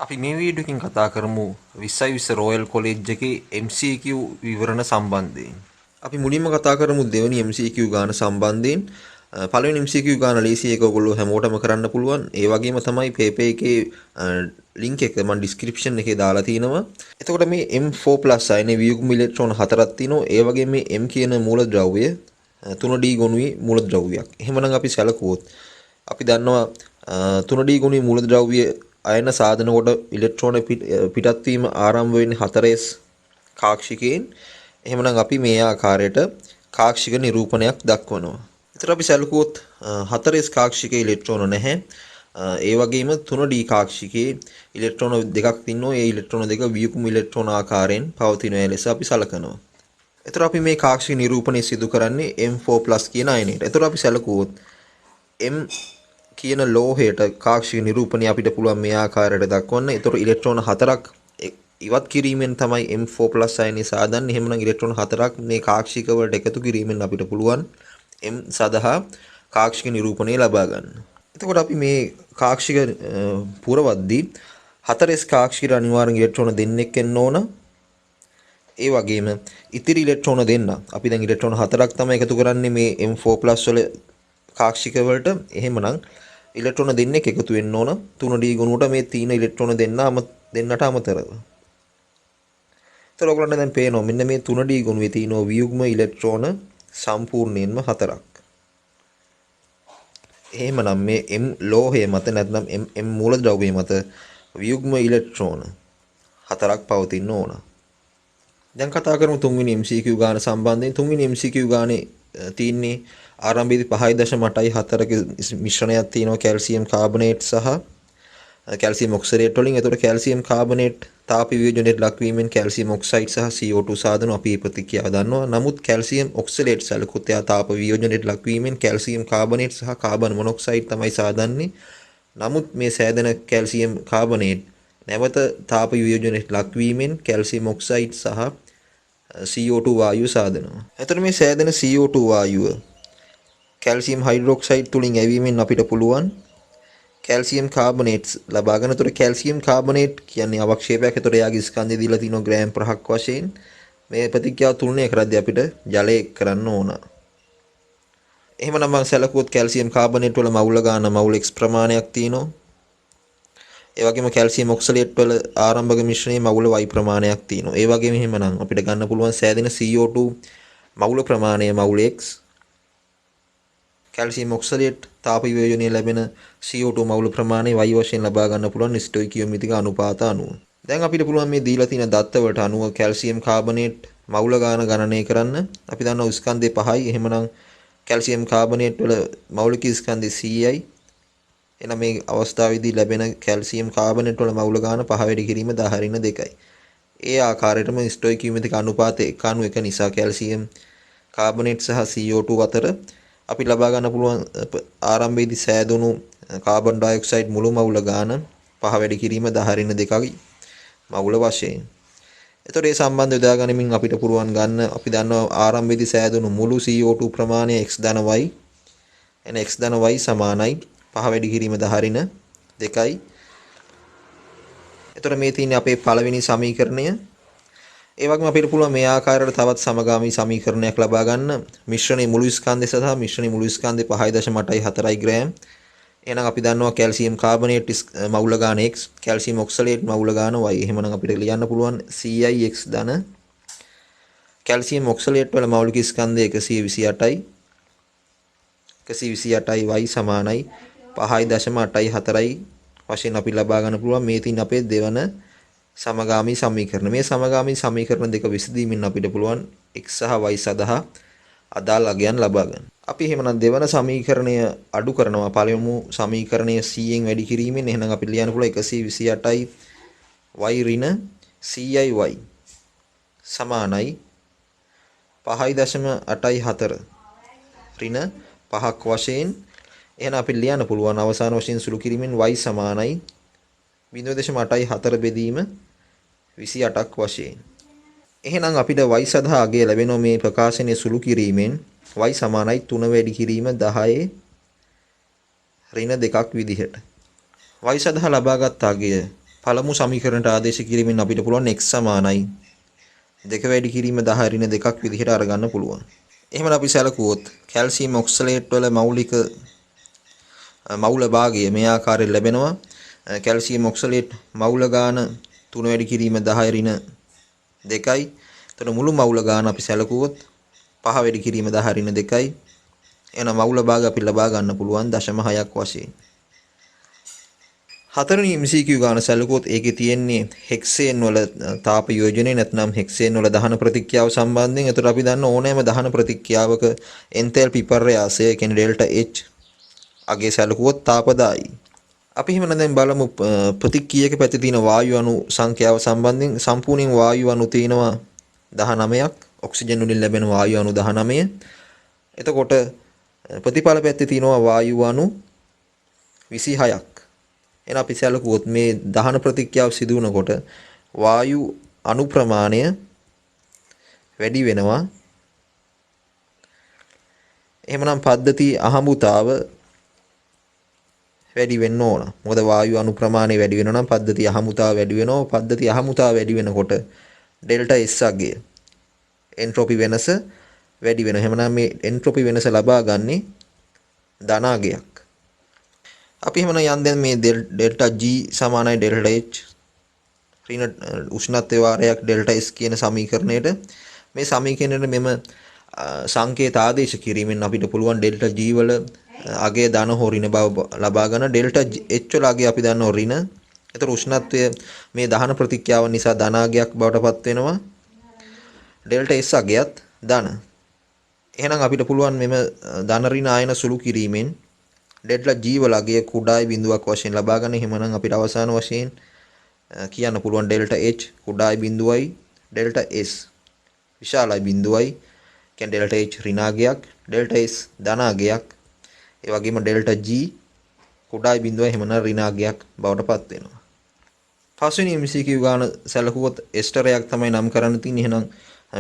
අපි මේ වීඩියෝ එකකින් කතා කරමු 2020 රොයල් කොලෙජ් එකේ MCQ විවරණ සම්බන්ධයෙන්. අපි මුලින්ම කතා කරමු දෙවෙනි MCQ ගාන සම්බන්ධයෙන්. පළවෙනි MCQ ගාන ලේසි එක ඔයගොල්ලෝ හැමෝටම කරන්න පුළුවන්. ඒ වගේම තමයි පේපර් එකේ link එක මම description එකේ දාලා තිනවා. එතකොට මේ M4+ අයනේ වියුග්ම ඉලෙක්ට්‍රෝන හතරක් තිනවා. ඒ වගේම මේ M කියන මූලද්‍රව්‍ය 3D ගොනුවේ මූලද්‍රව්‍යයක්. එහෙමනම් අපි සැලකුවොත් අපි දන්නවා 3D ගොනුවේ මූලද්‍රව්‍ය අයන සාධන කොට ඉලෙක්ට්‍රෝන පිටත් වීම ආරම්භ වෙන්නේ 4s කාක්ෂිකයෙන්. එහෙමනම් අපි මේ ආකාරයට කාක්ෂික නිරූපණයක් දක්වනවා. ඒතර අපි සැලකුවොත් 4s කාක්ෂිකයේ ඉලෙක්ට්‍රෝන නැහැ. ඒ වගේම 3D කාක්ෂිකයේ ඉලෙක්ට්‍රෝන දෙකක් තින්නවා. ඒ ඉලෙක්ට්‍රෝන දෙක වියුක්ම ඉලෙක්ට්‍රෝන ආකාරයෙන් පවතින ලෙස අපි සලකනවා. ඒතර අපි මේ කාක්ෂික නිරූපණය සිදු කරන්නේ M4+ කියන අයනයට. ඒතර අපි සැලකුවොත් M කියන ලෝහයට කාක්ෂික නිරූපණය අපිට පුළුවන් මේ ආකාරයට දක්වන්න. ඒතර ඉලෙක්ට්‍රෝන 4ක් ඉවත් කිරීමෙන් තමයි M4+ අයනය සාදන්නේ. එහෙමනම් ඉලෙක්ට්‍රෝන 4ක් මේ කාක්ෂික වලට එකතු කිරීමෙන් අපිට පුළුවන් M සඳහා කාක්ෂික නිරූපණය ලබා ගන්න. එතකොට අපි මේ කාක්ෂික පුරවද්දී 4s කාක්ෂිකයට අනිවාර්යෙන් ඉලෙක්ට්‍රෝන දෙන්නෙක් එන්න ඕන. ඒ වගේම ඉතිරි ඉලෙක්ට්‍රෝන දෙන්න අපි දැන් ඉලෙක්ට්‍රෝන 4ක් තමයි එකතු කරන්නේ මේ M4+ වල කාක්ෂික වලට. එහෙමනම් ඉලෙක්ට්‍රෝන දෙන්නෙක් එකතු වෙන්න ඕන 3D ගුණුවට මේ තීන ඉලෙක්ට්‍රෝන දෙන්නට අමතරව. ඒතර ඔයගොල්ලන්ට දැන් පේනවා මෙන්න මේ 3D ගුණුවේ තියෙන වියුග්ම ඉලෙක්ට්‍රෝන සම්පූර්ණයෙන්ම 4ක්. එහෙමනම් මේ M ලෝහය මත නැත්නම් M මූලද්‍රව්‍ය මත වියුග්ම ඉලෙක්ට්‍රෝන 4ක් පවතින්න ඕන. දැන් කතා කරමු තුන්වෙනි MCQ ගාන සම්බන්ධයෙන්. තුන්වෙනි MCQ ගානේ තියෙන්නේ ආරම්භයේදී 5.8ක මිශ්‍රණයක් තියෙනවා කැල්සියම් කාබනේට් සහ කැල්සියම් ඔක්සලේට් වලින්. එතකොට කැල්සියම් කාබනේට් තාප වියෝජනයට ලක්වීමෙන් කැල්සියම් ඔක්සයිඩ් සහ CO2 සාදන අපි ප්‍රතික්‍රියාව දන්නවා. නමුත් කැල්සියම් ඔක්සලේට් සැලකුත් එයා තාප වියෝජනයට ලක්වීමෙන් කැල්සියම් කාබනේට් සහ කාබන් මොනොක්සයිඩ් තමයි සාදන්නේ. නමුත් මේ සෑදෙන කැල්සියම් කාබනේට් නැවත තාප වියෝජනයට ලක්වීමෙන් කැල්සියම් ඔක්සයිඩ් සහ CO2 වායුව සාදනවා. එතකොට මේ සෑදෙන CO2 වායුව කැල්සියම් හයිඩ්‍රොක්සයිඩ් තුලින් ඇවීමෙන් අපිට පුළුවන් කැල්සියම් කාබනේට්ස් ලබා ගන්න. උතර කැල්සියම් කාබනේට් කියන්නේ අවක්ෂේපයක්. ඒතර එයාගේ ස්කන්ධය දීලා තිනවා ග්‍රෑම් 5ක් වශයෙන්. මේ ප්‍රතික්‍රියාව තුලනය කරද්දී අපිට ජලය කරන්න ඕන. එහෙමනම් මම සැලකුවොත් කැල්සියම් කාබනේට් වල මවුල ගන්න මවුල X ප්‍රමාණයක් තියෙනවා. ඒ වගේම කැල්සියම් ඔක්සලේට් වල ආරම්භක මිශ්‍රණයේ මවුල Y ප්‍රමාණයක් තියෙනවා. ඒ වගේම එහෙමනම් අපිට ගන්න පුළුවන් සෑදෙන CO2 මවුල ප්‍රමාණය මවුල X. කැල්සියම් ඔක්සලේට් තාප වියෝජනයේ ලැබෙන CO2 මවුල ප්‍රමාණය Y වශයෙන් ලබා ගන්න පුළුවන් ස්ටොයිකියෝමෙට්‍රික අනුපාත අනුව. දැන් අපිට පුළුවන් මේ දීලා තියෙන දත්ත වලට අනුව කැල්සියම් කාබනේට් මවුල ගාන ගණනය කරන්න. අපි දන්නවා ස්කන්ධය 5යි. එහෙමනම් කැල්සියම් කාබනේට් වල මෞලික ස්කන්ධය Cයි. එහෙනම් මේ අවස්ථාවේදී ලැබෙන කැල්සියම් කාබනේට් වල මවුල ගාන 5 වැඩි කිරීම 10 ඍණ 2යි. ඒ ආකාරයටම ස්ටොයිකියෝමෙට්‍රික අනුපාත 1:1 නිසා කැල්සියම් කාබනේට් සහ CO2 අතර අපි ලබා ගන්න පුළුවන් ආරම්භයේදී සෑදුණු කාබන් ඩයොක්සයිඩ් මුළු මවුල ගාන 5 වැඩි කිරීම 10 ඍණ 2යි මවුල වශයෙන්. එතකොට මේ සම්බන්ධය යොදා ගනිමින් අපිට පුළුවන් ගන්න අපි දන්නවා ආරම්භයේදී සෑදුණු මුළු CO2 ප්‍රමාණය x ධන y එන x ධන y සමානයි 5 වැඩි කිරීම 10 ඍණ 2යි. එතකොට මේ තියෙන්නේ අපේ පළවෙනි සමීකරණය. ඒ වගේම අපිට පුළුවන් මේ ආකාරයට තවත් සමගාමී සමීකරණයක් ලබා ගන්න. මිශ්‍රණයේ මුළු ස්කන්ධය සහ මිශ්‍රණයේ මුළු ස්කන්ධය 5.8යි ග්‍රෑම්. එහෙනම් අපි දන්නවා කැල්සියම් කාබනේට් මවුල ගාන x, කැල්සියම් ඔක්සලේට් මවුල ගාන y. එහෙමනම් අපිට ලියන්න පුළුවන් CIx ධන කැල්සියම් ඔක්සලේට් වල මෞලික ස්කන්ධය 128යි. 128යි y සමානයි 5.84යි වශයෙන් අපි ලබා ගන්න පුළුවන්. මේ තින් අපේ දෙවන සමගාමී සමීකරණ. මේ සමගාමී සමීකරණ දෙක විසඳීමෙන් අපිට පුළුවන් x සහ y සඳහා අදාළ අගයන් ලබා ගන්න. අපි එහෙමනම් දෙවන සමීකරණය අඩු කරනවා. පළමු සමීකරණය c ෙන් වැඩි කිරීමෙන් එහෙනම් අපි ලියන්න පුළුවන් 128යි y ඍණ ciy සමානයි 5.84 ඍණ 5ක් වශයෙන්. එහෙනම් අපි ලියන්න පුළුවන් අවසාන වශයෙන් සුළු කිරීමෙන් y සමානයි 0.84 බෙදීම 28ක් වශයෙන්. එහෙනම් අපිට y සඳහා අගය ලැබෙනවා මේ ප්‍රකාශනයේ සුළු කිරීමෙන් y සමානයි 3 වැඩි කිරීම 10 ඍණ 2ක් විදිහට. y සඳහා ලබාගත් අගය පළමු සමීකරණයට ආදේශ කිරීමෙන් අපිට පුළුවන් x සමානයි 2 වැඩි කිරීම 10 ඍණ 2ක් විදිහට අරගන්න පුළුවන්. එහෙමනම් අපි සැලකුවොත් කැල්සියම් ඔක්සලේට් වල මවුල භාගය මේ ආකාරයෙන් ලැබෙනවා. කැල්සියම් ඔක්සලේට් මවුල ගාන 3 වැඩි කිරීම 10 ඍණ 2යි. එතකොට මුළු මවුල ගාන අපි සැලකුවොත් 5 වැඩි කිරීම 10 ඍණ 2යි. එහෙනම් මවුල භාග අපි ලබා ගන්න පුළුවන් 0.6ක් වශයෙන්. හතරවෙනි MCQ ගාන සැලකුවොත් ඒකේ තියෙන්නේ හෙක්සේන් වල තාප යෝජනය නැත්නම් හෙක්සේන් වල දහන ප්‍රතික්‍රියාව සම්බන්ධයෙන්. එතකොට අපි දන්න ඕනෑම දහන ප්‍රතික්‍රියාවක එන්තැල්පි පර්යාසය කියන්නේ ඩෙල්ටා H අගේ සැලකුවොත් තාපදායි. අපි එහෙනම් දැන් බලමු ප්‍රතික්‍රියක පැත්තේ තියෙන වායු අණු සංඛ්‍යාව සම්බන්ධයෙන්. සම්පූර්ණයෙන් වායු අණු තියෙනවා 19ක්. ඔක්සිජන් වලින් ලැබෙන වායු අණු 19. එතකොට ප්‍රතිඵල පැත්තේ තියෙනවා වායු අණු 26ක්. එන අපි සැලකුවොත් මේ දහන ප්‍රතික්‍රියාව සිදු වනකොට වායු අණු ප්‍රමාණය වැඩි වෙනවා. එහෙමනම් පද්ධති අහඹුතාව වැඩි වෙන්න ඕන. මොකද වායු අණු ප්‍රමාණය වැඩි වෙනවා නම් පද්ධති අහඹුතාව වැඩි වෙනවා. පද්ධති අහඹුතාව වැඩි වෙනකොට ඩෙල්ටා S අගය එන්ට්‍රොපි වෙනස වැඩි වෙනවා. එහෙමනම් මේ එන්ට්‍රොපි වෙනස ලබා ගන්නේ ධන අගයක්. අපි එහෙමනම් යන් දැන් මේ ඩෙල්ටා G සමානයි ඩෙල්ටා H ඍණ උෂ්ණත්ව වාරයක් ඩෙල්ටා S කියන සමීකරණයට මේ සමීකරණයට මෙම සංකේත ආදේශ කිරීමෙන් අපිට පුළුවන් ඩෙල්ටා G වල අගය ධන හෝ ඍණ බව ලබා ගන්න. ඩෙල්ටා H වල අගය අපි දන්නවා ඍණ. ඒතර උෂ්ණත්වය මේ දහන ප්‍රතික්‍රියාව නිසා ධන අගයක් බවට පත් වෙනවා. ඩෙල්ටා S අගයත් ධන. එහෙනම් අපිට පුළුවන් මෙම ධන ඍණ ආයන සුළු කිරීමෙන් ඩෙල්ටා G වල අගය කුඩායි බිඳුවක් වශයෙන් ලබා ගන්න. එහෙමනම් අපිට අවසාන වශයෙන් කියන්න පුළුවන් ඩෙල්ටා H කුඩායි බිඳුවයි ඩෙල්ටා S විශාලයි බිඳුවයි. කියන්නේ ඩෙල්ටා H ඍණාගයක් ඩෙල්ටා S ධනාගයක්. ඒ වගේම ඩෙල්ටා G කුඩායි බිඳුවයි එහෙමනම් ඍණාගයක් බවට පත් වෙනවා. පස්වෙනි MCQ ගාන සැලකුවොත් එස්ටරයක් තමයි නම් කරන්න තියෙන්නේ. එහෙනම්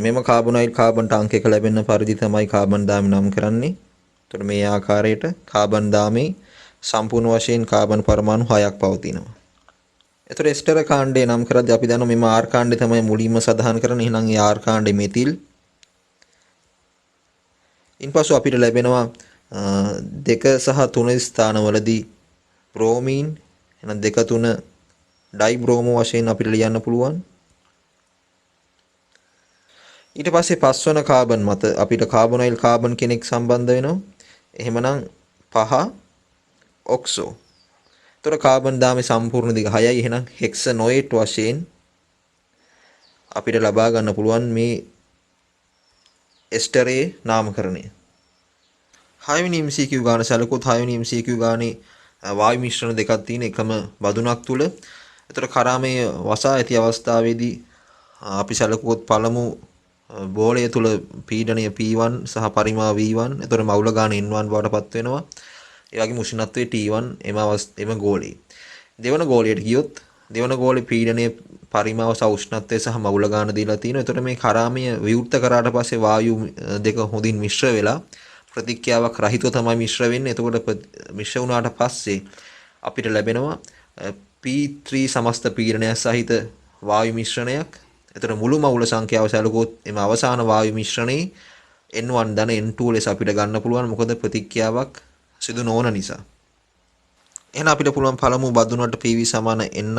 මෙම කාබොනයිල් කාබන්ට අංක 1 ලැබෙන පරිදි තමයි කාබන් දාම නම් කරන්නේ. එතකොට මේ ආකාරයට කාබන් දාමේ සම්පූර්ණ වශයෙන් කාබන් පරමාණු 6ක් පවතිනවා. එතකොට එස්ටර කාණ්ඩය නම් කරද්දී අපි දන්නවා මෙම R කාණ්ඩය තමයි මුලින්ම සඳහන් කරන්නේ. එහෙනම් ඒ R කාණ්ඩේ මෙතිල්. ඉන්පසු අපිට ලැබෙනවා 2 සහ 3 ස්ථානවලදී බ්‍රෝමීන්. එහෙනම් 2 3 ඩයිබ්‍රෝමෝ වශයෙන් අපිට ලියන්න පුළුවන්. ඊට පස්සේ පස්වන කාබන් මත අපිට කාබොනයිල් කාබන් කෙනෙක් සම්බන්ධ වෙනවා. එහෙමනම් 5 ඔක්සෝ. එතකොට කාබන් දාමේ සම්පූර්ණ දිග 6යි. එහෙනම් හෙක්සනොයිට් වශයෙන් අපිට ලබා ගන්න පුළුවන් මේ එස්ටරේ නාමකරණය. 6 වෙනි MCQ ගාන සැලකුවොත් 6 වෙනි MCQ ගානේ වායු මිශ්‍රණ දෙකක් තියෙන එකම බදුනක් තුල. එතකොට කරාමයේ වසා ඇති අවස්ථාවේදී අපි සැලකුවොත් පළමු බෝලය තුල පීඩනය P1 සහ පරිමාව V1. එතකොට මවුල ගාන N1 බවට පත් වෙනවා. ඒ වගේම උෂ්ණත්වයේ T1 එම ගෝලයේ. දෙවන ගෝලයට ගියොත් දෙවන ගෝලේ පීඩනය පරිමාව සහ උෂ්ණත්වය සහ මවුල ගාන දීලා තිනවා. එතකොට මේ කරාමය විවෘත කරාට පස්සේ වායු දෙක හොඳින් මිශ්‍ර වෙලා ප්‍රතික්‍රියාවක් රහිතව තමයි මිශ්‍ර වෙන්නේ. එතකොට මිශ්‍ර වුණාට පස්සේ අපිට ලැබෙනවා P3 සමස්ත පීඩනය සහිත වායු මිශ්‍රණයක්. එතකොට මුළු මවුල සංඛ්‍යාව සැලකුවොත් එම අවසාන වායු මිශ්‍රණේ N1 ධන N2 ලෙස අපිට ගන්න පුළුවන්. මොකද ප්‍රතික්‍රියාවක් සිදු නොවන නිසා. එහෙනම් අපිට පුළුවන් පළමු බදුනට PV සමාන N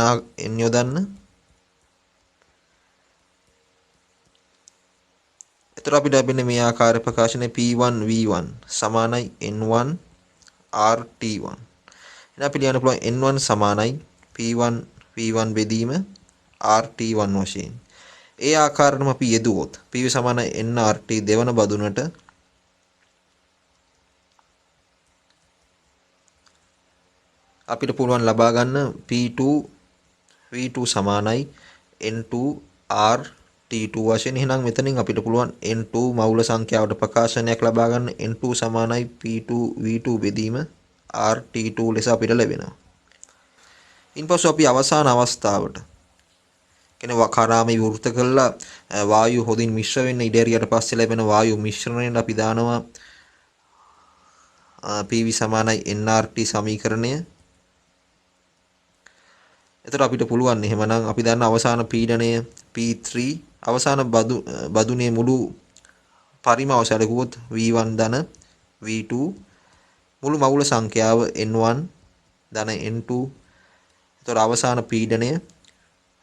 යොදන්න. එතකොට අපිට ලැබෙන්නේ මේ ආකාර ප්‍රකාශනයේ P1 V1 සමානයි N1 RT1. එහෙනම් අපිට ලියන්න පුළුවන් N1 සමානයි P1 V1 බෙදීම RT1 වශයෙන්. ඒ ආකාරයෙන්ම අපි යෙදුවොත් PV සමාන nRT දෙවන බදුනට අපිට පුළුවන් ලබා ගන්න P2 V2 සමානයි N2 RT2 වශයෙන්. එහෙනම් මෙතනින් අපිට පුළුවන් N2 මවුල සංඛ්‍යාවට ප්‍රකාශනයක් ලබා ගන්න. N2 සමානයි P2 V2 බෙදීම RT2 ලෙස අපිට ලැබෙනවා. ඉන්පසු අපි අවසාන අවස්ථාවට කියන්නේ කරාමයේ විවෘත කළා වායු හොදින් මිශ්‍ර වෙන්න ඉඩරියට පස්සේ ලැබෙන වායු මිශ්‍රණයට අපි දානවා PV සමානයි nRT සමීකරණය. එතකොට අපිට පුළුවන් එහෙමනම් අපි දන්න අවසාන පීඩනය P3 අවසාන බදුනේ මුළු පරිමාව සැලකුවොත් V1 ධන V2 මුළු මවුල සංඛ්‍යාව N1 ධන N2 එතකොට අවසාන පීඩනය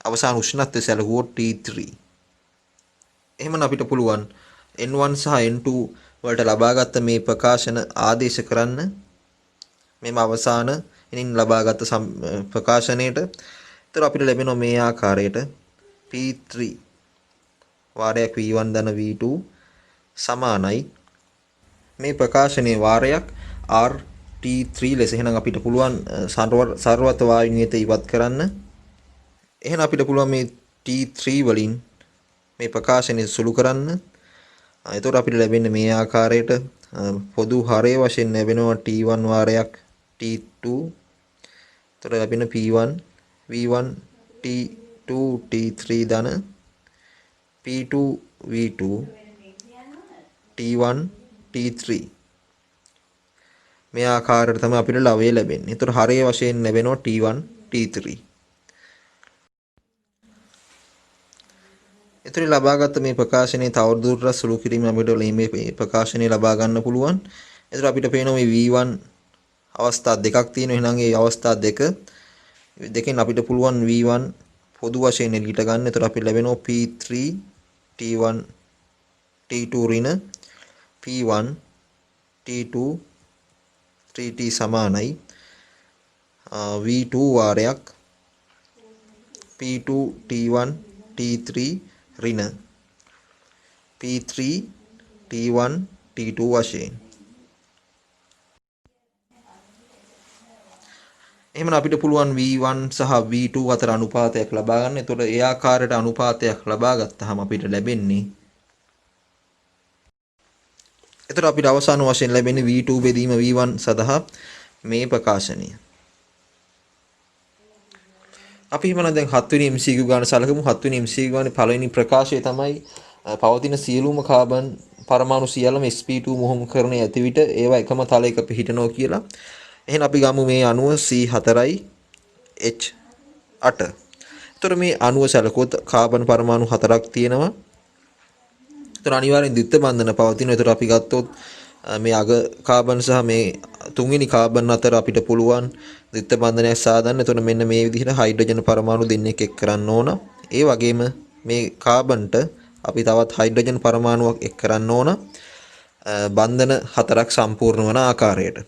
අවසාන උෂ්ණත්වය සැලකුවොත් T3 එහෙමනම් අපිට පුළුවන් N1 සහ N2 වලට ලබාගත් මේ ප්‍රකාශන ආදේශ කරන්න මෙම අවසාන ඉනින් ලබාගත් ප්‍රකාශනයට එතකොට අපිට ලැබෙනවා මේ ආකාරයට P3 වාරයක් V1 ධන V2 සමානයි මේ ප්‍රකාශනයේ වාරයක් RT3 ලෙස. එහෙනම් අපිට පුළුවන් සර්වත වායු නියත ඉවත් කරන්න. එහෙනම් අපිට පුළුවන් මේ T3 වලින් මේ ප්‍රකාශනය සුළු කරන්න. එතකොට අපිට ලැබෙන්නේ මේ ආකාරයට පොදු හරය වශයෙන් ලැබෙනවා T1 වාරයක් T2. එතකොට ලැබෙන P1 V1 T2 T3 ධන P2 V2 T1 T3 මේ ආකාරයට තමයි අපිට ලවය ලැබෙන්නේ. ඒතර හරය වශයෙන් ලැබෙනවා T1 T3. ඒතර ලබාගත් මේ ප්‍රකාශනයේ තවදුරටත් සුළු කිරීම අපිට මේ ප්‍රකාශනය ලබා ගන්න පුළුවන්. ඒතර අපිට පේනවා මේ V1 අවස්ථා දෙකක් තියෙනවා. එහෙනම් ඒ අවස්ථා දෙකෙන් අපිට පුළුවන් V1 පොදු වශයෙන් එළියට ගන්න. ඒතර අපිට ලැබෙනවා P3 T1 T2 ඍණ P1 T2 3T සමානයි V2 වාරයක් P2 T1 T3 ඍණ P3 T1 T2 වශයෙන්. එහෙනම් අපිට පුළුවන් V1 සහ V2 අතර අනුපාතයක් ලබා ගන්න. එතකොට ඒ ආකාරයට අනුපාතයක් ලබා ගත්තාම අපිට ලැබෙන්නේ එතකොට අපිට අවසාන වශයෙන් ලැබෙන්නේ V2 බෙදීම V1 සඳහා මේ ප්‍රකාශනය. අපි හිමනම් දැන් 7 වෙනි MCQ ගාන සලකමු. 7 වෙනි MCQ ගානේ පළවෙනි ප්‍රකාශය තමයි පවතින සියලුම කාබන් පරමාණු සියල්ලම sp2 මොහොමුකරණය ඇති විට ඒවා එකම තලයක පිහිටනවා කියලා. එහෙනම් අපි ගමු මේ අණුව C4යි H8. එතකොට මේ අණුව සැලකුවොත් කාබන් පරමාණු 4ක් තියෙනවා. එතකොට අනිවාර්යෙන් ද්විත්ව බන්ධන පවතිනවා. එතකොට අපි ගත්තොත් මේ අග කාබන් සහ මේ තුන්වෙනි කාබන් අතර අපිට පුළුවන් ද්විත්ව බන්ධනයක් සාදන්න. එතකොට මෙන්න මේ විදිහට හයිඩ්‍රජන් පරමාණු දෙන්නෙක් එක් කරන්න ඕන. ඒ වගේම මේ කාබන්ට අපි තවත් හයිඩ්‍රජන් පරමාණුවක් එක් කරන්න ඕන. බන්ධන 4ක් සම්පූර්ණ වන ආකාරයට.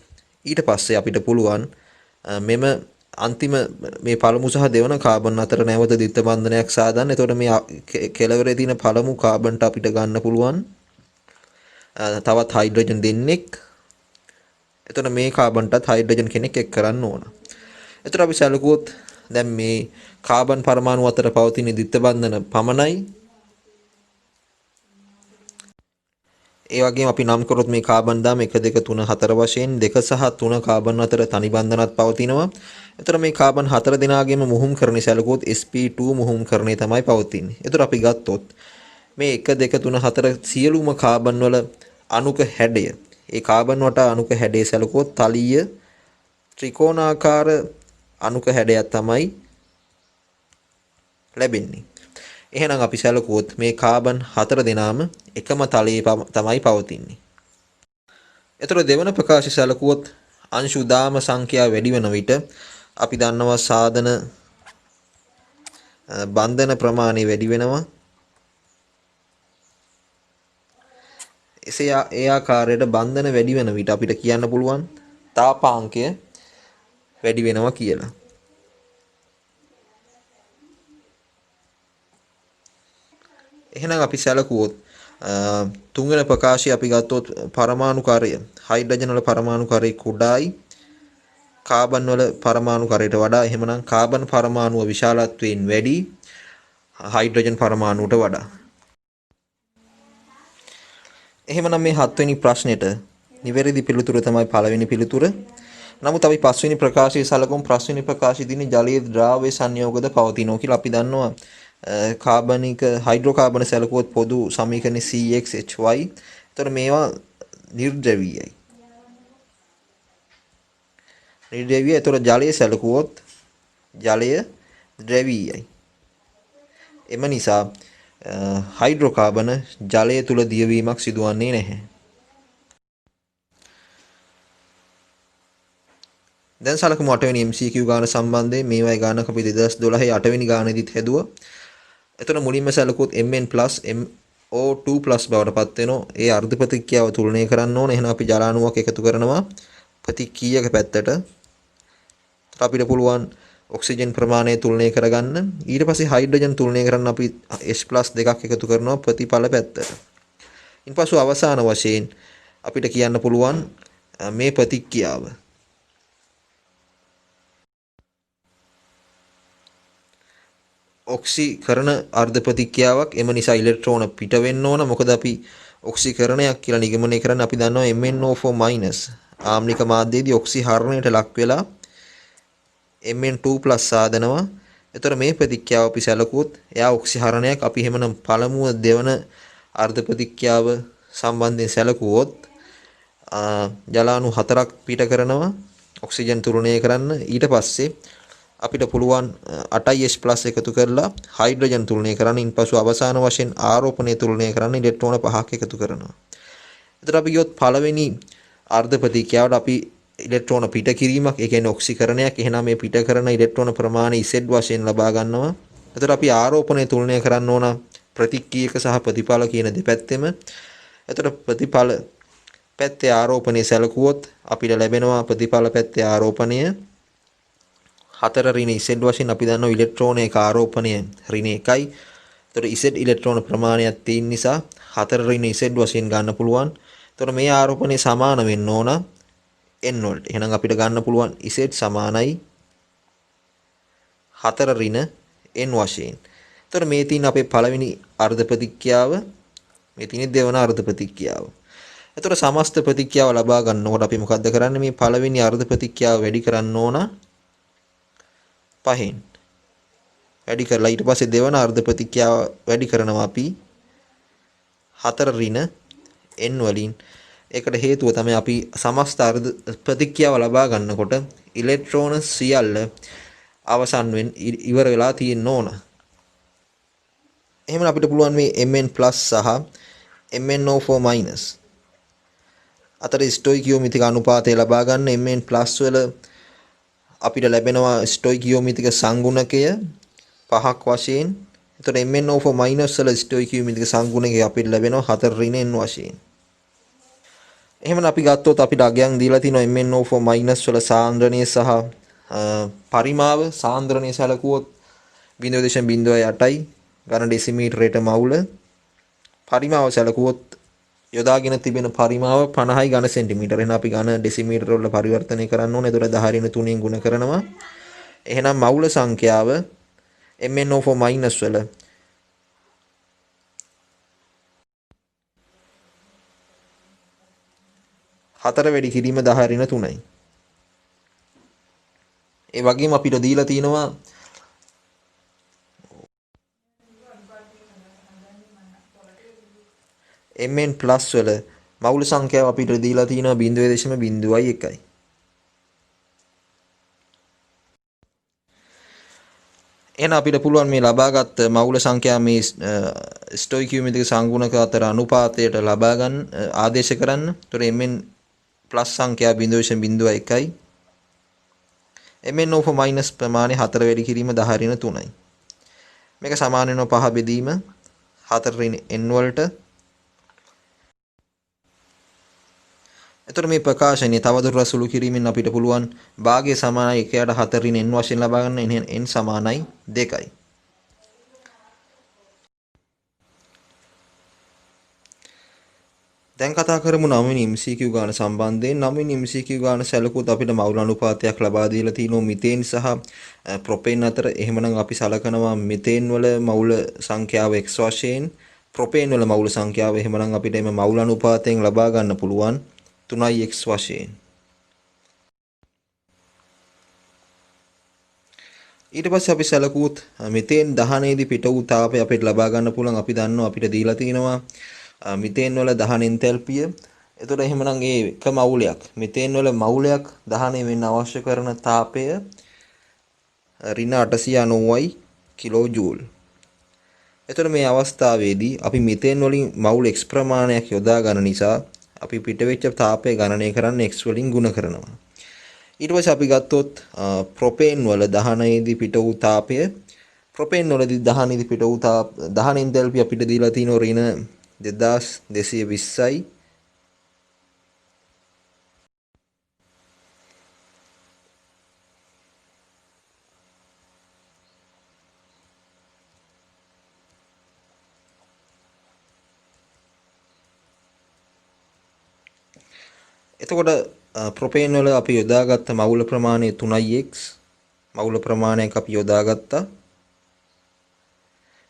ඊට පස්සේ අපිට පුළුවන් මෙම අන්තිම මේ පළමු සහ දෙවන කාබන් අතර නැවත ද්විත්ව බන්ධනයක් සාදන්න. එතකොට මේ කෙළවරේ තියෙන පළමු කාබන්ට අපිට ගන්න පුළුවන් තවත් හයිඩ්‍රජන් දෙන්නෙක්. එතකොට මේ කාබන්ටත් හයිඩ්‍රජන් කෙනෙක් එක් කරන්න ඕන. එතකොට අපි සැලකුවොත් දැන් මේ කාබන් පරමාණු අතර පවතින ද්විත්ව බන්ධන පමණයි. ඒ වගේම අපි නම් කරොත් මේ කාබන් දාම 1 2 3 4 වශයෙන් 2 සහ 3 කාබන් අතර තනි බන්ධනත් පවතිනවා. එතකොට මේ කාබන් 4 දෙනාගේම මුහුම්කරණය සැලකුවොත් sp2 මුහුම්කරණය තමයි පවතින්නේ. එතකොට අපි ගත්තොත් මේ 1 2 3 4 සියලුම කාබන් වල අණුක හැඩය ඒ කාබන් වටා අණුක හැඩය සැලකුවොත් තලීය ත්‍රිකෝණාකාර අණුක හැඩයක් තමයි ලැබෙන්නේ. එහෙනම් අපි සැලකුවොත් මේ කාබන් 4 දෙනාම එකම තලයේ තමයි පවතින්නේ. එතකොට දෙවන ප්‍රකාශය සැලකුවොත් අංශු දාම සංඛ්‍යාව වැඩි වෙන විට අපි දන්නවා සාධන බන්ධන ප්‍රමාණය වැඩි වෙනවා. ඒ ආකාරයට බන්ධන වැඩි වෙන විට අපිට කියන්න පුළුවන් තාපාංකය වැඩි වෙනවා කියලා. එහෙනම් අපි සැලකුවොත් තුන්වෙනි ප්‍රකාශය අපි ගත්තොත් පරමාණු කාර්ය හයිඩ්‍රජන් වල පරමාණු කාර්ය කුඩායි කාබන් වල පරමාණු කාර්යයට වඩා. එහෙමනම් කාබන් පරමාණුව විශාලත්වයෙන් වැඩි හයිඩ්‍රජන් පරමාණුවට වඩා. එහෙමනම් මේ 7 වෙනි ප්‍රශ්නෙට නිවැරදි පිළිතුර තමයි පළවෙනි පිළිතුර. නමුත් අපි 5 වෙනි ප්‍රකාශයේ සලකමු. 5 වෙනි ප්‍රකාශයේ තියෙන ජලීය ද්‍රාව්‍ය සංයෝගද පවතිනවා කියලා අපි දන්නවා. කාබනික හයිඩ්‍රෝකාබන සැලකුවොත් පොදු සමීකරණය CXHY. එතකොට මේවා නිර්ද්‍රවීයයි. එතකොට ජලය සැලකුවොත් ජලය ද්‍රවීයයි. එම නිසා හයිඩ්‍රෝකාබන ජලය තුල දියවීමක් සිදුවන්නේ නැහැ. දැන් සලකමු 8 වෙනි MCQ ගාන සම්බන්ධයෙන්. මේ වගේ ගානක් අපි 2012 8 වෙනි ගානේදීත් හැදුවා. එතන මුලින්ම සැලකුවොත් Mn+ MO2+ බවට පත් වෙනවා. ඒ අර්ධ ප්‍රතික්‍රියාව තුලනය කරන්න ඕන. එහෙනම් අපි ජලාණුවක් එකතු කරනවා ප්‍රතික්‍රියක පැත්තට. එතකොට අපිට පුළුවන් ඔක්සිජන් ප්‍රමාණය තුලනය කරගන්න. ඊට පස්සේ හයිඩ්‍රජන් තුලනය කරන්න අපි H+ දෙකක් එකතු කරනවා ප්‍රතිඵල පැත්තට. ඉන්පසු අවසාන වශයෙන් අපිට කියන්න පුළුවන් මේ ප්‍රතික්‍රියාව ඔක්සිකරණ අර්ධ ප්‍රතික්‍රියාවක්. එම නිසා ඉලෙක්ට්‍රෝන පිට වෙන්න ඕන. මොකද අපි ඔක්සිකරණයක් කියලා නිගමනය කරන්න අපි දන්නවා MnO4- ආම්ලික මාධ්‍යයේදී ඔක්සිහරණයට ලක් වෙලා Mn2+ සාදනවා. එතකොට මේ ප්‍රතික්‍රියාව අපි සැලකුවොත් එයා ඔක්සිහරණයක්. අපි එහෙමනම් පළමුව දෙවන අර්ධ ප්‍රතික්‍රියාව සම්බන්ධයෙන් සැලකුවොත් ජලාණු 4ක් පිට කරනවා ඔක්සිජන් තුලනය කරන්න. ඊට පස්සේ අපිට පුළුවන් 8H+ එකතු කරලා හයිඩ්‍රජන් තුලනය කරන්න. ඉන්පසු අවසාන වශයෙන් ආරෝපණය තුලනය කරන්න ඉලෙක්ට්‍රෝන 5ක් එකතු කරනවා. එතකොට අපි ගියොත් පළවෙනි අර්ධ ප්‍රතික්‍රියාවට අපි ඉලෙක්ට්‍රෝන පිට කිරීමක්, ඒ කියන්නේ ඔක්සිකරණයක්. එහෙනම් මේ පිට කරන ඉලෙක්ට්‍රෝන ප්‍රමාණය Z වශයෙන් ලබා ගන්නවා. එතකොට අපි ආරෝපණය තුලනය කරන්න ඕන ප්‍රතික්‍රියක සහ ප්‍රතිඵල කියන දෙපැත්තෙම. එතකොට ප්‍රතිඵල පැත්තේ ආරෝපණය සැලකුවොත් අපිට ලැබෙනවා ප්‍රතිඵල පැත්තේ ආරෝපණය 4 ඍණ Z වශයෙන් අපි දන්නවා ඉලෙක්ට්‍රෝනයක ආරෝපණය ඍණ 1යි. එතකොට Z ඉලෙක්ට්‍රෝන ප්‍රමාණයක් තියෙන නිසා 4 ඍණ Z වශයෙන් ගන්න පුළුවන්. එතකොට මේ ආරෝපණය සමාන වෙන්න ඕන n වලට. එහෙනම් අපිට ගන්න පුළුවන් Z සමානයි 4 ඍණ n වශයෙන්. එතකොට මේ තියෙන අපේ පළවෙනි අර්ධ ප්‍රතික්‍රියාව, මේ තියෙන දෙවන අර්ධ ප්‍රතික්‍රියාව. එතකොට සමස්ත ප්‍රතික්‍රියාව ලබා ගන්නකොට අපි මොකද්ද කරන්නේ? මේ පළවෙනි අර්ධ ප්‍රතික්‍රියාව වැඩි කරන්න ඕන 5න්. වැඩි කරලා ඊට පස්සේ දෙවන අර්ධ ප්‍රතික්‍රියාව වැඩි කරනවා අපි 4 ඍණ n වලින්. ඒකට හේතුව තමයි අපි සමස්ත අර්ධ ප්‍රතික්‍රියාව ලබා ගන්නකොට ඉලෙක්ට්‍රෝන සියල්ල අවසන් වෙන්න ඉවර වෙලා තියෙන්න ඕන. එහෙනම් අපිට පුළුවන් මේ Mn+ සහ MnO4- අතර ස්ටොයිකියෝමිතික අනුපාතය ලබා ගන්න. Mn+ වල අපිට ලැබෙනවා ස්ටොයිකියෝමිතික සංගුණකය 5ක් වශයෙන්. එතකොට MnO4- වල ස්ටොයිකියෝමිතික සංගුණකය අපිට ලැබෙනවා 4 ඍණ n වශයෙන්. එහෙනම් අපි ගත්තොත් අපිට අගයන් දීලා තිනවා MnO4- වල සාන්ද්‍රණය සහ පරිමාව. සාන්ද්‍රණය සැලකුවොත් 0.08යි ඝන ඩෙසිමීටරයට මවුල. පරිමාව සැලකුවොත් යොදාගෙන තිබෙන පරිමාව 50යි ඝන සෙන්ටිමීටර. එහෙනම් අපි ඝන ඩෙසිමීටර වල පරිවර්තනය කරන්න ඕනේ. ඒතර 10 ඍණ 3න් ගුණ කරනවා. එහෙනම් මවුල සංඛ්‍යාව MnO4- වල 4 වැඩි කිරීම 10 ඍණ 3යි. ඒ වගේම අපිට දීලා තියෙනවා Mn+ වල මවුල සංඛ්‍යාව අපිට දීලා තියෙනවා 0.01යි. එහෙනම් අපිට පුළුවන් මේ ලබාගත් මවුල සංඛ්‍යාව මේ ස්ටොයිකියෝමිතික සංගුණක අතර අනුපාතයට ලබා ගන්න ආදේශ කරන්න. ඒතර Mn+ සංඛ්‍යාව 0.01යි. MnO4- ප්‍රමාණය 4 වැඩි කිරීම 10 ඍණ 3යි. මේක සමාන වෙනවා 5 බෙදීම 4 ඍණ n වලට. එතකොට මේ ප්‍රකාශනය තවදුරටත් සුළු කිරීමෙන් අපිට පුළුවන් භාගය සමානයි 1ට 4 ඍණ n වශයෙන් ලබා ගන්න. එහෙනම් n සමානයි 2යි. දැන් කතා කරමු 9 වෙනි MCQ ගාන සම්බන්ධයෙන්. 9 වෙනි MCQ ගාන සැලකුවොත් අපිට මවුල අනුපාතයක් ලබා දීලා තිනවා මිතේන් සහ ප්‍රොපේන් අතර. එහෙමනම් අපි සලකනවා මිතේන් වල මවුල සංඛ්‍යාව x වශයෙන්, ප්‍රොපේන් වල මවුල සංඛ්‍යාව. එහෙමනම් අපිට මේ මවුල අනුපාතයෙන් ලබා ගන්න පුළුවන් 3x වශයෙන්. ඊට පස්සේ අපි සැලකුවොත් මිතේන් දහනයේදී පිට වූ තාපය අපිට ලබා ගන්න පුළුවන්. අපි දන්නවා අපිට දීලා තිනවා මිතේන් වල දහන එන්තැල්පිය. එතකොට එහෙමනම් ඒ එක මවුලයක් මිතේන් වල මවුලයක් දහනය වෙන්න අවශ්‍ය කරන තාපය ඍණ 890යි කිලෝ ජූල්. එතකොට මේ අවස්ථාවේදී අපි මිතේන් වලින් මවුල් x ප්‍රමාණයක් යොදා ගන්න නිසා අපි පිටවෙච්ච තාපය ගණනය කරන්න x වලින් ගුණ කරනවා. ඊට පස්සේ අපි ගත්තොත් ප්‍රොපේන් වල දහනයේදී පිට වූ තාපය ප්‍රොපේන් වලදී දහනයේදී පිට වූ දහන එන්තැල්පි අපිට දීලා තියෙනවා ඍණ 2220යි. එතකොට ප්‍රොපේන් වල අපි යොදාගත්ත මවුල ප්‍රමාණය 3x මවුල ප්‍රමාණයක් අපි යොදාගත්තා.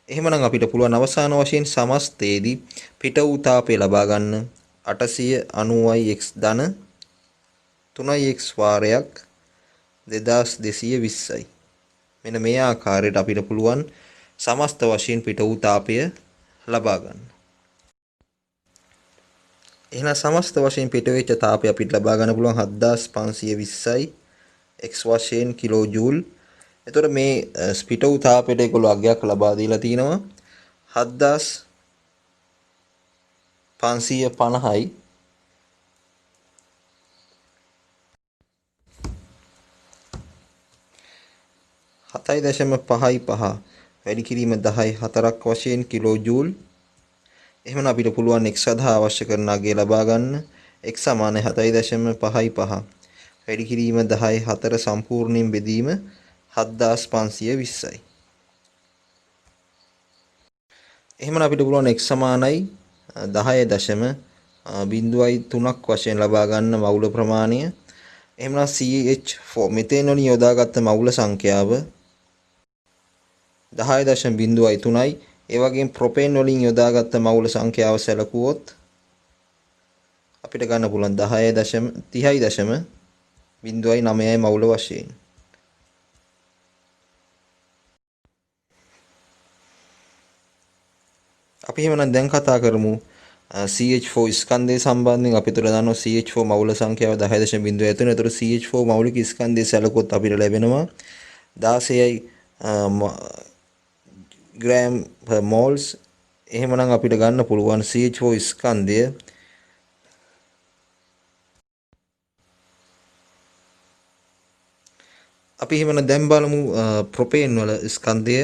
එහෙමනම් අපිට පුළුවන් අවසාන වශයෙන් සමස්තයේදී පිට වූ තාපය ලබා ගන්න 890x ධන 3x වාරයක් 2220යි. මෙන්න මේ ආකාරයට අපිට පුළුවන් සමස්ත වශයෙන් පිට වූ තාපය ලබා ගන්න. එහෙනම් සමස්ත වශයෙන් පිට වෙච්ච තාපය අපිට ලබා ගන්න පුළුවන් 7520යි x වශයෙන් කිලෝ ජූල්. එතකොට මේ පිට වූ තාපයට ඒගොල්ලෝ අගයක් ලබා දීලා තිනවා 7550යි. හතයි දශම පහයි පහ වැඩි කිරීම 10යි 4ක් වශයෙන් කිලෝ ජූල්. එහෙනම් අපිට පුළුවන් x සඳහා අවශ්‍ය කරන අගය ලබා ගන්න. x සමාන 7.55 වැඩි කිරීම 10යි 4 සම්පූර්ණයෙන් බෙදීම 7520යි. එහෙනම් අපිට පුළුවන් x සමානයි 10.03ක් වශයෙන් ලබා ගන්න මවුල ප්‍රමාණය. එහෙනම් CH4 මෙතෙන් වලින් යොදාගත්ත මවුල සංඛ්‍යාව 10.03යි. ඒ වගේම ප්‍රොපේන් වලින් යොදාගත්ත මවුල සංඛ්‍යාව සැලකුවොත් අපිට ගන්න පුළුවන් 30.9යි මවුල වශයෙන්. අපි එහෙමනම් දැන් කතා කරමු CH4 ස්කන්ධය සම්බන්ධයෙන්. අපි තුල දන්නවා CH4 මවුල සංඛ්‍යාව 10.03. ඒතර CH4 මෞලික ස්කන්ධය සැලකුවොත් අපිට ලැබෙනවා 16යි ග්‍රෑම් per moles. එහෙමනම් අපිට ගන්න පුළුවන් CH4 ස්කන්ධය අපි එහෙමනම් දැන් බලමු ප්‍රොපේන් වල ස්කන්ධය.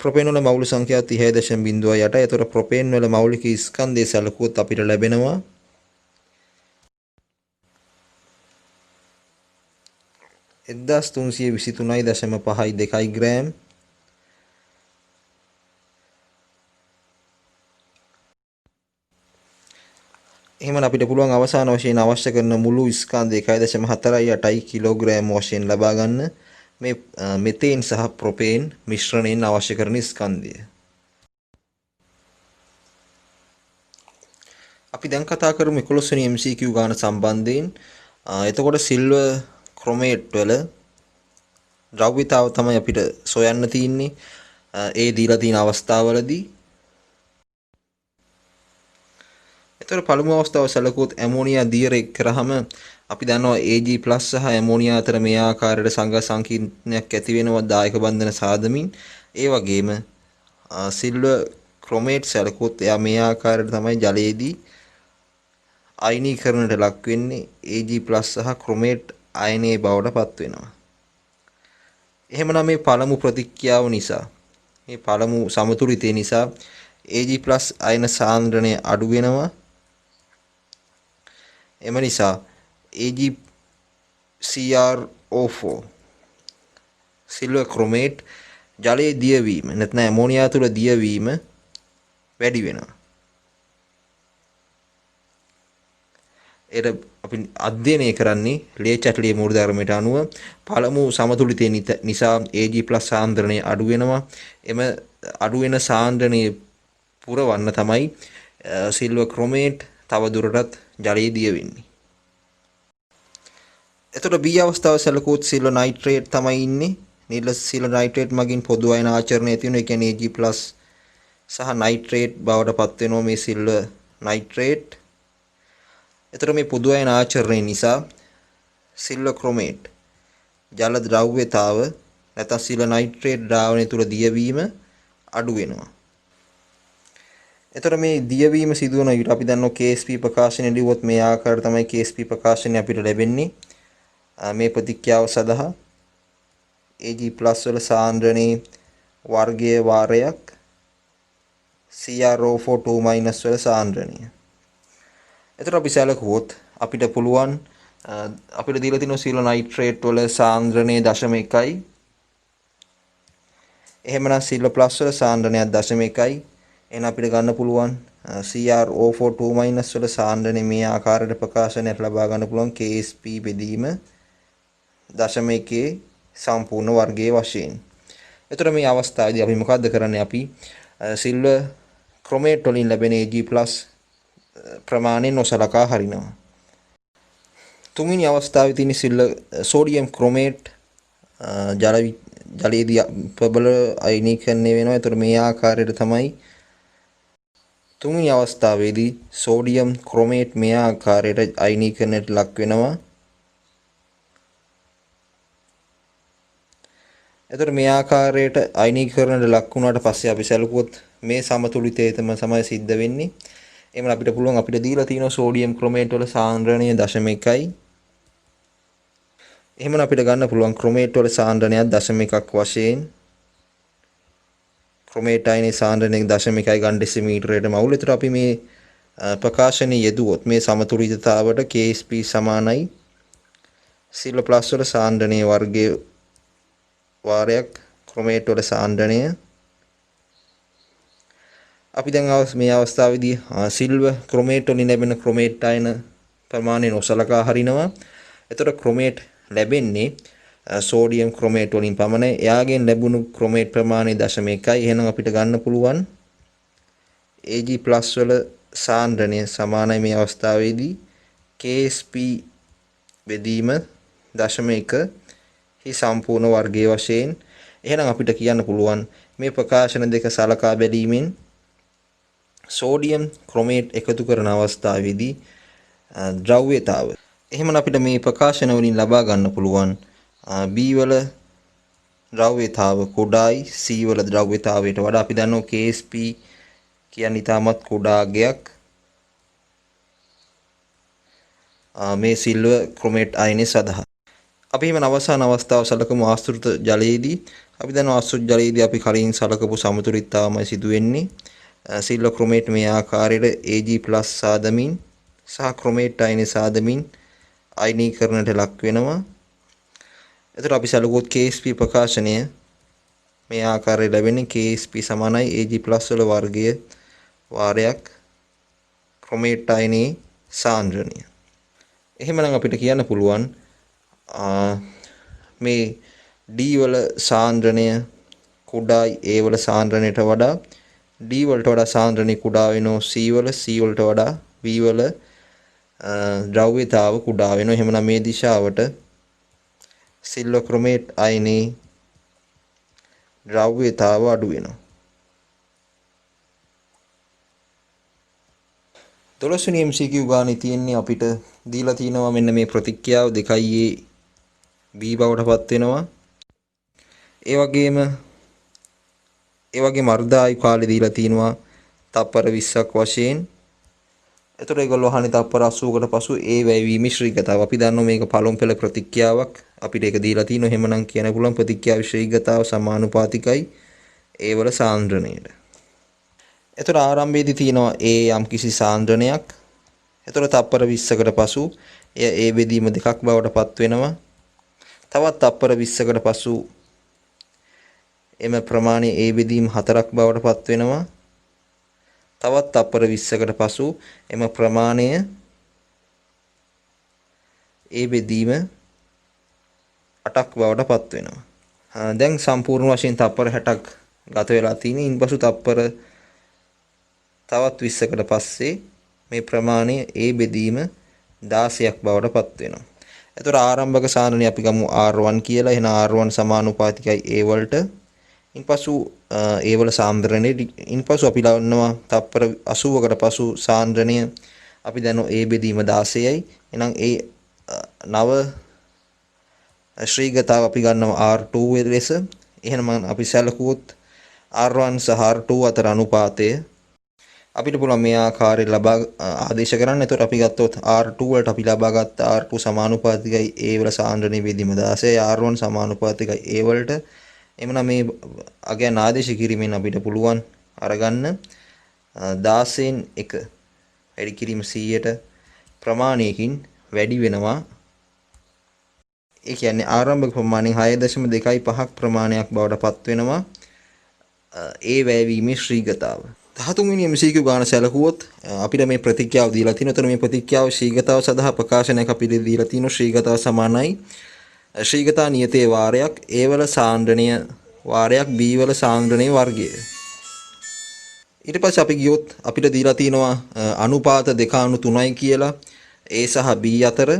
ප්‍රොපේන් වල මවුල සංඛ්‍යාව 30.08. ඒතර ප්‍රොපේන් වල මෞලික ස්කන්ධය සැලකුවොත් අපිට ලැබෙනවා 1323.52 ග්‍රෑම්. එහෙනම් අපිට පුළුවන් අවසාන වශයෙන් අවශ්‍ය කරන මුළු ස්කන්ධය 1.48යි කිලෝග්‍රෑම් වශයෙන් ලබා ගන්න මේ මෙතේන් සහ ප්‍රොපේන් මිශ්‍රණයෙන් අවශ්‍ය කරන ස්කන්ධය. අපි දැන් කතා කරමු 11 වෙනි MCQ ගාන සම්බන්ධයෙන්. එතකොට සිල්වර් ක්‍රොමේට් වල ද්‍රව්‍යතාව තමයි අපිට සොයන්න තියෙන්නේ. ඒ දීලා තියෙන අවස්ථාවවලදී එතකොට පළමු අවස්ථාව සැලකුවොත් ඇමෝනියා දියර එක් කරාම අපි දන්නවා Ag+ සහ ඇමෝනියා අතර මේ ආකාරයට සංඝ සංකීර්ණයක් ඇති වෙනවා දායක බන්ධන සාදමින්. ඒ වගේම සිල්වර් ක්‍රොමේට් සැලකුවොත් එයා මේ ආකාරයට තමයි ජලයේදී අයනීකරණයට ලක් වෙන්නේ. Ag+ සහ ක්‍රොමේට් අයනයේ බවට පත් වෙනවා. එහෙමනම් මේ පළමු ප්‍රතික්‍රියාව නිසා මේ පළමු සමතුලිතය නිසා Ag+ අයන සාන්ද්‍රණය අඩු වෙනවා. එම නිසා AgCrO4 සිල්වර් ක්‍රොමේට් ජලයේ දියවීම නැත්නම් ඇමෝනියා තුල දියවීම වැඩි වෙනවා. ඒක අපි අධ්‍යයනය කරන්නේ ලේ චැටලියේ මූලධර්මයට අනුව පළමු සමතුලිතය නිසා Ag+ සාන්ද්‍රණය අඩු වෙනවා. එම අඩු වෙන සාන්ද්‍රණය පුරවන්න තමයි සිල්වර් ක්‍රොමේට් තව දුරටත් ජලයේ දිය වෙන්නේ. එතකොට B අවස්ථාව සැලකුවොත් සිල්වර් නයිට්‍රේට් තමයි ඉන්නේ. නිල සිල්වර් නයිට්‍රේට් මගින් පොදු අයන ආචරණය තියෙනවා. ඒ කියන්නේ Ag+ සහ නයිට්‍රේට් බවට පත් වෙනවා මේ සිල්වර් නයිට්‍රේට්. එතකොට මේ පොදු අයන ආචරණය නිසා සිල්වර් ක්‍රොමේට් ජල ද්‍රව්‍යතාව නැත්නම් සිල නයිට්‍රේට් ද්‍රාවණය තුල දියවීම අඩු වෙනවා. එතකොට මේ දියවීම සිදුවන විට අපි දන්නවා KSP ප්‍රකාශනය ලියුවොත් මේ ආකාරයට තමයි KSP ප්‍රකාශනය අපිට ලැබෙන්නේ. මේ ප්‍රතික්‍රියාව සඳහා Ag+ වල සාන්ද්‍රණයේ වර්ගයේ වාරයක් CrO4 2- වල සාන්ද්‍රණය. එතකොට අපි සැලකුවොත් අපිට පුළුවන් අපිට දීලා තියෙන සිල නයිට්‍රේට් වල සාන්ද්‍රණය 0.1යි. එහෙමනම් සිල ප්ලස් වල සාන්ද්‍රණයක් 0.1යි. එහෙනම් අපිට ගන්න පුළුවන් CrO4 2- වල සාන්ද්‍රණය මේ ආකාරයට ප්‍රකාශනයක් ලබා ගන්න පුළුවන් KSP බෙදීම 0.1 සම්පූර්ණ වර්ගයේ වශයෙන්. එතකොට මේ අවස්ථාවේදී අපි මොකද්ද කරන්නේ? අපි සිල්වර් ක්‍රොමේට් වලින් ලැබෙන Ag+ ප්‍රමාණය නොසලකා හරිනවා. තුන්වෙනි අවස්ථාවේ තියෙන සෝඩියම් ක්‍රොමේට් ජලයේදී ප්‍රබල අයනීකරණය වෙනවා. එතකොට මේ ආකාරයට තමයි තුන්වෙනි අවස්ථාවේදී සෝඩියම් ක්‍රොමේට් මේ ආකාරයට අයනීකරණයට ලක් වෙනවා. එතකොට මේ ආකාරයට අයනීකරණයට ලක් වුණාට පස්සේ අපි සැලකුවොත් මේ සමතුලිතය තමයි සිද්ධ වෙන්නේ. එහෙනම් අපිට පුළුවන් අපිට දීලා තියෙන සෝඩියම් ක්‍රොමේට් වල සාන්ද්‍රණය 0.1යි. එහෙනම් අපිට ගන්න පුළුවන් ක්‍රොමේට් වල සාන්ද්‍රණයක් 0.1ක් වශයෙන්. ක්‍රොමේට් අයනයේ සාන්ද්‍රණය 0.1යි ගන්න ඩෙසිමීටරයට මවුල්. ඒතර අපි මේ ප්‍රකාශනයේ යෙදුවොත් මේ සමතුලිතතාවට KSP සමානයි සිල ප්ලස් වල සාන්ද්‍රණයේ වර්ගයේ වාරයක් ක්‍රොමේට් වල සාන්ද්‍රණය. අපි දැන් මේ අවස්ථාවේදී සිල්වර් ක්‍රොමේට් වලින් ලැබෙන ක්‍රොමේට් අයන ප්‍රමාණය නොසලකා හරිනවා. එතකොට ක්‍රොමේට් ලැබෙන්නේ සෝඩියම් ක්‍රොමේට් වලින් පමණයි. එයාගෙන් ලැබුණු ක්‍රොමේට් ප්‍රමාණය 0.1යි. එහෙනම් අපිට ගන්න පුළුවන් Ag+ වල සාන්ද්‍රණය සමානයි මේ අවස්ථාවේදී KSP බෙදීම 0.1 හි සම්පූර්ණ වර්ගයේ වශයෙන්. එහෙනම් අපිට කියන්න පුළුවන් මේ ප්‍රකාශන දෙක සලකා බැලීමෙන් සෝඩියම් ක්‍රොමේට් එකතු කරන අවස්ථාවේදී ද්‍රව්‍යතාව. එහෙනම් අපිට මේ ප්‍රකාශන වලින් ලබා ගන්න පුළුවන් B වල ද්‍රව්‍යතාව කුඩායි C වල ද්‍රව්‍යතාවයට වඩා. අපි දන්නවා KSP කියන්නේ ඉතාමත් කුඩා අගයක් මේ සිල්වර් ක්‍රොමේට් අයනය සඳහා. අපි එහෙනම් අවසාන අවස්ථාව සලකමු ආශ්‍රිත ජලයේදී. අපි දන්නවා ආශ්‍රිත ජලයේදී අපි කලින් සලකපු සමතුලිතතාවමයි සිදු වෙන්නේ. සිල්වර් ක්‍රොමේට් මේ ආකාරයට Ag+ සාදමින් සහ ක්‍රොමේට් අයනය සාදමින් අයනීකරණයට ලක් වෙනවා. එතකොට අපි සැලකුවොත් KSP ප්‍රකාශනය මේ ආකාරයට ලැබෙන්නේ KSP සමානයි Ag+ වල වර්ගයේ වාරයක් ක්‍රොමේට් අයනයේ සාන්ද්‍රණය. එහෙමනම් අපිට කියන්න පුළුවන් මේ D වල සාන්ද්‍රණය කුඩායි A වල සාන්ද්‍රණයට වඩා. D වලට වඩා සාන්ද්‍රණය කුඩා වෙනවා C වල. C වලට වඩා B වල ද්‍රව්‍යතාව කුඩා වෙනවා. එහෙමනම් මේ දිශාවට සිල්වර් ක්‍රොමේට් අයනයේ ද්‍රව්‍යතාව අඩු වෙනවා. 12 වෙනි MCQ ගානේ තියෙන්නේ අපිට දීලා තිනවා මෙන්න මේ ප්‍රතික්‍රියාව 2A B බවට පත් වෙනවා. ඒ වගේම අර්ධායු කාලේ දීලා තිනවා තප්පර 20ක් වශයෙන්. එතකොට ඒගොල්ලෝ අහන්නේ තප්පර 80කට පසු ඒ වැයවීම ශ්‍රීගතාව. අපි දන්නවා මේක පළමු පෙළ ප්‍රතික්‍රියාවක්. අපිට ඒක දීලා තිනවා. එහෙමනම් කියන්න පුළුවන් ප්‍රතික්‍රියාව ශ්‍රීගතාව සමානුපාතිකයි ඒ වල සාන්ද්‍රණයට. එතකොට ආරම්භයේදී තියෙනවා A යම්කිසි සාන්ද්‍රණයක්. එතකොට තප්පර 20කට පසු එය A බෙදීම 2ක් බවට පත් වෙනවා. තවත් තප්පර 20කට පසු එම ප්‍රමාණය A බෙදීම 4ක් බවට පත් වෙනවා. තවත් තප්පර 20කට පසු එම ප්‍රමාණය A බෙදීම 8ක් බවට පත් වෙනවා. දැන් සම්පූර්ණ වශයෙන් තප්පර 60ක් ගත වෙලා තියෙන. ඉන්පසු තප්පර තවත් 20කට පස්සේ මේ ප්‍රමාණය A බෙදීම 16ක් බවට පත් වෙනවා. එතකොට ආරම්භක සාන්ද්‍රණය අපි ගමු R1 කියලා. එහෙනම් R1 සමානුපාතිකයි A වලට. ඉන්පසු A වල සාන්ද්‍රණය ඉන්පසු අපි ලබනවා තප්පර 80කට පසු සාන්ද්‍රණය අපි දන්නවා A බෙදීම 16යි. එහෙනම් ඒ නව ශ්‍රීගතාව අපි ගන්නවා R2 ලෙස. එහෙනම් අපි සැලකුවොත් R1 සහ R2 අතර අනුපාතය අපිට පුළුවන් මේ ආකාරයෙන් ලබා ආදේශ කරන්න. එතකොට අපි ගත්තොත් R2 වලට අපි ලබා ගත්ත R2 සමානුපාතිකයි A වල සාන්ද්‍රණයේ බෙදීම 16යි, R1 සමානුපාතිකයි A වලට. එhmenan මේ අගයන් ආදේශ කිරීමෙන් අපිට පුළුවන් අරගන්න 16න් 1 වැඩි කිරීම 100ට ප්‍රමාණයකින් වැඩි වෙනවා. ඒ කියන්නේ ආරම්භක ප්‍රමාණයෙන් 6.25ක් ප්‍රමාණයක් බවට පත් වෙනවා. ඒ වැයවීමේ ශ්‍රීගතාව. 13 වෙනි MCQ ගාන සැලකුවොත් අපිට මේ ප්‍රතික්‍රියාව දීලා තියෙනවා. එතන මේ ප්‍රතික්‍රියාව ශ්‍රීගතාව සඳහා ප්‍රකාශනයක් අපිට දීලා තියෙනවා. ශ්‍රීගතාව සමානයි ශ්‍රීගතා නියතයේ වාරයක් A වල සාන්ද්‍රණය වාරයක් B වල සාන්ද්‍රණයේ වර්ගය. ඊට පස්සේ අපි ගියොත් අපිට දීලා තියෙනවා අනුපාත 2:3යි කියලා A සහ B අතර.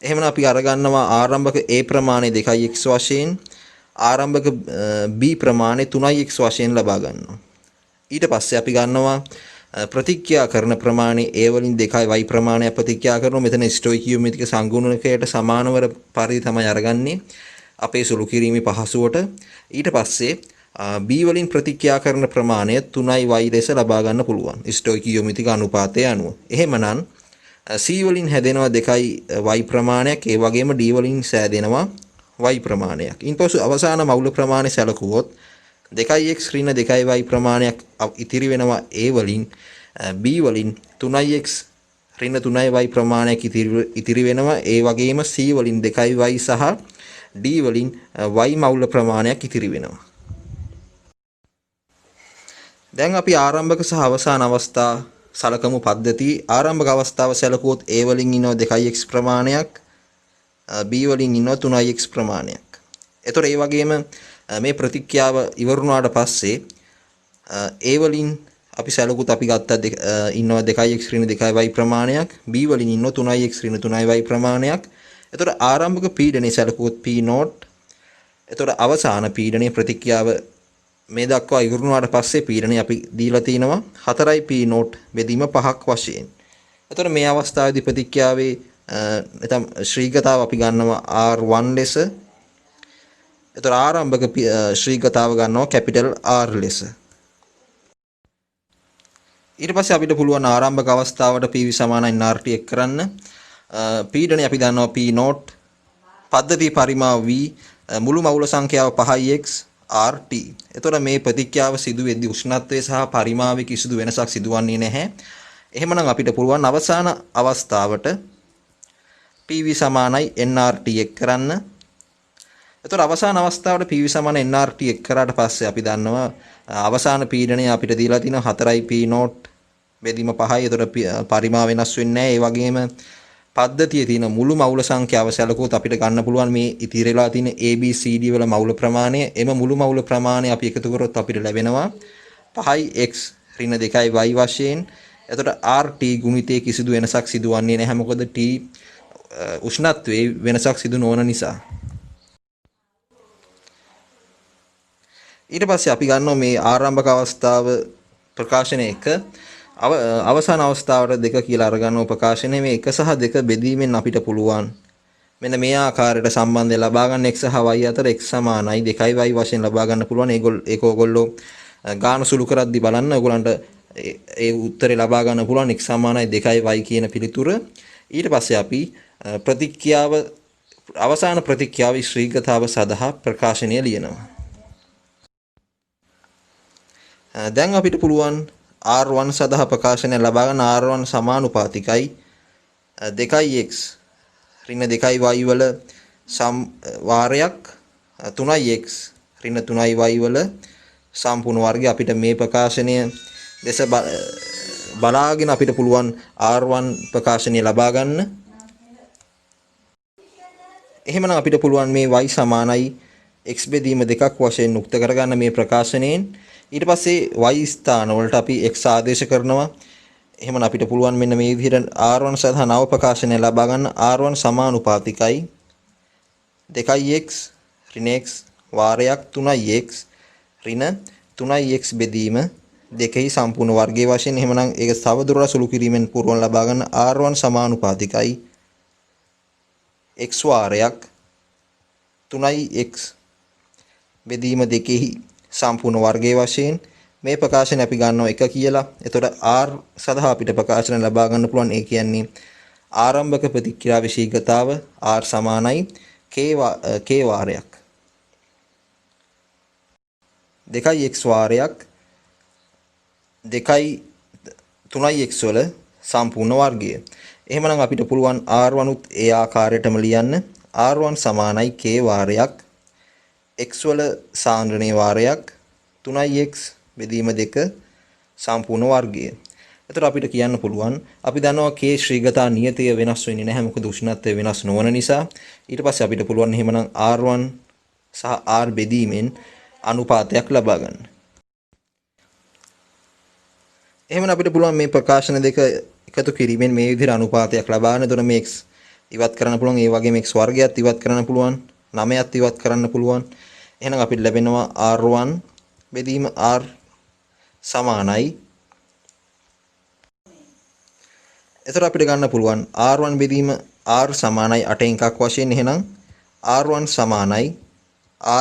එහෙමනම් අපි අරගන්නවා ආරම්භක A ප්‍රමාණය 2x වශයෙන්, ආරම්භක B ප්‍රමාණය 3x වශයෙන් ලබා ගන්නවා. ඊට පස්සේ අපි ගන්නවා ප්‍රතික්‍රියා කරන ප්‍රමාණය A වලින් 2y ප්‍රමාණය ප්‍රතික්‍රියා කරනවා. මෙතන ස්ටොයිකියෝමෙට්‍රික සංගුණකයට සමානවර පරිදි තමයි අරගන්නේ අපේ සුළු කිරීමේ පහසුවට. ඊට පස්සේ B වලින් ප්‍රතික්‍රියා කරන ප්‍රමාණය 3y ලෙස ලබා ගන්න පුළුවන් ස්ටොයිකියෝමෙට්‍රික අනුපාතය අනුව. එහෙමනම් C වලින් හැදෙනවා 2y ප්‍රමාණයක්, ඒ වගේම D වලින් සෑදෙනවා y ප්‍රමාණයක්. ඉන්පසු අවසාන මවුල ප්‍රමාණය සැලකුවොත් 2x ඍණ 2y ප්‍රමාණයක් ඉතිරි වෙනවා A වලින්, B වලින් 3x ඍණ 3y ප්‍රමාණයක් ඉතිරි වෙනවා. ඒ වගේම C වලින් 2y සහ D වලින් y මවුල ප්‍රමාණයක් ඉතිරි වෙනවා. දැන් අපි ආරම්භක සහ අවසාන අවස්ථා සලකමු පද්ධතිය. ආරම්භක අවස්ථාව සැලකුවොත් A වලින් ඉන්නවා 2x ප්‍රමාණයක්, B වලින් ඉන්නවා 3x ප්‍රමාණයක්. එතකොට ඒ වගේම මේ ප්‍රතික්‍රියාව ඉවරුණාට පස්සේ A වලින් අපි සැලකුවොත් අපි ගත්තා ඉන්නවා 2x ඍණ 2y ප්‍රමාණයක්, B වලින් ඉන්නවා 3x ඍණ 3y ප්‍රමාණයක්. එතකොට ආරම්භක පීඩනය සැලකුවොත් P0. එතකොට අවසාන පීඩනයේ ප්‍රතික්‍රියාව මේ දක්වා ඉවරුණාට පස්සේ පීඩනය අපි දීලා තිනවා 4යි P0 බෙදීම 5ක් වශයෙන්. එතකොට මේ අවස්ථාවේදී ප්‍රතික්‍රියාවේ නැත්නම් ශ්‍රීගතාව අපි ගන්නවා R1 ලෙස. එතකොට ආරම්භක ශ්‍රීගතාව ගන්නවා කැපිටල් R ලෙස. ඊට පස්සේ අපිට පුළුවන් ආරම්භක අවස්ථාවට PV සමානයි RT එක් කරන්න. පීඩනය අපි දන්නවා P0, පද්ධති පරිමාව V, මුළු මවුල සංඛ්‍යාව 5x RT. එතකොට මේ ප්‍රතික්‍රියාව සිදු වෙද්දී උෂ්ණත්වයේ සහ පරිමාවයේ කිසිදු වෙනසක් සිදුවන්නේ නැහැ. එහෙමනම් අපිට පුළුවන් අවසාන අවස්ථාවට PV සමානයි nRT එක් කරන්න. එතකොට අවසාන අවස්ථාවට PV සමාන nRT එක් කරාට පස්සේ අපි දන්නවා අවසාන පීඩනය අපිට දීලා තිනවා 4යි P0 බෙදීම 5යි. එතකොට පරිමාව වෙනස් වෙන්නේ නැහැ. ඒ වගේම පද්ධතියේ තියෙන මුළු මවුල සංඛ්‍යාව සැලකුවොත් අපිට ගන්න පුළුවන් මේ ඉතිරිලා තියෙන ABCD වල මවුල ප්‍රමාණය. එම මුළු මවුල ප්‍රමාණය අපි එකතු කරොත් අපිට ලැබෙනවා 5x ඍණ 2y වශයෙන්. එතකොට RT ගුණිතයේ කිසිදු වෙනසක් සිදුවන්නේ නැහැ. මොකද T උෂ්ණත්වයේ වෙනසක් සිදු නොවන නිසා. ඊට පස්සේ අපි ගන්නවා මේ ආරම්භක අවස්ථාව ප්‍රකාශනය 1, අවසාන අවස්ථාවට 2 කියලා අරගන්නවා ප්‍රකාශනය. මේ 1 සහ 2 බෙදීමෙන් අපිට පුළුවන් මෙන්න මේ ආකාරයට සම්බන්ධය ලබා ගන්න. x සහ y අතර x සමානයි 2y වශයෙන් ලබා ගන්න පුළුවන්. ඒක ඕගොල්ලෝ ගාන සුළු කරද්දී බලන්න ඕගොල්ලන්ට ඒ උත්තරේ ලබා ගන්න පුළුවන් x සමානයි 2y කියන පිළිතුර. ඊට පස්සේ අපි ප්‍රතික්‍රියාව අවසාන ප්‍රතික්‍රියාවේ ශ්‍රීගතාව සඳහා ප්‍රකාශනය ලියනවා. දැන් අපිට පුළුවන් R1 සඳහා ප්‍රකාශනය ලබා ගන්න. R1 සමානුපාතිකයි 2x ඍණ 2y වල වාරයක් 3x ඍණ 3y වල සම්පූර්ණ වර්ගය. අපිට මේ ප්‍රකාශනය දෙස බලාගෙන අපිට පුළුවන් R1 ප්‍රකාශනය ලබා ගන්න. එහෙමනම් අපිට පුළුවන් මේ y සමානයි x බෙදීම 2ක් වශයෙන් උක්ත කරගන්න මේ ප්‍රකාශනයෙන්. ඊට පස්සේ y ස්ථාන වලට අපි x ආදේශ කරනවා. එහෙනම් අපිට පුළුවන් මෙන්න මේ විදිහට R1 සඳහා නව ප්‍රකාශනය ලබා ගන්න. R1 සමානුපාතිකයි 2x ඍණ x වාරයක් 3x ඍණ 3x බෙදීම 2යි සම්පූර්ණ වර්ගයේ වශයෙන්. එහෙමනම් ඒක තව දුරටත් සුළු කිරීමෙන් පුරවන ලබා ගන්න R1 සමානුපාතිකයි x වාරයක් 3x බෙදීම 2 සම්පූර්ණ වර්ගයේ වශයෙන් මේ ප්‍රකාශනය අපි ගන්නවා 1 කියලා. එතකොට r සඳහා අපිට ප්‍රකාශන ලබා ගන්න පුළුවන්. ඒ කියන්නේ ආරම්භක ප්‍රතික්‍රියාවේ ශීඝ්‍රතාව r සමානයි k වාරයක් 2x වාරයක් 3x වල සම්පූර්ණ වර්ගය. එහෙමනම් අපිට පුළුවන් r1 උත් ඒ ආකාරයටම ලියන්න. r1 සමානයි k වාරයක් x වල සාන්ද්‍රණයේ වාරයක් 3x බෙදීම 2 සම්පූර්ණ වර්ගය. එතකොට අපිට කියන්න පුළුවන් අපි දන්නවා k ශ්‍රීගතා නියතය වෙනස් වෙන්නේ නැහැ මොකද උෂ්ණත්වය වෙනස් නොවන නිසා. ඊට පස්සේ අපිට පුළුවන් එහෙමනම් r1 සහ r බෙදීමෙන් අනුපාතයක් ලබා ගන්න. එහෙමනම් අපිට පුළුවන් මේ ප්‍රකාශන දෙක එකතු කිරීමෙන් මේ විදිහට අනුපාතයක් ලබා ගන්න. එතකොට මේ x ඉවත් කරන්න පුළුවන්. ඒ වගේම x වර්ගයත් ඉවත් කරන්න පුළුවන්. 9ත් ඉවත් කරන්න පුළුවන්. එහෙනම් අපිට ලැබෙනවා r1 බෙදීම r සමානයි. එතකොට අපිට ගන්න පුළුවන් r1 බෙදීම r සමානයි 8න් එකක් වශයෙන්. එහෙනම් r1 සමානයි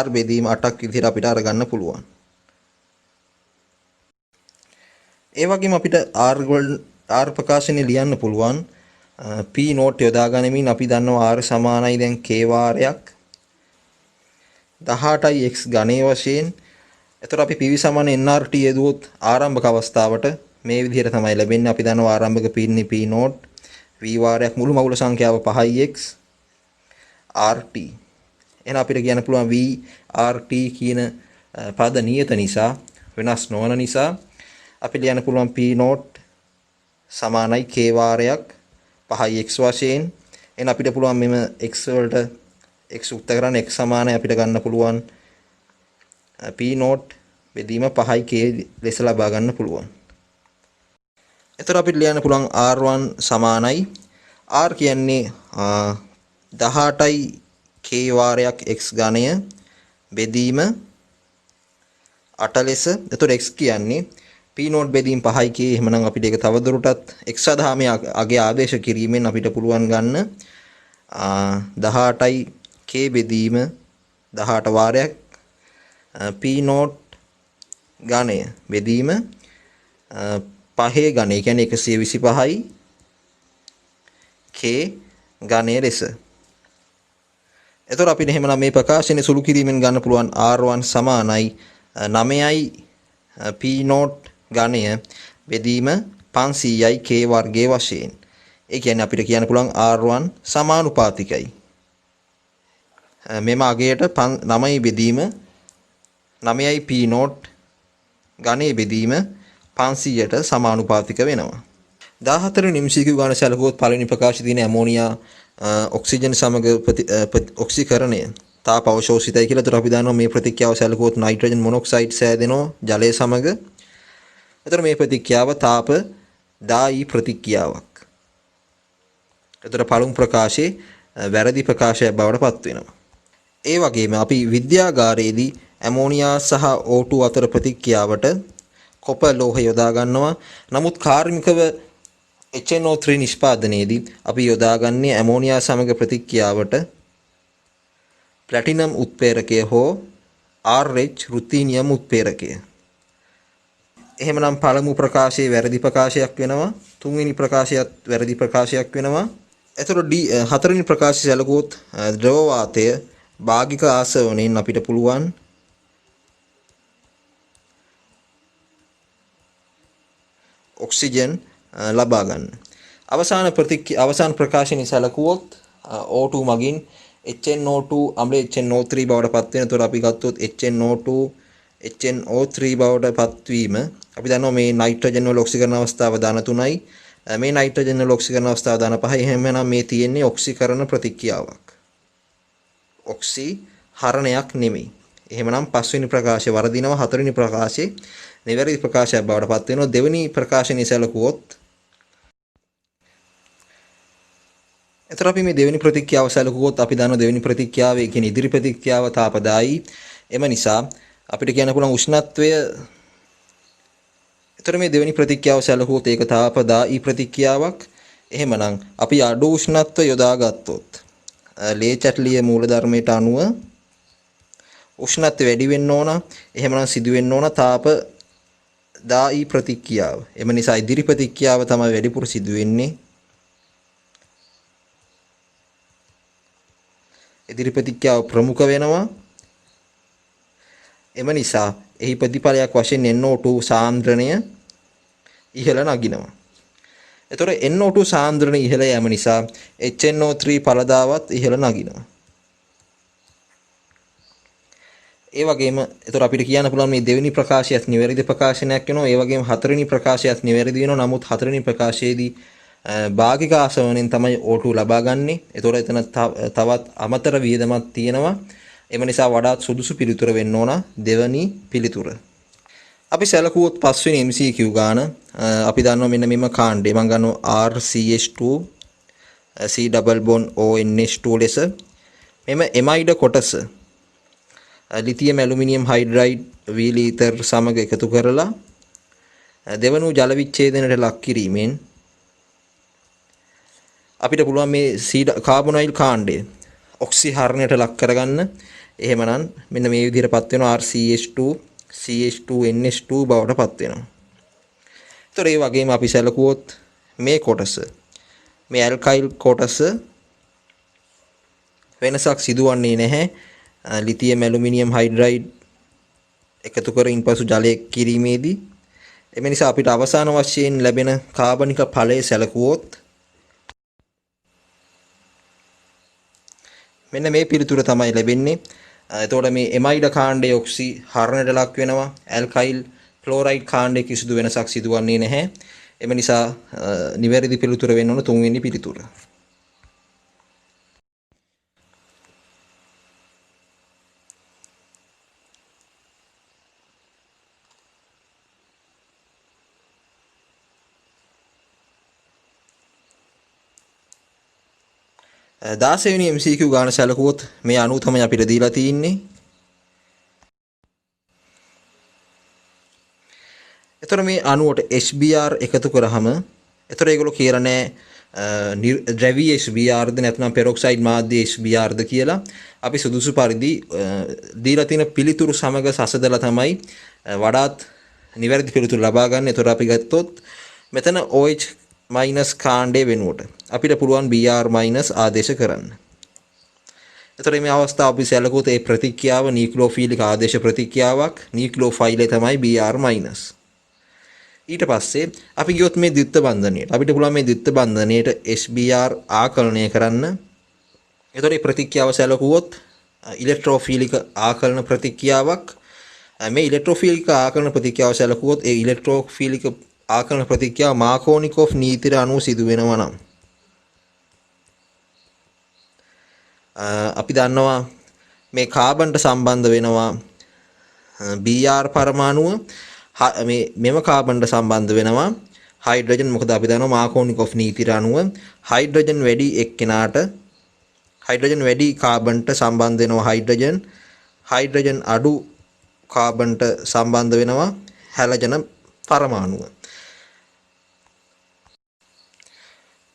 r බෙදීම 8ක් විදිහට අපිට අරගන්න පුළුවන්. ඒ වගේම අපිට r ප්‍රකාශනය ලියන්න පුළුවන් p නෝට් යොදා ගනිමින්. අපි දන්නවා r සමානයි දැන් k වාරයක් 18යි x ඝනයේ වශයෙන්. එතකොට අපි PV සමාන nRT යෙදුවොත් ආරම්භක අවස්ථාවට මේ විදිහට තමයි ලැබෙන්නේ. අපි දන්නවා ආරම්භක පීඩනය p නෝට් v වාරයක් මුළු මගුල සංඛ්‍යාව 5x rt. එහෙනම් අපිට කියන්න පුළුවන් v rt කියන පද නියත නිසා වෙනස් නොවන නිසා අපි ලියන්න පුළුවන් p නෝට් සමානයි k වාරයක් 5x වශයෙන්. එහෙනම් අපිට පුළුවන් මෙම x වලට x උක්ත කරන්න x සමානයි අපිට ගන්න පුළුවන් p නෝට් බෙදීම 5යි k ලෙස ලබා ගන්න පුළුවන්. එතකොට අපිට ලියන්න පුළුවන් r1 සමානයි r කියන්නේ 18යි k වාරයක් x ඝනය බෙදීම 8 ලෙස. එතකොට x කියන්නේ p නෝට් බෙදීම 5යි k. එහෙමනම් අපිට ඒක තවදුරටත් x සඳහා මේ අගේ ආදේශ කිරීමෙන් අපිට පුළුවන් ගන්න 18යි k බෙදීම 18 වාරයක් p නෝට් ඝනය බෙදීම 5 ඝනය කියන්නේ 125යි k ඝනය ලෙස. එතකොට අපිට එහෙමනම් මේ ප්‍රකාශනය සුළු කිරීමෙන් ගන්න පුළුවන් r1 සමානයි 9යි p නෝට් ඝනය බෙදීම 500යි k වර්ගයේ වශයෙන්. ඒ කියන්නේ අපිට කියන්න පුළුවන් r1 සමානුපාතිකයි මෙම අගයට 9යි බෙදීම 9යි p නෝට් ඝනයේ බෙදීම 500ට සමානුපාතික වෙනවා. 14 වෙනි MCQ ගාන සැලකුවොත් පළවෙනි ප්‍රකාශයේ තියෙන ඇමෝනියා ඔක්සිජන් සමග ඔක්සිකරණය තාප අවශෝෂිතයි කියලා. ඒතර අපි දන්නවා මේ ප්‍රතික්‍රියාව සැලකුවොත් නයිට්‍රජන් මොනොක්සයිඩ් සෑදෙනවා ජලය සමග. ඒතර මේ ප්‍රතික්‍රියාව තාප දායි ප්‍රතික්‍රියාවක්. ඒතර පළමු ප්‍රකාශයේ වැරදි ප්‍රකාශයක් බවට පත් වෙනවා. ඒ වගේම අපි විද්‍යාගාරයේදී ඇමෝනියා සහ O2 අතර ප්‍රතික්‍රියාවට කොපර් ලෝහය යොදා ගන්නවා. නමුත් කාර්මිකව HNO3 නිෂ්පාදනයේදී අපි යොදාගන්නේ ඇමෝනියා සමග ප්‍රතික්‍රියාවට ප්ලැටිනම් උත්ප්‍රේරකය හෝ RH රුතීනියම් උත්ප්‍රේරකය. එහෙමනම් පළමු ප්‍රකාශයේ වැරදි ප්‍රකාශයක් වෙනවා. තුන්වෙනි ප්‍රකාශයත් වැරදි ප්‍රකාශයක් වෙනවා. එතකොට හතරවෙනි ප්‍රකාශය සැලකුවොත් ද්‍රව වාතය භාගික ආසවණයෙන් අපිට පුළුවන් ඔක්සිජන් ලබා ගන්න. අවසාන ප්‍රකාශනයේ සැලකුවොත් O2 මගින් HNO2 අම්ල HNO3 බවට පත් වෙන. ඒතකොට අපි ගත්තොත් HNO2 HNO3 බවට පත්වීම අපි දන්නවා මේ නයිට්‍රජන් වල ඔක්සිකරණ අවස්ථාව ධන 3යි. මේ නයිට්‍රජන් වල ඔක්සිකරණ අවස්ථාව ධන 5යි. එහෙමනම් මේ තියෙන්නේ ඔක්සිකරණ ප්‍රතික්‍රියාවක්. ඔක්සිහරණයක් නෙමෙයි. එහෙමනම් පස්වෙනි ප්‍රකාශය වර්ධිනවා. හතරවෙනි ප්‍රකාශයේ නිවැරදි ප්‍රකාශයක් බවට පත් වෙනවා. දෙවෙනි ප්‍රකාශනයේ සැලකුවොත් එතකොට අපි මේ දෙවෙනි ප්‍රතික්‍රියාව සැලකුවොත් අපි දන්නවා දෙවෙනි ප්‍රතික්‍රියාව කියන්නේ ඉදිරි ප්‍රතික්‍රියාව තාපදායි. එම නිසා අපිට කියන්න පුළුවන් උෂ්ණත්වය. එතකොට මේ දෙවෙනි ප්‍රතික්‍රියාව සැලකුවොත් ඒක තාපදායි ප්‍රතික්‍රියාවක්. එහෙමනම් අපි අඩු උෂ්ණත්වය යොදා ගත්තොත් ලේ චැටලිය මූලධර්මයට අනුව උෂ්ණත්වය වැඩි වෙන්න ඕන. එහෙමනම් සිදු වෙන්න ඕන තාප දායි ප්‍රතික්‍රියාව. එම නිසා ඉදිරි ප්‍රතික්‍රියාව තමයි වැඩිපුර සිදු වෙන්නේ. ඉදිරි ප්‍රතික්‍රියාව ප්‍රමුඛ වෙනවා. එම නිසා එහි ප්‍රතිඵලයක් වශයෙන් NO2 සාන්ද්‍රණය ඉහළ නගිනවා. එතකොට NO2 සාන්ද්‍රණය ඉහළ යෑම නිසා HNO3 ඵලදාවත් ඉහළ නගිනවා. ඒ වගේම එතකොට අපිට කියන්න පුළුවන් මේ දෙවෙනි ප්‍රකාශයත් නිවැරදි ප්‍රකාශනයක් වෙනවා. ඒ වගේම හතරවෙනි ප්‍රකාශයත් නිවැරදි වෙනවා. නමුත් හතරවෙනි ප්‍රකාශයේදී භාගික ආසවණෙන් තමයි O2 ලබා ගන්නෙ. එතකොට එතන තවත් අමතර වියදමක් තියෙනවා. එම නිසා වඩාත් සුදුසු පිළිතුර වෙන්න ඕන දෙවැනි පිළිතුර. අපි සැලකුවොත් පස්වෙනි MCQ ගාන අපි දන්නවා මෙන්න මෙම කාණ්ඩය. මම ගන්නවා RCH2 C double bond ONH2 ලෙස මෙම එමයිඩ කොටස ලිතියම් ඇලුමිනියම් හයිඩ්‍රයිඩ් වීලි ඊතර් සමග එකතු කරලා දෙවනු ජල විච්ඡේදනයට ලක් කිරීමෙන් අපිට පුළුවන් මේ කාබොනයිල් කාණ්ඩය ඔක්සිහරණයට ලක් කරගන්න. එහෙමනම් මෙන්න මේ විදිහට පත් වෙනවා RCH2 CH2NH2 බවට පත් වෙනවා. ඒතර ඒ වගේම අපි සැලකුවොත් මේ කොටස මේ ඇල්කයිල් කොටස වෙනසක් සිදුවන්නේ නැහැ. ලිතියම් ඇලුමිනියම් හයිඩ්‍රයිඩ් එකතු කරින් පසු ජලය කිරීමේදී එම නිසා අපිට අවසාන වශයෙන් ලැබෙන කාබනික ඵලය සැලකුවොත් මෙන්න මේ පිළිතුර තමයි ලැබෙන්නේ. එතකොට මේ එමයිඩ කාණ්ඩයේ ඔක්සි හරණයට ලක් වෙනවා. ඇල්කයිල් ක්ලෝරයිඩ් කාණ්ඩයේ කිසිදු වෙනසක් සිදුවන්නේ නැහැ. එම නිසා නිවැරදි පිළිතුර වෙන්න ඕන තුන්වෙනි පිළිතුර. දාසවෙනි MCQ ගාන සැලකුවොත් මේ 90 තමයි අපිට දීලා තියෙන්නේ. එතකොට මේ 90ට HBr එකතු කරාම එතකොට ඒගොල්ලෝ කියලා නැහැ ද්‍රවීය HBr ද නැත්නම් පෙරොක්සයිඩ් මාධ්‍ය HBr ද කියලා. අපි සුදුසු පරිදි දීලා තියෙන පිළිතුරු සමග සසදලා තමයි වඩාත් නිවැරදි පිළිතුරු ලබා ගන්න. එතකොට අපි ගත්තොත් මෙතන OH මයිනස් කාණ්ඩය වෙනුවට අපිට පුළුවන් Br මයිනස් ආදේශ කරන්න. එතකොට මේ අවස්ථාව අපි සැලකුවොත් ඒ ප්‍රතික්‍රියාව නියුක්ලියෝෆීලික ආදේශ ප්‍රතික්‍රියාවක්. නියුක්ලියෝෆයිලේ තමයි Br මයිනස්. ඊට පස්සේ අපි ගියොත් මේ ද්විත්ව බන්ධනයට අපිට පුළුවන් මේ ද්විත්ව බන්ධනයට HBr ආකලනය කරන්න. එතකොට මේ ප්‍රතික්‍රියාව සැලකුවොත් ඉලෙක්ට්‍රෝෆීලික ආකලන ප්‍රතික්‍රියාවක්. මේ ඉලෙක්ට්‍රෝෆීලික ආකලන ප්‍රතික්‍රියාව සැලකුවොත් ඒ ඉලෙක්ට්‍රෝෆීලික ආකලන ප්‍රතික්‍රියාව මාකෝනිකෝෆ් නීතියට අනුව සිදු වෙනවා නම් අපි දන්නවා මේ කාබන්ට සම්බන්ධ වෙනවා Br පරමාණුව. මෙම කාබන්ට සම්බන්ධ වෙනවා හයිඩ්‍රජන්. මොකද අපි දන්නවා මාකෝනිකෝෆ් නීතියට අනුව හයිඩ්‍රජන් වැඩි එක්කෙනාට හයිඩ්‍රජන් වැඩි කාබන්ට සම්බන්ධ වෙනවා හයිඩ්‍රජන්. හයිඩ්‍රජන් අඩු කාබන්ට සම්බන්ධ වෙනවා හැලජන පරමාණුව.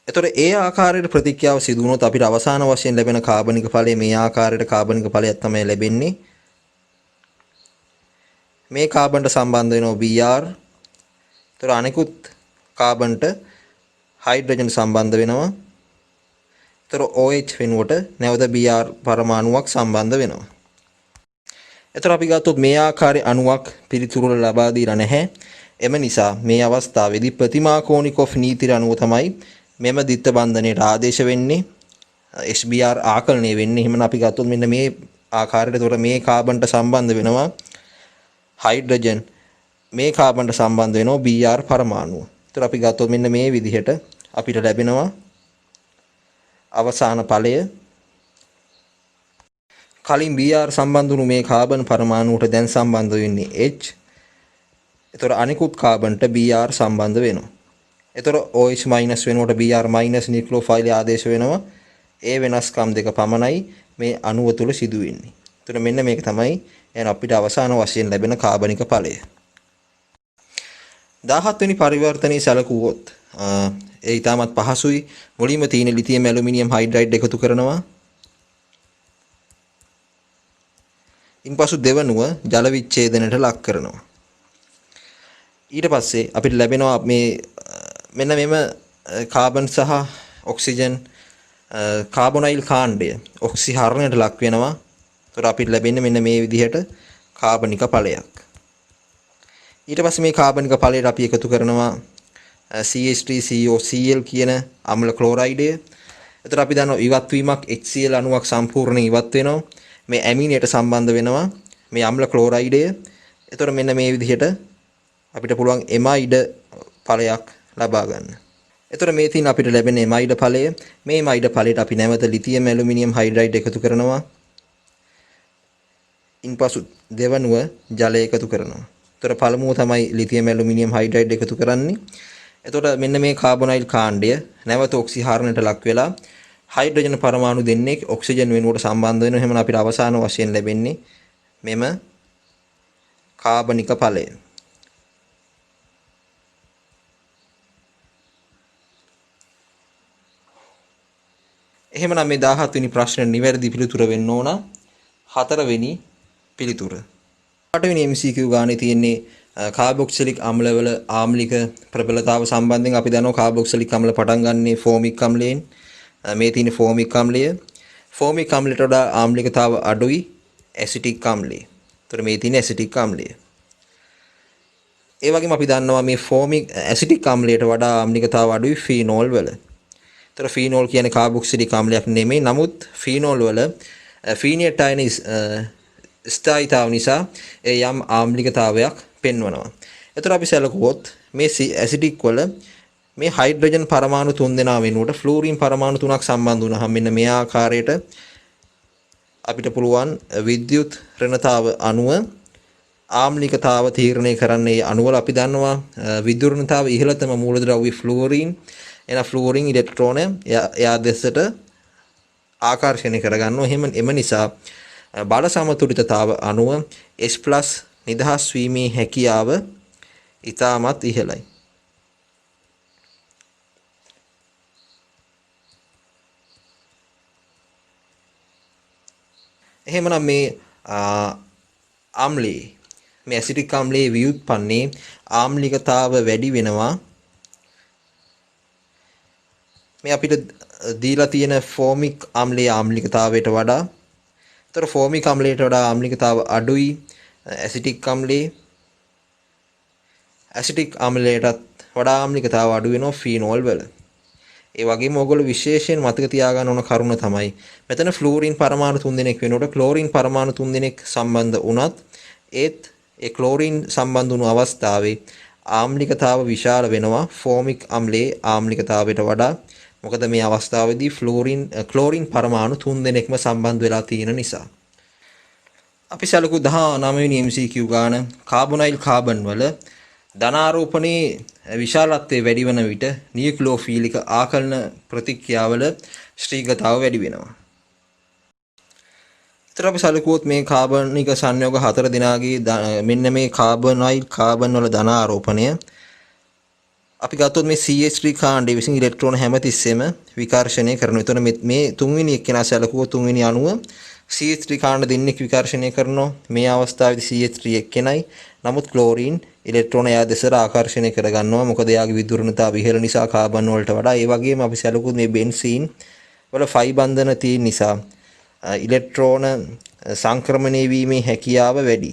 එතකොට ඒ ආකාරයට ප්‍රතික්‍රියාව සිදු වුණොත් අපිට අවසාන වශයෙන් ලැබෙන කාබනික ඵලය මේ ආකාරයට කාබනික ඵලයක් තමයි ලැබෙන්නේ. මේ කාබන්ට සම්බන්ධ වෙනවා Br. එතකොට අනිකුත් කාබන්ට හයිඩ්‍රජන් සම්බන්ධ වෙනවා. එතකොට OH වෙනුවට නැවත Br පරමාණුවක් සම්බන්ධ වෙනවා. එතකොට අපි ගත්තොත් මේ ආකාරයේ අණුවක් පිළිතුරු ලබා දීලා නැහැ. එම නිසා මේ අවස්ථාවේදී ප්‍රතිමාකෝනිකෝෆ් නීතියට අනුව තමයි මෙම ද්විත්ව බන්ධනයට ආදේශ වෙන්නේ. HBr ආකලනය වෙන්නේ. එහෙනම් අපි ගත්තොත් මෙන්න මේ ආකාරයට එතකොට මේ කාබන්ට සම්බන්ධ වෙනවා හයිඩ්‍රජන්. මේ කාබන්ට සම්බන්ධ වෙනවා Br පරමාණුව. එතකොට අපි ගත්තොත් මෙන්න මේ විදිහට අපිට ලැබෙනවා අවසාන ඵලය. කලින් Br සම්බන්ධ වුණු මේ කාබන් පරමාණුවට දැන් සම්බන්ධ වෙන්නේ H. එතකොට අනිකුත් කාබන්ට Br සම්බන්ධ වෙනවා. එතකොට OH මයිනස් වෙනකොට Br මයිනස් නියුක්ලියෝෆයිල් ආදේශ වෙනවා. ඒ වෙනස්කම් දෙක පමණයි මේ අණුව තුල සිදු වෙන්නේ. එතකොට මෙන්න මේක තමයි අපිට අවසාන වශයෙන් ලැබෙන කාබනික ඵලය. 17 වෙනි පරිවර්තනයේ සැලකුවොත් ඒ ඊටමත් පහසුයි. මුලින්ම තියෙන ලිතියම් ඇලුමිනියම් හයිඩ්‍රයිඩ් එකතු කරනවා. ඉන්පසු දෙවනුව ජල විච්ඡේදනයට ලක් කරනවා. ඊට පස්සේ අපිට ලැබෙනවා මේ මෙන්න මෙම කාබන් සහ ඔක්සිජන් කාබොනයිල් කාණ්ඩය ඔක්සිහරණයට ලක් වෙනවා. ඒතර අපිට ලැබෙන්නේ මෙන්න මේ විදිහට කාබනික ඵලයක්. ඊට පස්සේ මේ කාබනික ඵලයට අපි එකතු කරනවා CH3COCl කියන අම්ල ක්ලෝරයිඩය. එතකොට අපි දන්නවා ඉවත් වීමක් HCl අණුවක් සම්පූර්ණයෙන් ඉවත් වෙනවා. මේ ඇමිනයට සම්බන්ධ වෙනවා මේ අම්ල ක්ලෝරයිඩය. එතකොට මෙන්න මේ විදිහට අපිට පුළුවන් එමයිඩ ඵලයක් ලබා ගන්න. එතකොට මේ තියෙන අපිට ලැබෙන එමයිඩ ඵලය මේ එමයිඩ ඵලයට අපි නැවත ලිතියම් ඇලුමිනියම් හයිඩ්‍රයිඩ් එකතු කරනවා. ඉන්පසු දෙවනුව ජලය එකතු කරනවා. එතකොට පළමුව තමයි ලිතියම් ඇලුමිනියම් හයිඩ්‍රයිඩ් එකතු කරන්නේ. එතකොට මෙන්න මේ කාබොනයිල් කාණ්ඩය නැවත ඔක්සිහරණයට ලක් වෙලා හයිඩ්‍රජන් පරමාණු දෙන්නේ ඔක්සිජන් වෙනුවට සම්බන්ධ වෙනවා. එහෙනම් අපිට අවසාන වශයෙන් ලැබෙන්නේ මෙම කාබනික ඵලය. එහෙමනම් මේ 17 වෙනි ප්‍රශ්නේ නිවැරදි පිළිතුර වෙන්න ඕන 4 වෙනි පිළිතුර. 8 වෙනි MCQ ගානේ තියෙන්නේ කාබොක්සිලික් අම්ලවල ආම්ලික ප්‍රබලතාව සම්බන්ධයෙන් අපි දන්නවා කාබොක්සිලික් අම්ල පටන් ගන්නේ ෆෝමික් අම්ලයෙන්. මේ තියෙන ෆෝමික් අම්ලය ෆෝමික් අම්ලයට වඩා ආම්ලිකතාව අඩුයි ඇසිටික් අම්ලය. ඒතර මේ තියෙන ඇසිටික් අම්ලය. ඒ වගේම අපි දන්නවා මේ ෆෝමික් ඇසිටික් අම්ලයට වඩා ආම්ලිකතාව අඩුයි ෆීනෝල් වල. ඒතර ෆීනෝල් කියන්නේ කාබොක්සිලික් අම්ලයක් නෙමෙයි. නමුත් ෆීනෝල් වල ෆීනියට් අයන ස්ථායීතාව නිසා ඒ යම් ආම්ලිකතාවයක් පෙන්වනවා. එතකොට අපි සැලකුවොත් මේ ඇසිඩික් වල මේ හයිඩ්‍රජන් පරමාණු 3 දෙනා වෙනුවට ෆ්ලෝරින් පරමාණු 3ක් සම්බන්ධ වුණාම මෙන්න මේ ආකාරයට අපිට පුළුවන් විද්‍යුත් ඍණතාව අණුව ආම්ලිකතාව තීරණය කරන්නේ අණු වල අපි දන්නවා විද්‍යුත් ඍණතාව ඉහළතම මූලද්‍රව්‍ය ෆ්ලෝරින් එන ෆ්ලෝරින් ඉලෙක්ට්‍රෝනය එයා දෙසට ආකර්ෂණය කරගන්නවා. එම නිසා බල සමතුලිතතාව අණුව S+ නිදහස් වීමේ හැකියාව ඉතාමත් ඉහළයි. එහෙමනම් මේ ආම්ලයේ මේ ඇසිටික් ආම්ලයේ ව්‍යුත්පන්නේ ආම්ලිකතාව වැඩි වෙනවා. මේ අපිට දීලා තියෙන ෆෝමික් ආම්ලයේ ආම්ලිකතාවයට වඩා. ඒතර ෆෝමික් ආම්ලයට වඩා ආම්ලිකතාව අඩුයි ඇසිටික් ආම්ලයේ. ඇසිටික් ආම්ලයටත් වඩා ආම්ලිකතාව අඩු වෙනවා ෆීනෝල් වල. ඒ වගේම ඔයගොල්ලෝ විශේෂයෙන් මතක තියාගන්න ඕන කරුණ තමයි මෙතන ෆ්ලෝරින් පරමාණු 3 දෙනෙක් වෙනකොට ක්ලෝරින් පරමාණු 3 දෙනෙක් සම්බන්ධ වුණත් ඒත් ඒ ක්ලෝරින් සම්බන්ධ වුණු අවස්ථාවේ ආම්ලිකතාව විශාල වෙනවා ෆෝමික් ආම්ලයේ ආම්ලිකතාවයට වඩා. මොකද මේ අවස්ථාවේදී ක්ලෝරින් පරමාණු 3 දෙනෙක්ම සම්බන්ධ වෙලා තියෙන නිසා. අපි සැලකු 19 වෙනි MCQ ගාන කාබොනයිල් කාබන් වල ධනාරෝපණයේ විශාලත්වය වැඩි වන විට නියුක්ලියෝෆීලික ආකලන ප්‍රතික්‍රියාවල ශ්‍රීගතාව වැඩි වෙනවා. ඊට අපි සැලකුවොත් මේ කාබනික සංයෝග 4 දෙනාගේ මෙන්න මේ කාබොනයිල් කාබන් වල ධනාරෝපණය අපි ගත්තොත් මේ CH3 කාණ්ඩය විසින් ඉලෙක්ට්‍රෝන හැමතිස්සෙම විකර්ෂණය කරනවා. එතන මේ තුන්වෙනි එක්කෙනා සැලකුවොත් තුන්වෙනි අණුව CH3 කාණ්ඩ දෙන්නෙක් විකර්ෂණය කරනවා. මේ අවස්ථාවේදී CH3 එක්කෙනයි. නමුත් ක්ලෝරින් ඉලෙක්ට්‍රෝන එයා දෙසට ආකර්ෂණය කරගන්නවා. මොකද එයාගේ විදුරුණතාව ඉහළ නිසා කාබන් වලට වඩා. ඒ වගේම අපි සැලකුවොත් මේ බෙන්සීන් වල ෆයි බන්ධන තියෙන නිසා ඉලෙක්ට්‍රෝන සංක්‍රමණය වීමේ හැකියාව වැඩි.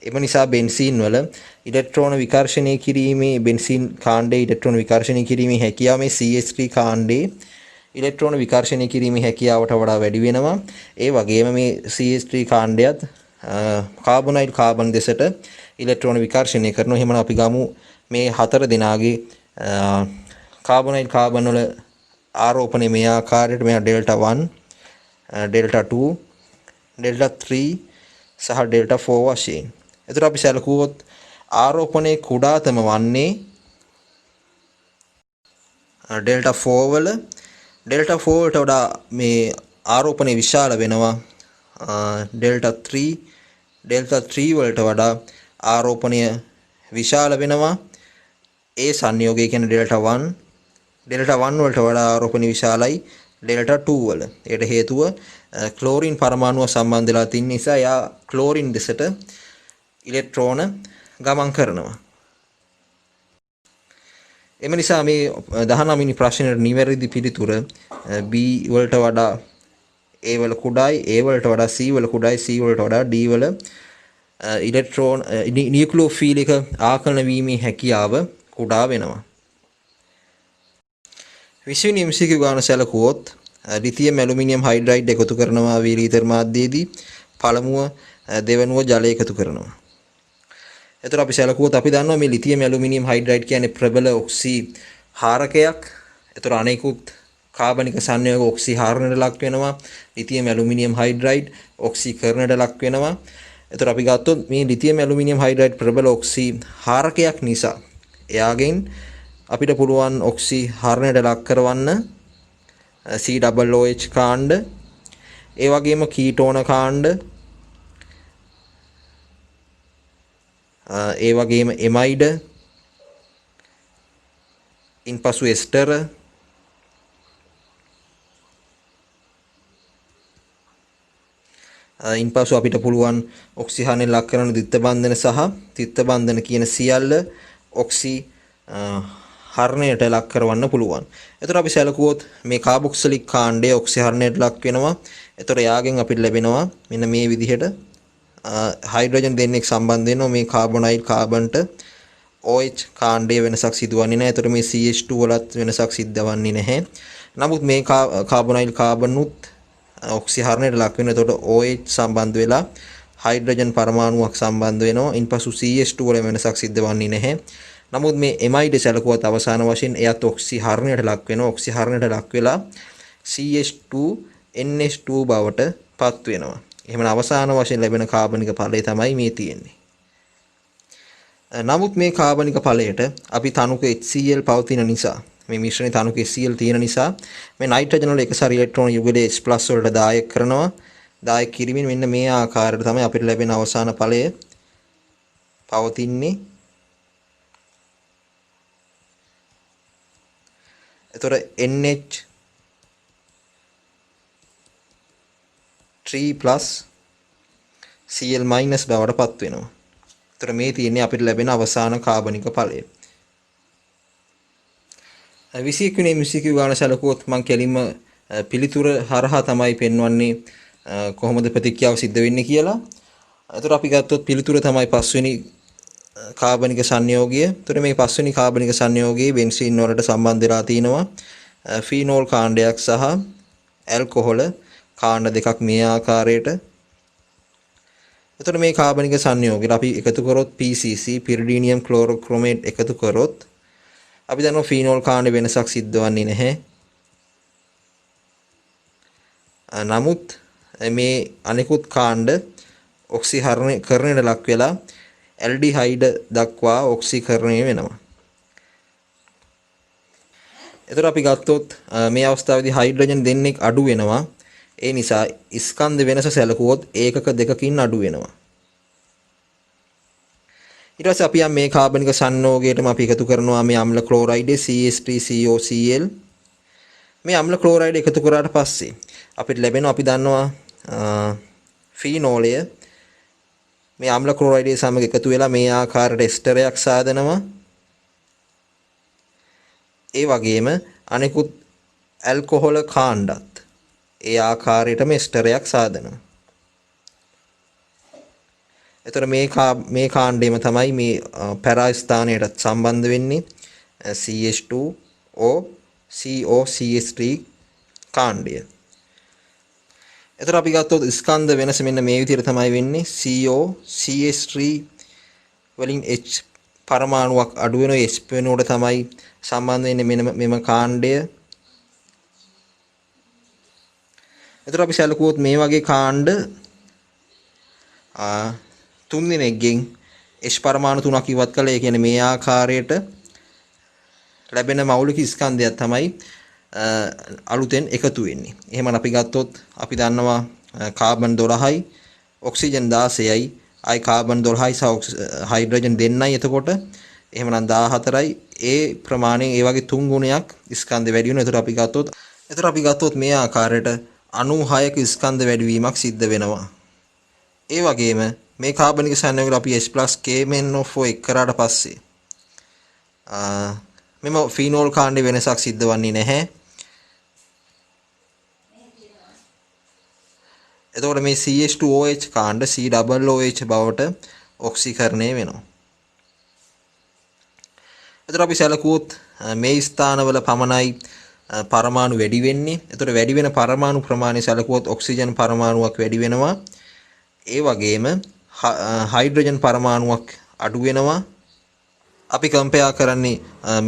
එම නිසා බෙන්සීන් වල ඉලෙක්ට්‍රෝන විකර්ෂණය කිරීමේ බෙන්සීන් කාණ්ඩයේ ඉලෙක්ට්‍රෝන විකර්ෂණය කිරීමේ හැකියාව මේ CH3 කාණ්ඩයේ ඉලෙක්ට්‍රෝන විකර්ෂණය කිරීමේ හැකියාවට වඩා වැඩි වෙනවා. ඒ වගේම මේ CH3 කාණ්ඩයත් කාබොනයිල් කාබන් දෙසට ඉලෙක්ට්‍රෝන විකර්ෂණය කරනවා. එහෙනම් අපි ගමු මේ 4 දෙනාගේ කාබොනයිල් කාබන් වල ආරෝපණය මේ ආකාරයට මෙයා ඩෙල්ටා 1, ඩෙල්ටා 2, ඩෙල්ටා 3 සහ ඩෙල්ටා 4 වශයෙන්. එතකොට අපි සැලකුවොත් ආරෝපණයේ කුඩාතම වන්නේ ඩෙල්ටා 4 වල ඩෙල්ටා 4 වලට වඩා මේ ආරෝපණය විශාල වෙනවා ඩෙල්ටා 3 වලට වඩා ආරෝපණය විශාල වෙනවා. ඒ සංයෝගය කියන්නේ ඩෙල්ටා 1 වලට වඩා ආරෝපණය විශාලයි ඩෙල්ටා 2 වල. ඒකට හේතුව ක්ලෝරින් පරමාණුව සම්බන්ධ වෙලා තියෙන නිසා එයා ක්ලෝරින් දෙසට ඉලෙක්ට්‍රෝන ගමන් කරනවා. එම නිසා මේ 19 වෙනි ප්‍රශ්නෙට නිවැරදි පිළිතුර B වලට වඩා A වල කුඩායි, A වලට වඩා C වල කුඩායි, C වලට වඩා D වල ඉලෙක්ට්‍රෝන නියුක්ලියෝෆීල් එක ආකලන වීමේ හැකියාව කුඩා වෙනවා. 20 වෙනි MCQ ගාන සැලකුවොත් ලිතියම් ඇලුමිනියම් හයිඩ්‍රයිඩ් එකතු කරනවා වීලීතර මාධ්‍යයේදී පළමුව දෙවනුව ජලය එකතු කරනවා. එතකොට අපි සැලකුවොත් අපි දන්නවා මේ ලිතියම් ඇලුමිනියම් හයිඩ්‍රයිඩ් කියන්නේ ප්‍රබල ඔක්සි හාරකයක්. එතකොට අනෙකුත් කාබනික සංයෝග ඔක්සි හාරණයට ලක් වෙනවා. ලිතියම් ඇලුමිනියම් හයිඩ්‍රයිඩ් ඔක්සිකරණයට ලක් වෙනවා. එතකොට අපි ගත්තොත් මේ ලිතියම් ඇලුමිනියම් හයිඩ්‍රයිඩ් ප්‍රබල ඔක්සි හාරකයක් නිසා එයාගෙන් අපිට පුළුවන් ඔක්සි හාරණයට ලක් කරවන්න COOH කාණ්ඩ, ඒ වගේම කීටෝන කාණ්ඩ, ඒ වගේම එමයිඩ, ඉන්පසු එස්ටර, ඉන්පසු අපිට පුළුවන් ඔක්සිහාරණය ලක් කරන ද්විත්ව බන්ධන සහ ත්‍රිත්ව බන්ධන කියන සියල්ල ඔක්සි හරණයට ලක් කරවන්න පුළුවන්. එතකොට අපි සැලකුවොත් මේ කාබොක්සිලික් කාණ්ඩය ඔක්සිහරණයට ලක් වෙනවා. එතකොට යාගෙන් අපිට ලැබෙනවා මෙන්න මේ විදිහට හයිඩ්‍රජන් දෙන්නෙක් සම්බන්ධ වෙනවා මේ කාබොනයිල් කාබන්ට OH කාණ්ඩයේ වෙනසක් සිදුවන්නේ නැහැ. එතකොට මේ CH2 වලත් වෙනසක් සිද්ධවන්නේ නැහැ. නමුත් මේ කාබොනයිල් කාබනුත් ඔක්සිහරණයට ලක් වෙනවා. එතකොට OH සම්බන්ධ වෙලා හයිඩ්‍රජන් පරමාණුවක් සම්බන්ධ වෙනවා. ඉන්පසු CH2 වල වෙනසක් සිද්ධවන්නේ නැහැ. නමුත් මේ එමයිඩ් සැලකුවත් අවසාන වශයෙන් එයත් ඔක්සිහරණයට ලක් වෙනවා. ඔක්සිහරණයට ලක් වෙලා CH2NH2 බවට පත් වෙනවා. එහෙනම් අවසාන වශයෙන් ලැබෙන කාබනික ඵලය තමයි මේ තියෙන්නේ. නමුත් මේ කාබනික ඵලයට අපි තනුක HCl පවතින නිසා මේ මිශ්‍රණයේ තනුක HCl තියෙන නිසා මේ නයිට්‍රජන් වල එකසාර ඉලෙක්ට්‍රෝන යුගලයේ H+ වලට දායක කරනවා. දායක කිරීමෙන් මෙන්න මේ ආකාරයට තමයි අපිට ලැබෙන අවසාන ඵලය පවතින්නේ. එතකොට NH3+ Cl- බවට පත් වෙනවා. එතකොට මේ තියෙන්නේ අපිට ලැබෙන අවසාන කාබනික ඵලය. 21 වෙනි MCQ ගාන සැලකුවොත් මම කෙලින්ම පිළිතුර හරහා තමයි පෙන්වන්නේ කොහොමද ප්‍රතික්‍රියාව සිද්ධ වෙන්නේ කියලා. එතකොට අපි ගත්තොත් පිළිතුර තමයි 5 වෙනි කාබනික සංයෝගය. එතකොට මේ 5 වෙනි කාබනික සංයෝගයේ බෙන්සීන් වලට සම්බන්ධ වෙලා තිනවා ෆීනෝල් කාණ්ඩයක් සහ ඇල්කොහොල කාණ්ඩ දෙකක් මේ ආකාරයට. එතකොට මේ කාබනික සංයෝගයට අපි එකතු කරොත් PCC පිරිඩීනියම් ක්ලෝරෝක්‍රොමේට් එකතු කරොත් අපි දන්නවා ෆීනෝල් කාණ්ඩ වෙනසක් සිද්ධවන්නේ නැහැ. නමුත් මේ අනිකුත් කාණ්ඩ ඔක්සිහරණයට ලක් වෙලා ඇල්ඩිහයිඩ් දක්වා ඔක්සිකරණය වෙනවා. එතකොට අපි ගත්තොත් මේ අවස්ථාවේදී හයිඩ්‍රජන් දෙන්නෙක් අඩු වෙනවා. ඒ නිසා ස්කන්ධ වෙනස සැලකුවොත් ඒකක දෙකකින් අඩු වෙනවා. ඊට පස්සේ අපි මේ කාබනික සංයෝගයටම අපි එකතු කරනවා මේ අම්ල ක්ලෝරයිඩේ CH3COCl. මේ අම්ල ක්ලෝරයිඩ් එකතු කරාට පස්සේ අපිට ලැබෙනවා අපි දන්නවා ෆීනෝලය මේ අම්ල ක්ලෝරයිඩේ සමග එකතු වෙලා මේ ආකාරයට එස්ටරයක් සාදනවා. ඒ වගේම අනෙකුත් ඇල්කොහොල කාණ්ඩත් ඒ ආකාරයටම එස්ටරයක් සාදනවා. එතකොට මේ කාණ්ඩයම තමයි මේ පැරා ස්ථානයට සම්බන්ධ වෙන්නේ CH2O COCH3 කාණ්ඩය. එතකොට අපි ගත්තොත් ස්කන්ධ වෙනස මෙන්න මේ විදිහට තමයි වෙන්නේ. COCH3 වලින් H පරමාණුවක් අඩු වෙන H වෙනුවට තමයි සම්බන්ධ වෙන්නේ මෙම කාණ්ඩය. එතකොට අපි සැලකුවොත් මේ වගේ කාණ්ඩ තුන් දිනකින් H පරමාණු තුනක් ඉවත් කළා. ඒ කියන්නේ මේ ආකාරයට ලැබෙන මෞලික ස්කන්ධයක් තමයි අලුතෙන් එකතු වෙන්නේ. එහෙනම් අපි ගත්තොත් අපි දන්නවා කාබන් 12යි ඔක්සිජන් 16යි අයි කාබන් 12යි සහ හයිඩ්‍රජන් දෙන්නයි. එතකොට එහෙමනම් 14යි ඒ ප්‍රමාණයෙන් ඒ වගේ තුන් ගුණයක් ස්කන්ධ වැඩි වෙනවා. එතකොට අපි ගත්තොත් එතකොට අපි ගත්තොත් මේ ආකාරයට 96ක ස්කන්ධ වැඩිවීමක් සිද්ධ වෙනවා. ඒ වගේම මේ කාබනික සංයෝගවල අපි H+KMnO4 එක් කරාට පස්සේ මෙම ෆීනෝල් කාණ්ඩේ වෙනසක් සිද්ධ වන්නේ නැහැ. එතකොට මේ CH2OH කාණ්ඩ COOH බවට ඔක්සිකරණය වෙනවා. එතකොට අපි සැලකුවොත් මේ ස්ථානවල පමණයි පරමාණු වැඩි වෙන්නේ. එතකොට වැඩි වෙන පරමාණු ප්‍රමාණය සැලකුවොත් ඔක්සිජන් පරමාණුවක් වැඩි වෙනවා. ඒ වගේම හයිඩ්‍රජන් පරමාණුවක් අඩු වෙනවා. අපි කම්පෙයාර් කරන්නේ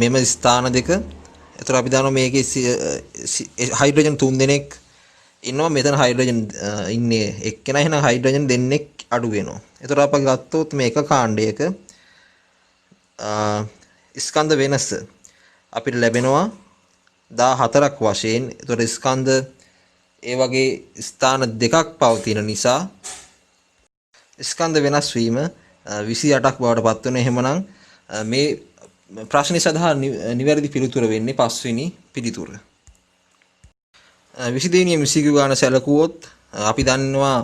මෙම ස්ථාන දෙක. එතකොට අපි දන්නවා මේකේ හයිඩ්‍රජන් 3 දෙනෙක් ඉන්නවා. මෙතන හයිඩ්‍රජන් ඉන්නේ එක්කෙනා. එහෙනම් හයිඩ්‍රජන් දෙන්නෙක් අඩු වෙනවා. එතකොට අපි ගත්තොත් මේක කාණ්ඩයක ස්කන්ධ වෙනස අපිට ලැබෙනවා 14ක් වශයෙන්. එතකොට ස්කන්ධ ඒ වගේ ස්ථාන දෙකක් පවතින නිසා ස්කන්ධ වෙනස් වීම 28ක් බවට පත් වෙනවා. එහෙමනම් මේ ප්‍රශ්නේ සඳහා නිවැරදි පිළිතුර වෙන්නේ පස්වෙනි පිළිතුර. 22 වෙනි MCQ ගාන සැලකුවොත් අපි දන්නවා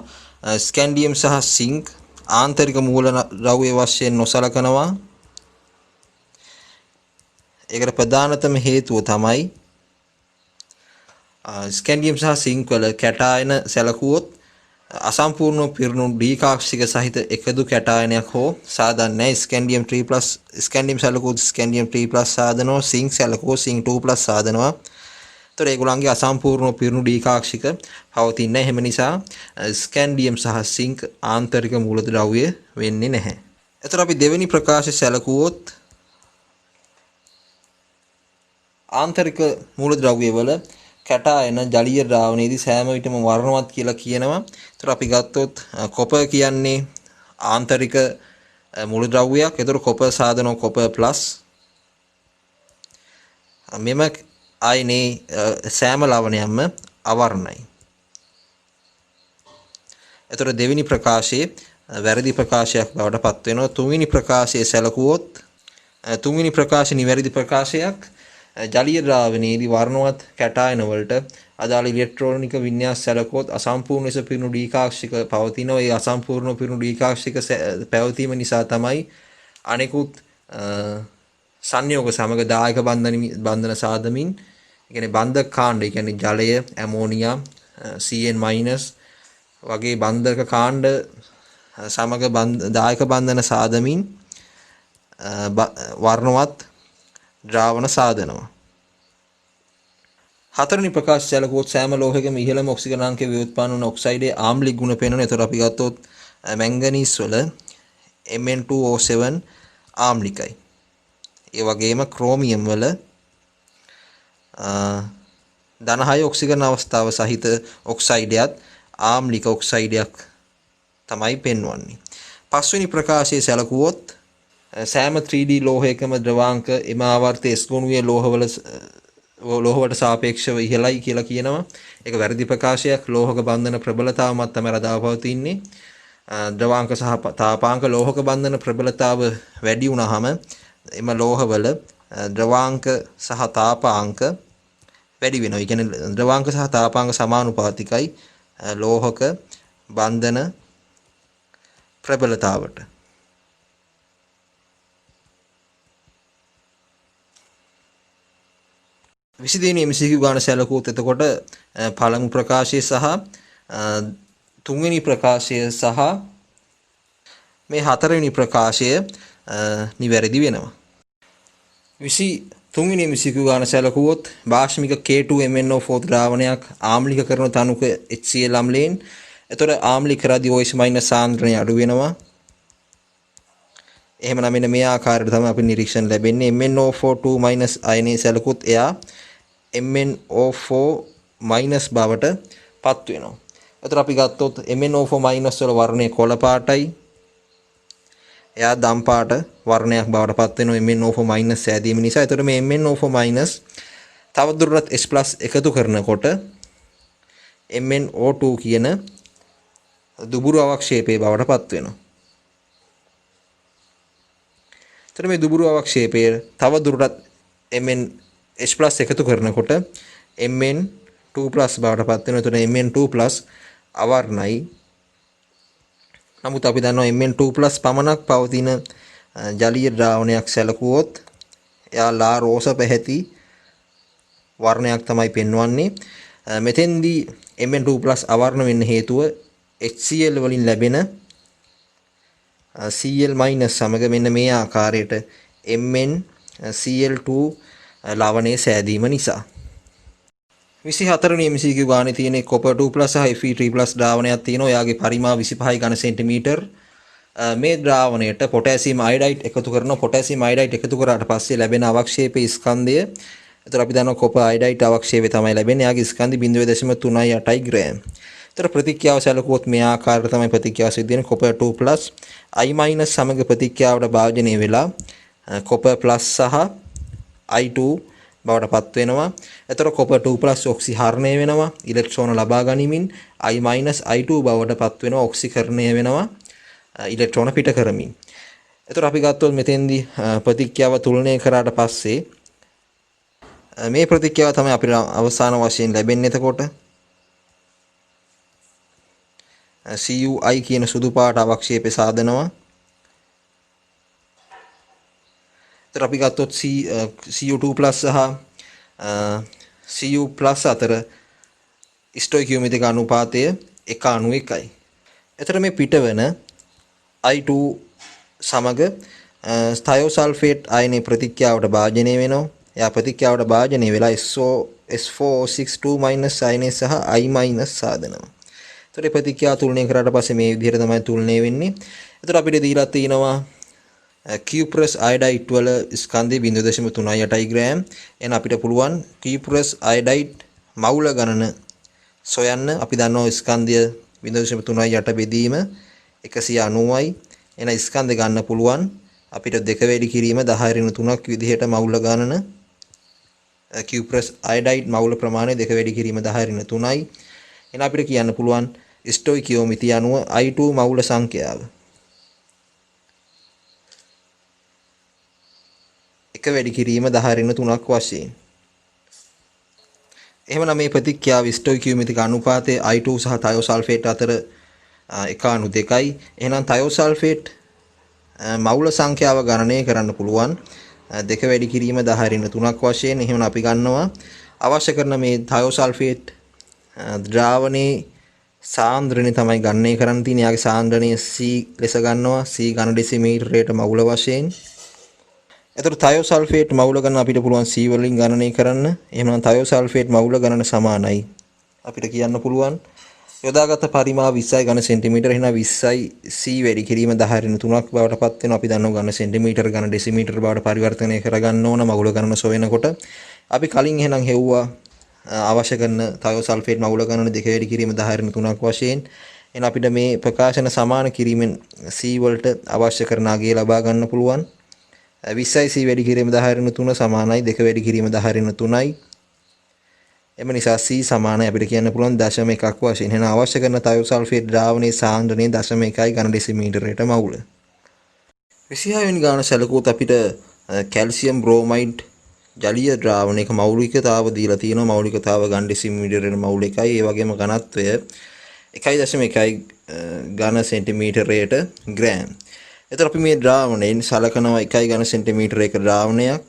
ස්කැන්ඩියම් සහ සිංක් ආන්තරික මූල ද්‍රව්‍ය වශයෙන් නොසලකනවා. ඒකට ප්‍රධානතම හේතුව තමයි ස්කැන්ඩියම් සහ සිංක් වල කැටායන සැලකුවොත් අසම්පූර්ණ පිරුණු ඩීකාක්ෂික සහිත එකදු කැටායනයක් හෝ සාධන නැහැ. ස්කැන්ඩියම් 3+ ස්කැන්ඩියම් සැලකුවොත් ස්කැන්ඩියම් 3+ සාධනවා. සිංක් සැලකුවොත් සිංක් 2+ සාධනවා. ඒතර ඒගොල්ලන්ගේ අසම්පූර්ණ පිරුණු ඩීකාක්ෂික පවතින්නේ නැහැ. එහෙම නිසා ස්කැන්ඩියම් සහ සිංක් ආන්තරික මූලද්‍රව්‍ය වෙන්නේ නැහැ. ඒතර අපි දෙවෙනි ප්‍රකාශය සැලකුවොත් ආන්තරික මූලද්‍රව්‍ය වල කැටායන ජලීය ද්‍රාවණයේදී සෑම විටම වර්ණවත් කියලා කියනවා. ඒතර අපි ගත්තොත් කොපර් කියන්නේ ආන්තරික මූලද්‍රව්‍යයක්. ඒතර කොපර් සාධනෝ කොපර් ප්ලස්. මෙම අයනේ සෑම ලවණයක්ම අවර්ණයි. ඒතර දෙවෙනි ප්‍රකාශයේ වැරදි ප්‍රකාශයක් බවට පත් වෙනවා. තුන්වෙනි ප්‍රකාශයේ සැලකුවොත් තුන්වෙනි ප්‍රකාශය නිවැරදි ප්‍රකාශයක්. ජලීය ද්‍රාවණයේදී වර්ණවත් කැටායන වලට අදාළ ඉලෙක්ට්‍රෝනික වින්‍යාස සැලකුවොත් අසම්පූර්ණ ලෙස පිරුණු ඩීකාක්ෂික පවතිනවා. ඒ අසම්පූර්ණ පිරුණු ඩීකාක්ෂික පැවතීම නිසා තමයි අනෙකුත් සංයෝග සමග දායක බන්ධන සාදමින් කියන්නේ බන්ධක කාණ්ඩ, කියන්නේ ජලය, ඇමෝනියා, CN- වගේ බන්ධක කාණ්ඩ සමග දායක බන්ධන සාදමින් වර්ණවත් ද්‍රාවණ සාධනවා. හතරවෙනි ප්‍රකාශය සැලකුවොත් සෑම ලෝහයකම ඉහළම ඔක්සිජනාංකයේ ව්‍යුත්පන්න වන ඔක්සයිඩයේ ආම්ලික ගුණ පෙන්වන. ඒතර අපි ගත්තොත් මැංගනීස් වල Mn2O7 ආම්ලිකයි. ඒ වගේම ක්‍රෝමියම් වල ධන 6 ඔක්සිජන් අවස්ථාව සහිත ඔක්සයිඩයත් ආම්ලික ඔක්සයිඩයක් තමයි පෙන්වන්නේ. පස්වෙනි ප්‍රකාශයේ සැලකුවොත් සෑම 3D ලෝහයකම ද්‍රවාංක එම ආවර්ත S ගුණුවේ ලෝහවලට සාපේක්ෂව ඉහළයි කියලා කියනවා. ඒක වැරදි ප්‍රකාශයක්. ලෝහක බන්ධන ප්‍රබලතාව මත තමයි රඳා පවතින්නේ. ද්‍රවාංක සහ තාපාංක ලෝහක බන්ධන ප්‍රබලතාව වැඩි වුණාම එම ලෝහවල ද්‍රවාංක සහ තාපාංක වැඩි වෙනවා. ඒ කියන්නේ ද්‍රවාංක සහ තාපාංක සමානුපාතිකයි ලෝහක බන්ධන ප්‍රබලතාවට. විසිදෙනි MCQ ගාන සැලකුවොත් එතකොට පළමු ප්‍රකාශය සහ තුන්වෙනි ප්‍රකාශය සහ මේ හතරවෙනි ප්‍රකාශය නිවැරදි වෙනවා. 23 වෙනි MCQ ගාන සැලකුවොත් භාෂ්මික K2MnO4 ද්‍රාවණයක් ආම්ලික කරන තනුක HCl අම්ලයෙන්. එතකොට ආම්ලික කරද්දී OH- සාන්ද්‍රණය අඩු වෙනවා. එහෙමනම් මෙන්න මේ ආකාරයට තමයි අපි නිරීක්ෂණ ලැබෙන්නේ. MnO4 2- අයනයේ සැලකුවොත් එයා MnO4- බවට පත් වෙනවා. එතකොට අපි ගත්තොත් MnO4- වල වර්ණය කොළ පාටයි. එයා දම් පාට වර්ණයක් බවට පත් වෙනවා MnO4- සෑදීම නිසා. එතකොට මේ MnO4- තවදුරටත් H+ එකතු කරනකොට MnO2 කියන දුබුරු අවක්ෂේපයේ බවට පත් වෙනවා. එතකොට මේ දුබුරු අවක්ෂේපය තවදුරටත් Mn H+ එකතු කරනකොට Mn 2+ බවට පත් වෙනවා. එතකොට Mn2+ අවර්ණයි. නමුත් අපි දන්නවා Mn2+ පමණක් පවතින ජලීය ද්‍රාවණයක් සැලකුවොත් එයා ලා රෝස පැහැති වර්ණයක් තමයි පෙන්වන්නේ. මෙතෙන්දී Mn2+ අවර්ණ වෙන්න හේතුව HCl වලින් ලැබෙන Cl- සමග මෙන්න මේ ආකාරයට MnCl2 ලවණයේ සෑදීම නිසා. 24 වෙනි MCQ ගානේ තියෙන copper 2+ සහ Fe3+ ද්‍රාවණයක් තියෙනවා. එයාගේ පරිමාව 25 ඝන සෙන්ටිමීටර්. මේ ද්‍රාවණයට පොටෑසියම් අයඩයිඩ් එකතු කරනවා. පොටෑසියම් අයඩයිඩ් එකතු කරාට පස්සේ ලැබෙන අවක්ෂේපයේ ස්කන්ධය, එතකොට අපි දන්නවා copper අයඩයිඩ් අවක්ෂේපය තමයි ලැබෙන්නේ. එයාගේ ස්කන්ධي 0.38 ග්‍රෑම්. එතකොට ප්‍රතික්‍රියාව සැලකුවොත් මේ ආකාරයට තමයි ප්‍රතික්‍රියාව සිද්ධ වෙන්නේ. copper 2+ I- සමග ප්‍රතික්‍රියාවට භාජනය වෙලා copper+ සහ I2 බවට පත් වෙනවා. එතකොට copper 2+ ඔක්සිහරණය වෙනවා ඉලෙක්ට්‍රෝන ලබා ගනිමින්. I- I2 බවට පත් වෙනවා ඔක්සිකරණය වෙනවා ඉලෙක්ට්‍රෝන පිට කරමින්. එතකොට අපි ගත්තොත් මෙතෙන්දී ප්‍රතික්‍රියාව තුලනය කරාට පස්සේ මේ ප්‍රතික්‍රියාව තමයි අපිට අවසාන වශයෙන් ලැබෙන්නේ. එතකොට CuI කියන සුදු පාට අවක්ෂේපය සාදනවා. එතකොට අපි ගත්තොත් Cu2+ සහ Cu+ අතර ස්ටොයිකියෝමෙට්‍රික අනුපාතය 1:1යි. එතකොට මේ පිටවන I2 සමග තයෝසල්ෆේට් අයනයේ ප්‍රතික්‍රියාවට භාජනය වෙනවා. එයා ප්‍රතික්‍රියාවට භාජනය වෙලා SO4O6 අයනය සහ I- සාදනවා. එතකොට ප්‍රතික්‍රියාව තුලනය කරාට පස්සේ මේ විදිහට තමයි තුලනය වෙන්නේ. එතකොට අපිට දීලා තියෙනවා Cuprous iodide වල ස්කන්ධය 0.38 ග්‍රෑම්. එහෙනම් අපිට පුළුවන් Cuprous iodide මවුල ගණන සොයන්න. අපි දන්නවා ස්කන්ධය 0.38 බෙදීම 190යි. එහෙනම් ස්කන්ධ ගන්න පුළුවන් අපිට 2 වැඩි කිරීම 10^3ක් විදිහට මවුල ගණන Cuprous iodide මවුල ප්‍රමාණය 2 වැඩි කිරීම 10^3යි. එහෙනම් අපිට කියන්න පුළුවන් ස්ටොයිකියෝමිතිය අනුව I2 මවුල සංඛ්‍යාව 1 වැඩි කිරීම 10^3ක් වශයෙන්. එහෙමනම් මේ ප්‍රතික්‍රියාව ස්ටොයිකියෝමිතික අනුපාතය I2 සහ තයෝසල්ෆේට් අතර 1:2යි. එහෙනම් තයෝසල්ෆේට් මවුල සංඛ්‍යාව ගණනය කරන්න පුළුවන් 2 වැඩි කිරීම 10^3ක් වශයෙන්. එහෙනම් අපි ගන්නවා අවශ්‍ය කරන මේ තයෝසල්ෆේට් ද්‍රාවණයේ සාන්ද්‍රණය තමයි ගණනය කරන්න තියෙන්නේ. යාගේ සාන්ද්‍රණය C ලෙස ගන්නවා. C ඝන ඩෙසිමීටරයට මවුල වශයෙන්. එතකොට තයෝසල්ෆේට් මවුල ගණන අපිට පුළුවන් C වලින් ගණනය කරන්න. එහෙනම් තයෝසල්ෆේට් මවුල ගණන සමානයි. අපිට කියන්න පුළුවන් යොදාගත් පරිමාව 20යි ඝන සෙන්ටිමීටර. එහෙනම් 20යි C වැඩි කිරීම 10^3ක් බවට පත් වෙනවා. අපි දන්නවා ඝන සෙන්ටිමීටර ඝන ඩෙසිමීටර බවට පරිවර්තනය කරගන්න ඕන මවුල ගණන සොයනකොට. අපි කලින් එහෙනම් හෙව්වා අවශ්‍ය කරන තයෝසල්ෆේට් මවුල ගණන 2 වැඩි කිරීම 10^3ක් වශයෙන්. එහෙනම් අපිට මේ ප්‍රකාශන සමාන කිරීමෙන් C වලට අවශ්‍ය කරන අගය ලබා ගන්න පුළුවන්. 20යි C වැඩි කිරීම 10^3 සමානයි 2 වැඩි කිරීම 10^3යි. එම නිසා C සමානයි අපිට කියන්න පුළුවන් 0.1ක් වශයෙන්. එහෙනම් අවශ්‍ය කරන තයෝසල්ෆේට් ද්‍රාවණයේ සාන්ද්‍රණය 0.1යි ඝන ඩෙසිමීටරයට මවුල. 26 වෙනි ගාන සැලකුවොත් අපිට කැල්සියම් බ්‍රෝමයිඩ් ජලීය ද්‍රාවණයක මෞලිකතාව දීලා තියෙනවා. මෞලිකතාව ඝන ඩෙසිමීටරයට මවුල 1යි. ඒ වගේම ඝනත්වය 1.1 ඝන සෙන්ටිමීටරයට ග්‍රෑම්. එතකොට අපි මේ ද්‍රාවණයෙන් සලකනවා 1 ඝන සෙන්ටිමීටරයක ද්‍රාවණයක්.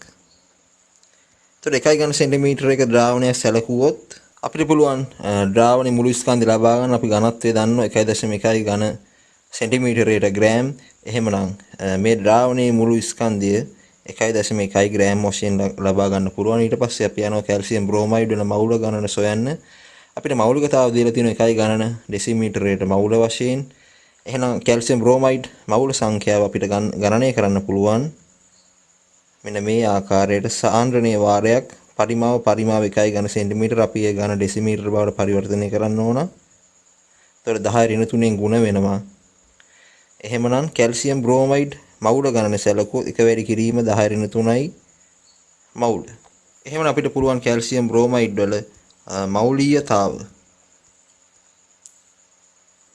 එතකොට 1 ඝන සෙන්ටිමීටරයක ද්‍රාවණයක් සැලකුවොත් අපිට පුළුවන් ද්‍රාවණයේ මුළු ස්කන්ධය ලබා ගන්න. අපි ඝනත්වය දන්නවා 1.1 ඝන සෙන්ටිමීටරයට ග්‍රෑම්. එහෙමනම් මේ ද්‍රාවණයේ මුළු ස්කන්ධය 1.1 ග්‍රෑම් වශයෙන් ලබා ගන්න පුළුවන්. ඊට පස්සේ අපි යනවා කැල්සියම් බ්‍රෝමයිඩ් වෙන මවුල ගණන සොයන්න. අපිට මෞලිකතාව දීලා තියෙනවා 1 ඝන ඩෙසිමීටරයට මවුල වශයෙන්. එහෙනම් කැල්සියම් බ්‍රෝමයිඩ් මවුල සංඛ්‍යාව අපිට ගණනය කරන්න පුළුවන්. මෙන්න මේ ආකාරයට සාන්ද්‍රණීය වාරයක් පරිමාව 1 ඝන සෙන්ටිමීටර අපි ඒ ඝන ඩෙසිමීටර බවට පරිවර්තනය කරන්න ඕන. එතකොට 10^3න් ගුණ වෙනවා. එහෙමනම් කැල්සියම් බ්‍රෝමයිඩ් මවුල ගණන සැලකුවොත් 1 වැඩි කිරීම 10^3යි මවුල. එහෙමනම් අපිට පුළුවන් කැල්සියම් බ්‍රෝමයිඩ් වල මෞලිකතාව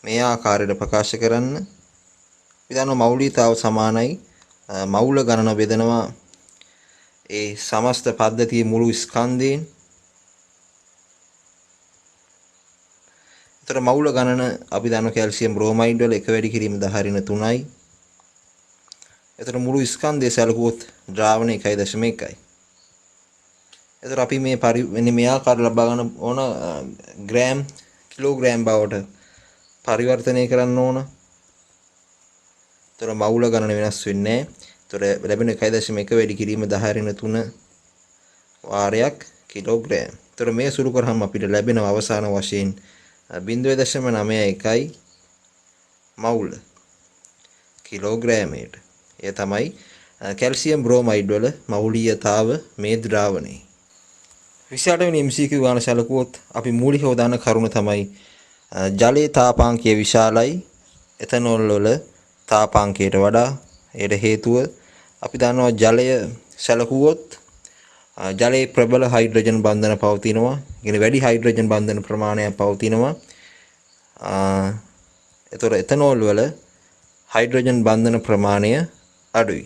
මේ ආකාරයට ප්‍රකාශ කරන්න. අපි දන්නවා මෞලිකතාව සමානයි මවුල ගණන බෙදනවා ඒ සමස්ත පද්ධතියේ මුළු ස්කන්ධයෙන් එතකොට මවුල ගණන අපි දන්නවා කැල්සියම් බ්‍රෝමයිඩ් වල 1 වැඩි කිරීම 10/3යි. එතකොට මුළු ස්කන්ධය සැලකුවොත් ද්‍රාවණය 1.1යි. එතකොට අපි මේ මේ ආකාර ලබා ගන්න ඕන ග්‍රෑම් කිලෝග්‍රෑම් බවට පරිවර්තනය කරන්න ඕන. එතකොට මවුල ගණන වෙනස් වෙන්නේ නැහැ. එතකොට ලැබෙන 1.1 වැඩි කිරීම 10/3 වාරයක් කිලෝග්‍රෑම්. එතකොට මේ සුළු කරාම අපිට ලැබෙන අවසාන වශයෙන් 0.91යි මවුල කිලෝග්‍රෑමයට. එය තමයි කැල්සියම් බ්‍රෝමයිඩ් වල මවුලීයතාව මේ ද්‍රාවණේ. 28 වෙනි MCQ ගාන සැලකුවොත් අපි මූලිකව දාන කරුණ තමයි ජලයේ තාපාංකය විශාලයි එතනෝල් වල තාපාංකයට වඩා. ඒට හේතුව අපි දන්නවා ජලය සැලකුවොත් ජලයේ ප්‍රබල හයිඩ්‍රජන් බන්ධන පවතිනවා. يعني වැඩි හයිඩ්‍රජන් බන්ධන ප්‍රමාණයක් පවතිනවා. ඒතර එතනෝල් වල හයිඩ්‍රජන් බන්ධන ප්‍රමාණය අඩුයි.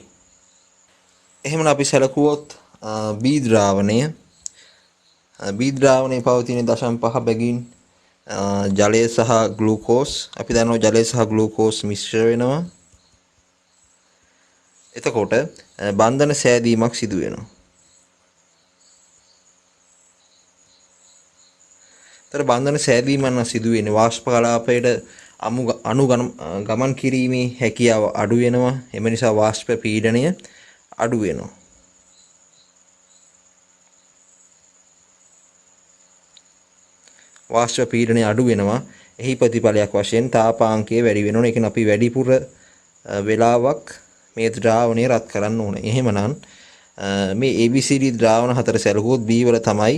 එහෙමනම් අපි සැලකුවොත් B ද්‍රාවණය පවතින 0.5 බැගින් ජලය සහ ග්ලූකෝස්. අපි දන්නවා ජලය සහ ග්ලූකෝස් මිශ්‍ර වෙනවා. එතකොට බන්ධන සෑදීමක් සිදු වෙනවා. බන්ධන සෑදීම නම් සිදු වෙන්නේ වාෂ්ප කලාපයට අණු ගමන් කිරීමේ හැකියාව අඩු වෙනවා. එම නිසා වාෂ්ප පීඩනය අඩු වෙනවා. වාෂ්ප පීඩනය අඩු වෙනවා. එහි ප්‍රතිඵලයක් වශයෙන් තාපාංකය වැඩි වෙනවා. ඒ කියන්නේ අපි වැඩිපුර වේලාවක් මේ ද්‍රාවණය රත් කරන්න ඕනේ. එහෙමනම් මේ ABCD ද්‍රාවණ හතර සැලකුවොත් B වල තමයි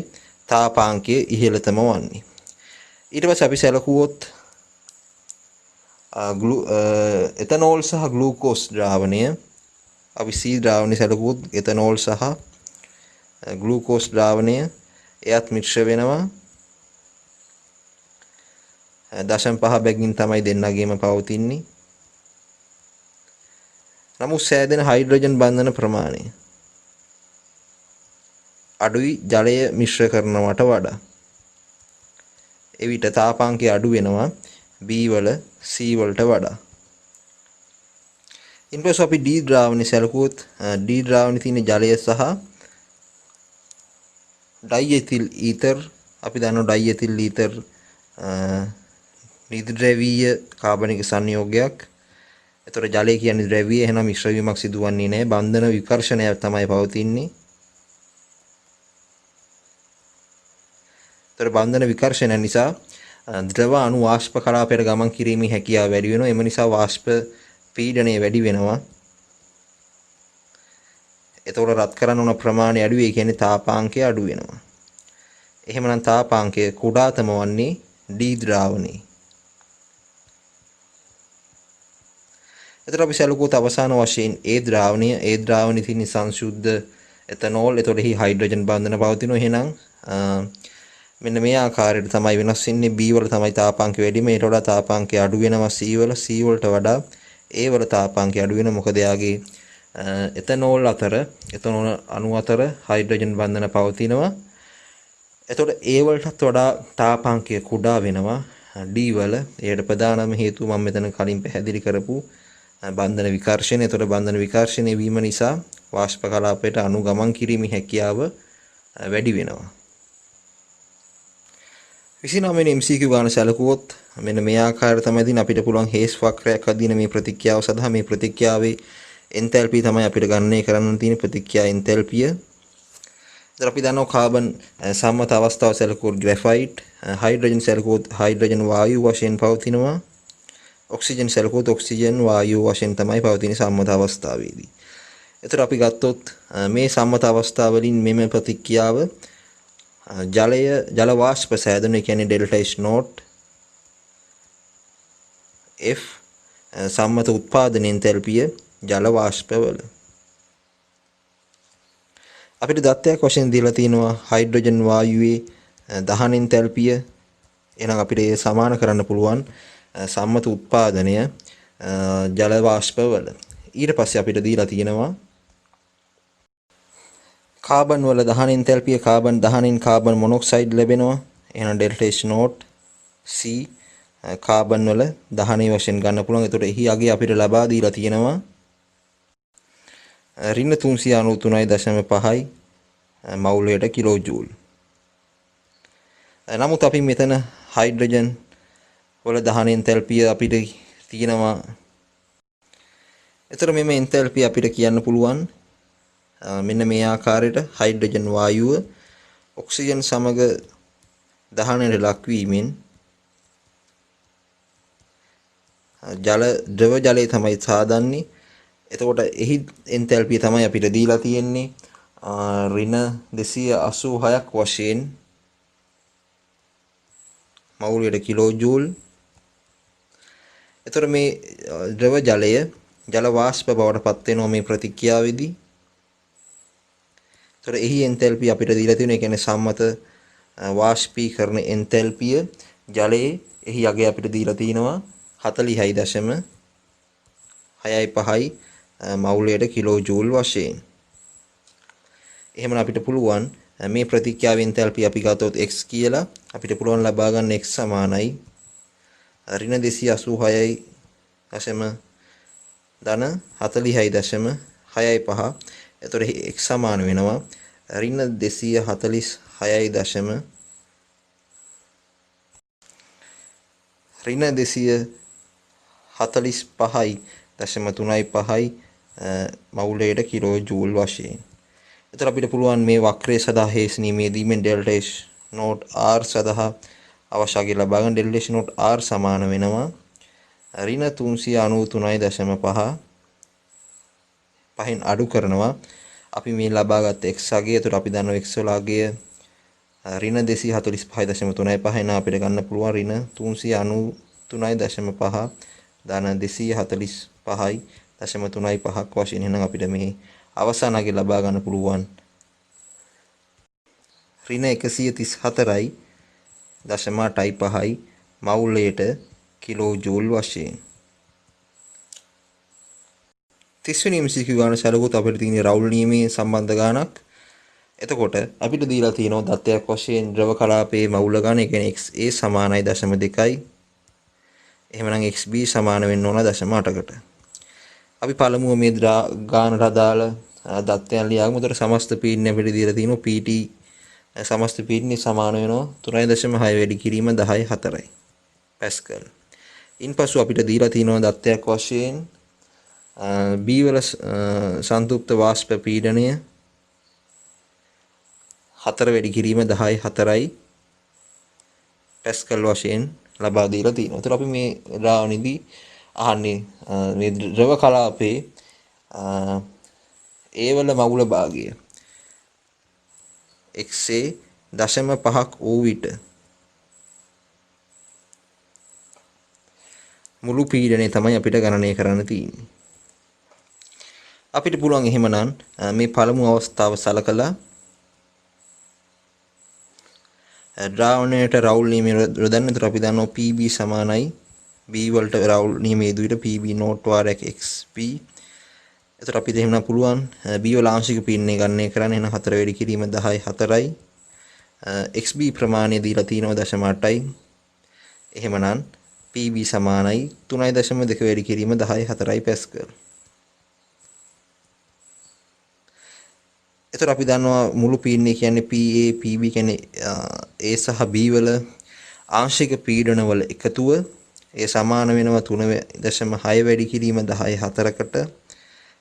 තාපාංකය ඉහළතම වන්නේ. ඊට පස්සේ අපි සැලකුවොත් එතනෝල් සහ ග්ලූකෝස් ද්‍රාවණය අපි C ද්‍රාවණය සැලකුවොත් එතනෝල් සහ ග්ලූකෝස් ද්‍රාවණය එයත් මිශ්‍ර වෙනවා. 0.5 බැගින් තමයි දෙන්නගේම පවතින්නේ. නමුත් සෑදෙන හයිඩ්‍රජන් බන්ධන ප්‍රමාණය අඩුයි ජලය මිශ්‍ර කරනවට වඩා. එවිට තාපාංකය අඩු වෙනවා B වල C වලට වඩා. ඊපස්සේ අපි D ද්‍රාවණය සැලකුවොත් D ද්‍රාවණයේ තියෙන ජලය සහ ඩයිඑතිල් ඊතර්. අපි දන්නවා ඩයිඑතිල් ඊතර් නිර්ද්‍රවීය කාබනික සංයෝගයක්. ඒතර ජලය කියන්නේ ද්‍රවීය. එහෙනම් මිශ්‍ර වීමක් සිදුවන්නේ නැහැ. බන්ධන විකර්ෂණයක් තමයි පවතින්නේ. ඒතර බන්ධන විකර්ෂණ නිසා ද්‍රව අණු වාෂ්ප කලාපයට ගමන් කිරීමේ හැකියාව වැඩි වෙනවා. එම නිසා වාෂ්ප පීඩනය වැඩි වෙනවා. ඒතකොට රත් කරන්න ඕන ප්‍රමාණය අඩු වෙයි. කියන්නේ තාපාංකය අඩු වෙනවා. එහෙමනම් තාපාංකය කුඩාතම වන්නේ D ද්‍රාවණේ. එතකොට අපි සැලකුවොත් අවසාන වශයෙන් A ද්‍රාවණයේ තියෙන සංශුද්ධ එතනෝල්. ඒතකොට එහි හයිඩ්‍රජන් බන්ධන පවතිනවා. එහෙනම් මෙන්න මේ ආකාරයට තමයි වෙනස් වෙන්නේ. B වල තමයි තාපාංකය වැඩිම. ඊට වඩා තාපාංකය අඩු වෙනවා C වල. C වලට වඩා A වල තාපාංකය අඩු වෙනවා. මොකද එයාගේ එතනෝල් අණු අතර හයිඩ්‍රජන් බන්ධන පවතිනවා. එතකොට A වලටත් වඩා තාපාංකය කුඩා වෙනවා D වල. ඒකට ප්‍රධානම හේතුව මම මෙතන කලින් පැහැදිලි කරපු බන්ධන විකර්ෂණය. එතකොට බන්ධන විකර්ෂණය වීම නිසා වාෂ්ප කලාපයට අණු ගමන් කිරීමේ හැකියාව වැඩි වෙනවා. 29 වෙනි MCQ ගාන සැලකුවොත් මෙන්න මේ ආකාරයට තමයි දින අපිට පුළුවන් හේස් වක්‍රයක් අදින මේ ප්‍රතික්‍රියාව සඳහා මේ ප්‍රතික්‍රියාවේ එන්තැල්පි තමයි අපිට ගණනය කරන්න තියෙන ප්‍රතික්‍රියා එන්තැල්පිය. ඉතින් අපි දන්නවා කාබන් සම්මත අවස්ථාව සැලකුවොත් ග්‍රැෆයිට්, හයිඩ්‍රජන් සැලකුවොත් හයිඩ්‍රජන් වායු වශයෙන් පවතිනවා. ඔක්සිජන් සැලකුවොත් ඔක්සිජන් වායු වශයෙන් තමයි පවතින සම්මත අවස්ථාවේදී. ඒතර අපි ගත්තොත් මේ සම්මත අවස්ථාවලින් මෙම ප්‍රතික්‍රියාව ජල වාෂ්ප සෑදනය කියන්නේ ඩෙල්ටා H නෝට් F සම්මත උත්පාදන එන්තැල්පිය ජල වාෂ්පවල. අපිට දත්තයක් වශයෙන් දීලා තියෙනවා හයිඩ්‍රජන් වායුවේ දහන එන්තැල්පිය. එහෙනම් අපිට ඒ සමාන කරන්න පුළුවන් සම්මත උත්පාදනය ජල වාෂ්පවල. ඊට පස්සේ අපිට දීලා තියෙනවා කාබන් වල දහන එන්තැල්පිය කාබන් දහනෙන් කාබන් මොනොක්සයිඩ් ලැබෙනවා. එහෙනම් delta H note C carbon වල දහනේ වශයෙන් ගන්න පුළුවන්. ඒතකොට එහි අගය අපිට ලබා දීලා තියෙනවා ඍණ 393.5යි මවුලයට කිලෝ ජූල්. නමුත් අපි මෙතන හයිඩ්‍රජන් වල දහන එන්තැල්පිය අපිට තියෙනවා. ඒතර මෙම එන්තැල්පිය අපිට කියන්න පුළුවන් මෙන්න මේ ආකාරයට හයිඩ්‍රජන් වායුව ඔක්සිජන් සමග දහනයට ලක්වීමෙන් ද්‍රව ජලය තමයි සාදන්නේ. එතකොට එහි එන්තැල්පිය තමයි අපිට දීලා තියෙන්නේ ඍණ 286ක් වශයෙන් මවුලයට කිලෝ ජූල්. එතකොට මේ ද්‍රව ජලය ජල වාෂ්ප බවට පත් වෙනවා මේ ප්‍රතික්‍රියාවේදී. එතකොට එහි එන්තැල්පිය අපිට දීලා තියෙනවා. ඒ කියන්නේ සම්මත වාෂ්පීකරණ එන්තැල්පිය ජලයේ එහි අගය අපිට දීලා තිනවා 40.65යි මවුලයට කිලෝ ජූල් වශයෙන්. එහෙමනම් අපිට පුළුවන් මේ ප්‍රතික්‍රියාවේ එන්තැල්පිය අපි ගත්තොත් x කියලා අපිට පුළුවන් ලබා ගන්න x සමානයි ඍණ 286යි දශම ධන 40.65. එතකොට x සමාන වෙනවා ඍණ 246යි දශම ඍණ 245යි දශම 3.5යි මවුලයට කිලෝ ජූල් වශයෙන්. එතකොට අපිට පුළුවන් මේ වක්‍රය සදා හේස්නීමේදී ඩෙල්ටා H නෝට් R සදා අවශ්‍ය අගය ලබා ගන්න ඩෙල්ටා H නෝට් R සමාන වෙනවා ඍණ 393.5 පහෙන් අඩු කරනවා අපි මේ ලබාගත් x අගය. එතකොට අපි දන්නවා x වල අගය ඍණ 245.35 එන අපිට ගන්න පුළුවන් ඍණ 393.5 ධන 245.35ක් වශයෙන්. එහෙනම් අපිට මේ අවසාන අගය ලබා ගන්න පුළුවන් ඍණ 134.8යි මවුලයට කිලෝ ජූල් වශයෙන්. 30 වෙනි MCQ ගාන සැලකුවොත් අපිට තියෙන රවුල් නියමයේ සම්බන්ධ ගානක්. එතකොට අපිට දීලා තියෙනවා දත්තයක් වශයෙන් ද්‍රව කලාපයේ මවුල ගාන. ඒ කියන්නේ XA සමානයි 0.2යි. එහෙමනම් XB සමාන වෙන්න ඕන 0.8කට. අපි පළමුව මේ ගානට අදාළ දත්තයන් ලියාගමු. උතර සමස්ත පීඩනය අපිට දීලා තියෙනවා PT සමස්ත පීඩනය සමාන වෙනවා 3.6 වැඩි කිරීම 10.4යි පැස්කල්. ඉන්පසු අපිට දීලා තියෙනවා දත්තයක් වශයෙන් B වල සංතෘප්ත වාෂ්ප පීඩනය 4 වැඩි කිරීම 10.4යි පැස්කල් වශයෙන් ලබා දීලා තියෙනවා. ඒතර අපි මේ රාවනිදී අහන්නේ මේ ද්‍රව කලාපයේ A වල මවුල භාගය XA 0.5ක් වූ විට මුළු පීඩනය තමයි අපිට ගණනය කරන්න තියෙන්නේ. අපිට පුළුවන් එහෙමනම් මේ පළමු අවස්ථාව සලකලා ද්‍රාවණයට රවුල් නියමය යොදන්න. ඒතර අපි දන්නවා PB සමානයි B වලට රවුල් නියමය යෙදුවිට PB නෝට් වාරයක් XB. ඒතර අපිට එහෙමනම් පුළුවන් B වල ආංශික පීඩනය ගණනය කරන්න. එහෙනම් 4 වැඩි කිරීම 10.4යි XB ප්‍රමාණය දීලා තියෙනවා 0.8යි. එහෙමනම් PB සමානයි 3.2 වැඩි කිරීම 10.4යි පැස්කල්. එතකොට අපි දන්නවා මුළු පීඩනය කියන්නේ PA PB කියන්නේ A සහ B වල ආංශික පීඩන වල එකතුව. ඒ සමාන වෙනවා 3.6 වැඩි කිරීම 10.4කට.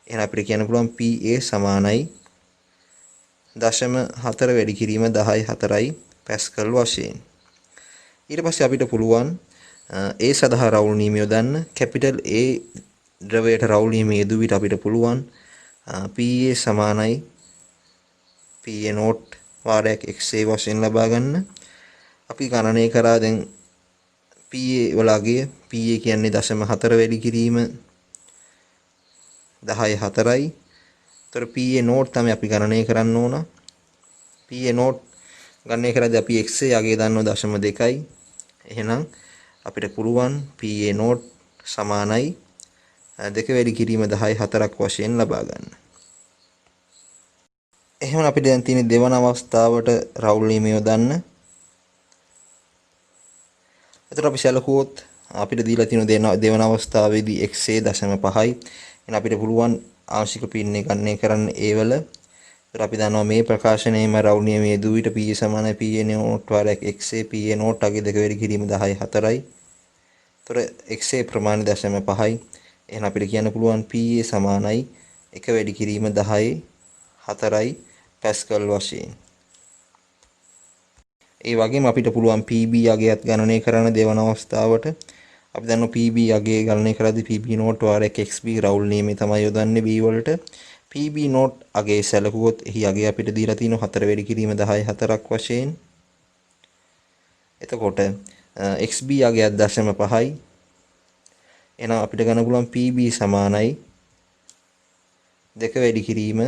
එහෙනම් අපිට කියන්න පුළුවන් PA සමානයි 0.4 වැඩි කිරීම 10.4යි පැස්කල් වශයෙන්. ඊට පස්සේ අපිට පුළුවන් A සඳහා රවුල් නියමය යොදන්න. කැපිටල් A ද්‍රවයට රවුල් නියමය යෙදු විට අපිට පුළුවන් PA සමානයි PA නෝට් වාරයක් XA වශයෙන් ලබා ගන්න. අපි ගණනය කරා දැන් PA වල අගය PA කියන්නේ 0.4 වැඩි කිරීම 10.4යි. ඒතර PA නෝට් තමයි අපි ගණනය කරන්න ඕන. PA නෝට් ගණනය කරද්දී අපි XA අගය දන්නවා 0.2යි. එහෙනම් අපිට පුළුවන් PA නෝට් සමානයි 2 වැඩි කිරීම 10.4ක් වශයෙන් ලබා ගන්න. එහෙනම් අපිට දැන් තියෙන දෙවන අවස්ථාවට රවුල් නියමය යොදන්න. එතකොට අපි සැලකුවොත් අපිට දීලා තියෙන දෙවන අවස්ථාවේදී x.5යි. එහෙනම් අපිට පුළුවන් ආංශික පීඩනය ගණනය කරන්න ඒවල. ඒතර අපි දන්නවා මේ ප්‍රකාශනයේම රවුල් නියමයේ දුවිට p සමානයි pa0 වාරයක් xa pa0 අගේ 2 වැඩි කිරීම 10 4යි. ඒතර xa ප්‍රමාණය 0.5යි. එහෙනම් අපිට කියන්න පුළුවන් pa සමානයි 1 වැඩි කිරීම 10 4යි පැස්කල් වශයෙන්. ඒ වගේම අපිට පුළුවන් PB අගයත් ගණනය කරන්න දෙවන අවස්ථාවට. අපි දන්නවා PB අගය ගණනය කරද්දී PB0 වාරයක් XB රවුල් නියමය තමයි යොදන්නේ B වලට. PB0 අගය සැලකුවොත් එහි අගය අපිට දීලා තියෙනවා 4 වැඩි කිරීම 10 4ක් වශයෙන්. එතකොට XB අගයත් 0.5යි. එහෙනම් අපිට ගන්න පුළුවන් PB සමානයි 2 වැඩි කිරීම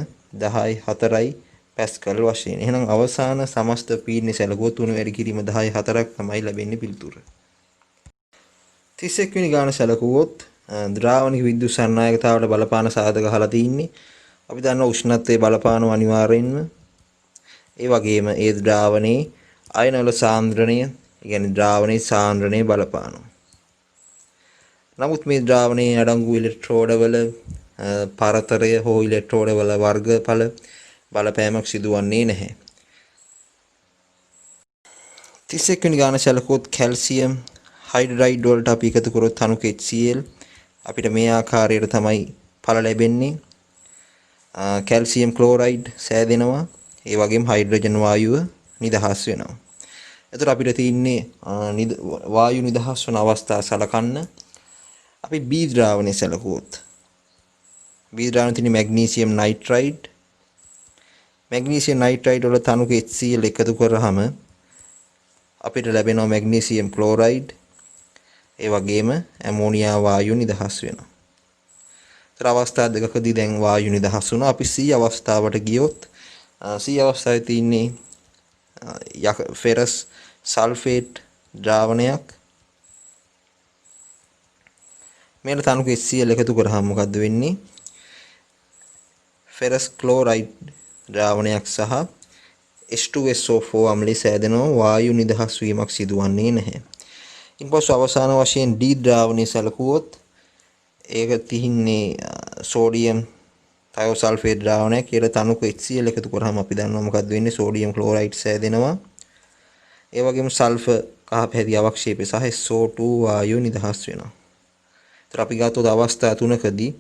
10 4යි පැස්කල් වශයෙන්. එහෙනම් අවසාන සමස්ත පීඩනය සැලකුවොත් 3 වැඩි කිරීම 10 4ක් තමයි ලැබෙන්නේ පිළිතුර. 31 වෙනි ගාන සැලකුවොත් ද්‍රාවණික විද්‍යුත් සරණායකතාවට බලපාන සාධක අහලා තින්නේ. අපි දන්නවා උෂ්ණත්වයේ බලපාන අනිවාර්යෙන්ම. ඒ වගේම ඒ ද්‍රාවණයේ අයන වල සාන්ද්‍රණය, කියන්නේ ද්‍රාවණයේ සාන්ද්‍රණය බලපානවා. නමුත් මේ ද්‍රාවණයේ අඩංගු ඉලෙක්ට්‍රෝඩවල පරතරය හෝ ඉලෙක්ට්‍රෝඩවල වර්ගඵල බලපෑමක් සිදුවන්නේ නැහැ. 31 වෙනි ගාන සැලකුවොත් කැල්සියම් හයිඩ්‍රයිඩ් වලට අපි එකතු කරොත් අණුක HCl අපිට මේ ආකාරයට තමයි ඵල ලැබෙන්නේ. Calcium chloride සෑදෙනවා. ඒ වගේම හයිඩ්‍රජන් වායුව නිදහස් වෙනවා. එතකොට අපිට තියෙන්නේ වායු නිදහස් වන අවස්ථා සලකන්න. අපි B ද්‍රාවණය සැලකුවොත් B ද්‍රාවණයේ තියෙන මැග්නීසියම් නයිට්‍රයිඩ් මැග්නීසියම් නයිට්‍රයිඩ් වල තනුක HCl එකතු කරාම අපිට ලැබෙනවා මැග්නීසියම් ක්ලෝරයිඩ්. ඒ වගේම ඇමෝනියා වායු නිදහස් වෙනවා. ඒතර අවස්ථා දෙකකදී දැන් වායු නිදහස් වුණා. අපි C අවස්ථාවට ගියොත් C අවස්ථාවේ තියෙන්නේ ෆෙරස් සල්ෆේට් ද්‍රාවණයක්. මේකට තනුක HCl එකතු කරාම මොකද්ද වෙන්නේ? ෆෙරස් ක්ලෝරයිඩ් ද්‍රාවණයක් සහ H2SO4 අම්ලය සෑදෙනවා. වායු නිදහස් වීමක් සිදුවන්නේ නැහැ. ඉන්පසු අවසාන වශයෙන් D ද්‍රාවණය සැලකුවොත් ඒක තිහින්නේ සෝඩියම් තයෝසල්ෆේට් ද්‍රාවණයක්. ඒකට තනුක HCl එකතු කරාම අපි දන්නවා මොකද්ද වෙන්නේ? Sodium chloride සෑදෙනවා. ඒ වගේම සල්ෆර් කහ පැහැති අවක්ෂේපය සහ SO2 වායු නිදහස් වෙනවා. ඒතර අපි ගත්තොත් අවස්ථා තුනකදී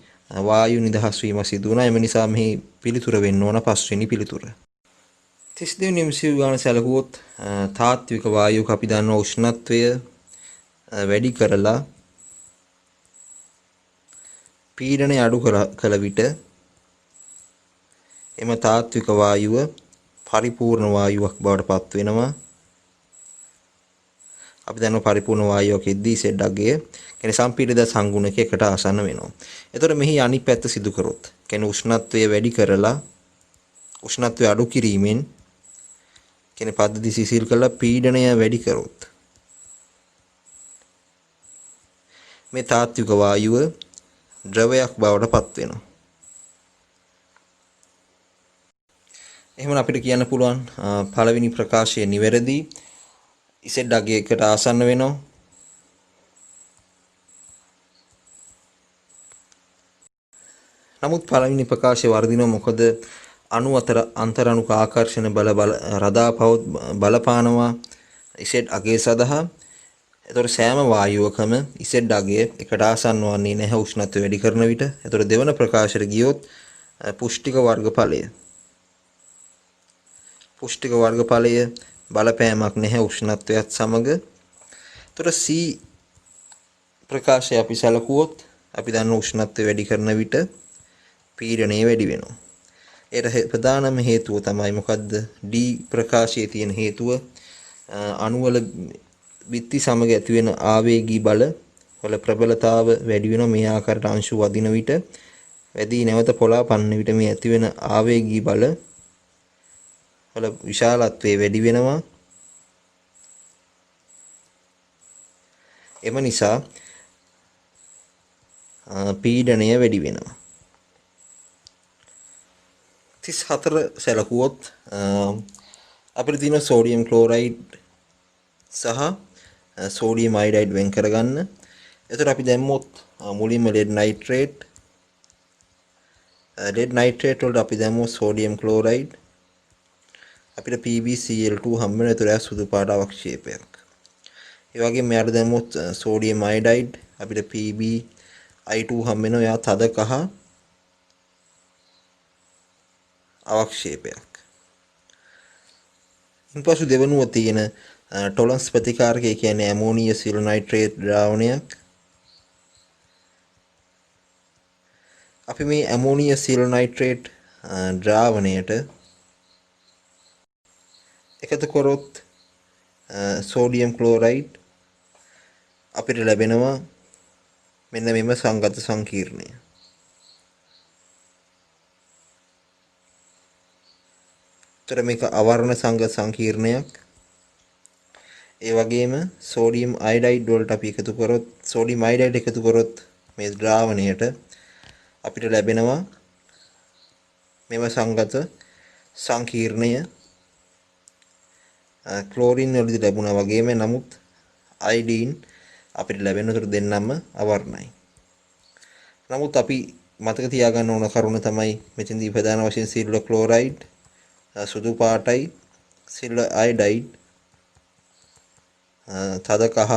වායු නිදහස් වීම සිදු වුණා. එම නිසා මෙහි පිළිතුර වෙන්න ඕන පස්වෙනි පිළිතුර. 32 වෙනි MCQ ගාන සැලකුවොත් තාත්වික වායුවක අපි දන්නවා උෂ්ණත්වය වැඩි කරලා පීඩනය අඩු කළ විට එම තාත්වික වායුව පරිපූර්ණ වායුවක් බවට පත් වෙනවා. අපි දන්නවා පරිපූර්ණ වායුවකෙදී Z අගය කියන්නේ සම්පීඩිත සංගුණක එකට ආසන්න වෙනවා. එතකොට මෙහි අනිත් පැත්ත සිදු කරොත් කියන්නේ උෂ්ණත්වය වැඩි කරලා උෂ්ණත්වය අඩු කිරීමෙන් කියන්නේ පද්ධති සිසිල් කරලා පීඩනය වැඩි කරොත් මේ තාත්වික වායුව ද්‍රවයක් බවට පත් වෙනවා. එහෙනම් අපිට කියන්න පුළුවන් පළවෙනි ප්‍රකාශය නිවැරදි. Z අගයකට ආසන්න වෙනවා. නමුත් පළවෙනි ප්‍රකාශය වර්ධිනවා. මොකද අණු අතර අන්තරාණුක ආකර්ෂණ බල රදාපවුත් බලපානවා Z අගය සඳහා. එතකොට සෑම වායුවකම Z අගය එකට ආසන්න වන්නේ නැහැ උෂ්ණත්වය වැඩි කරන විට. එතකොට දෙවන ප්‍රකාශයට ගියොත් පුෂ්ටික වර්ගඵලය බලපෑමක් නැහැ උෂ්ණත්වයත් සමග. එතකොට C ප්‍රකාශය අපි සැලකුවොත් අපි දන්න උෂ්ණත්වය වැඩි කරන විට පීඩනය වැඩි වෙනවා. ඒට ප්‍රධානම හේතුව තමයි මොකද්ද? D ප්‍රකාශයේ තියෙන හේතුව අණු වල බිත්ති සමග ඇතිවෙන ආවේගී බල වල ප්‍රබලතාව වැඩි වෙනවා. මේ ආකාරයට අංශු වදින විට වැඩි නැවත පොළා පන්න විට මේ ඇතිවෙන ආවේගී බල වල විශාලත්වය වැඩි වෙනවා. එම නිසා පීඩනය වැඩි වෙනවා. 34 සැලකුවොත් අපිට තියෙන සෝඩියම් ක්ලෝරයිඩ් සහ සෝඩියම් අයඩයිඩ් වෙන් කරගන්න. එතකොට අපි දැම්මොත් මුලින්ම lead nitrate වලට අපි දැම්මොත් sodium chloride අපිට PbCl2 හම්බ වෙන. ඒතර සුදු පාට අවක්ෂේපයක්. ඒ වගේම මෙයාට දැම්මොත් sodium iodide අපිට PbI2 හම්බ වෙනවා. එයා තද කහ අවක්ෂේපයක්. ඉන්පසු දෙවනුව තියෙන ටොලන්ස් ප්‍රතිකාරකය කියන්නේ ඇමෝනිය සිල් නයිට්‍රේට් ද්‍රාවණයක්. අපි මේ ඇමෝනිය සිල් නයිට්‍රේට් ද්‍රාවණයට එකතු කරොත් සෝඩියම් ක්ලෝරයිඩ් අපිට ලැබෙනවා මෙන්න මෙම සංගත සංකීර්ණය. තර මේක අවර්ණ සංගත සංකීර්ණයක්. ඒ වගේම සෝඩියම් අයඩයිඩ් වලට අපි එකතු කරොත් සෝඩියම් අයඩයිඩ් එකතු කරොත් මේ ද්‍රාවණයට අපිට ලැබෙනවා මෙම සංගත සංකීර්ණය. ක්ලෝරින් වලදී ලැබුණා වගේම නමුත් අයඩීන් අපිට ලැබෙන උතර දෙන්නම අවර්ණයි. නමුත් අපි මතක තියාගන්න ඕන කරුණ තමයි මෙතෙන්දී ප්‍රධාන වශයෙන් සිල්වර් ක්ලෝරයිඩ් සුදු පාටයි සිල්වර් අයඩයිඩ් තද කහ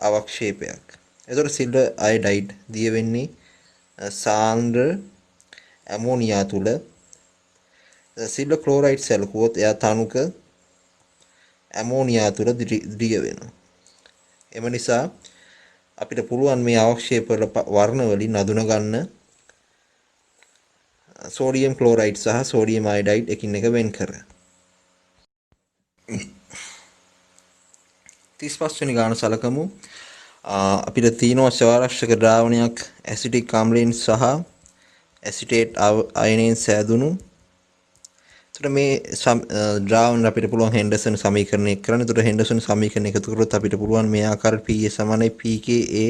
අවක්ෂේපයක්. එතකොට සිල්වර් අයඩයිඩ් දිය වෙන්නේ සාන්ද්‍ර ඇමෝනියා තුල. සිල්වර් ක්ලෝරයිඩ් සැලකුවොත් එයා තනුක ඇමෝනියා තුල දිය වෙනවා. එම නිසා අපිට පුළුවන් මේ අවක්ෂේප වර්ණ වලින් අඳුන ගන්න සෝඩියම් ක්ලෝරයිඩ් සහ සෝඩියම් අයඩයිඩ් එකින් එක වෙන් කර. 35 වෙනි ගාන සලකමු. අපිට තියෙනවා ස්වරක්ෂක ද්‍රාවණයක් ඇසිටික් ආම්ලයෙන් සහ ඇසිටේට් අයනයෙන් සෑදුණු. එතකොට මේ ද්‍රාවණ අපිට පුළුවන් හෙන්ඩර්සන් සමීකරණය කරන්න. එතකොට හෙන්ඩර්සන් සමීකරණය එකතු කරොත් අපිට පුළුවන් මේ ආකාරයට Pa සමානයි pKa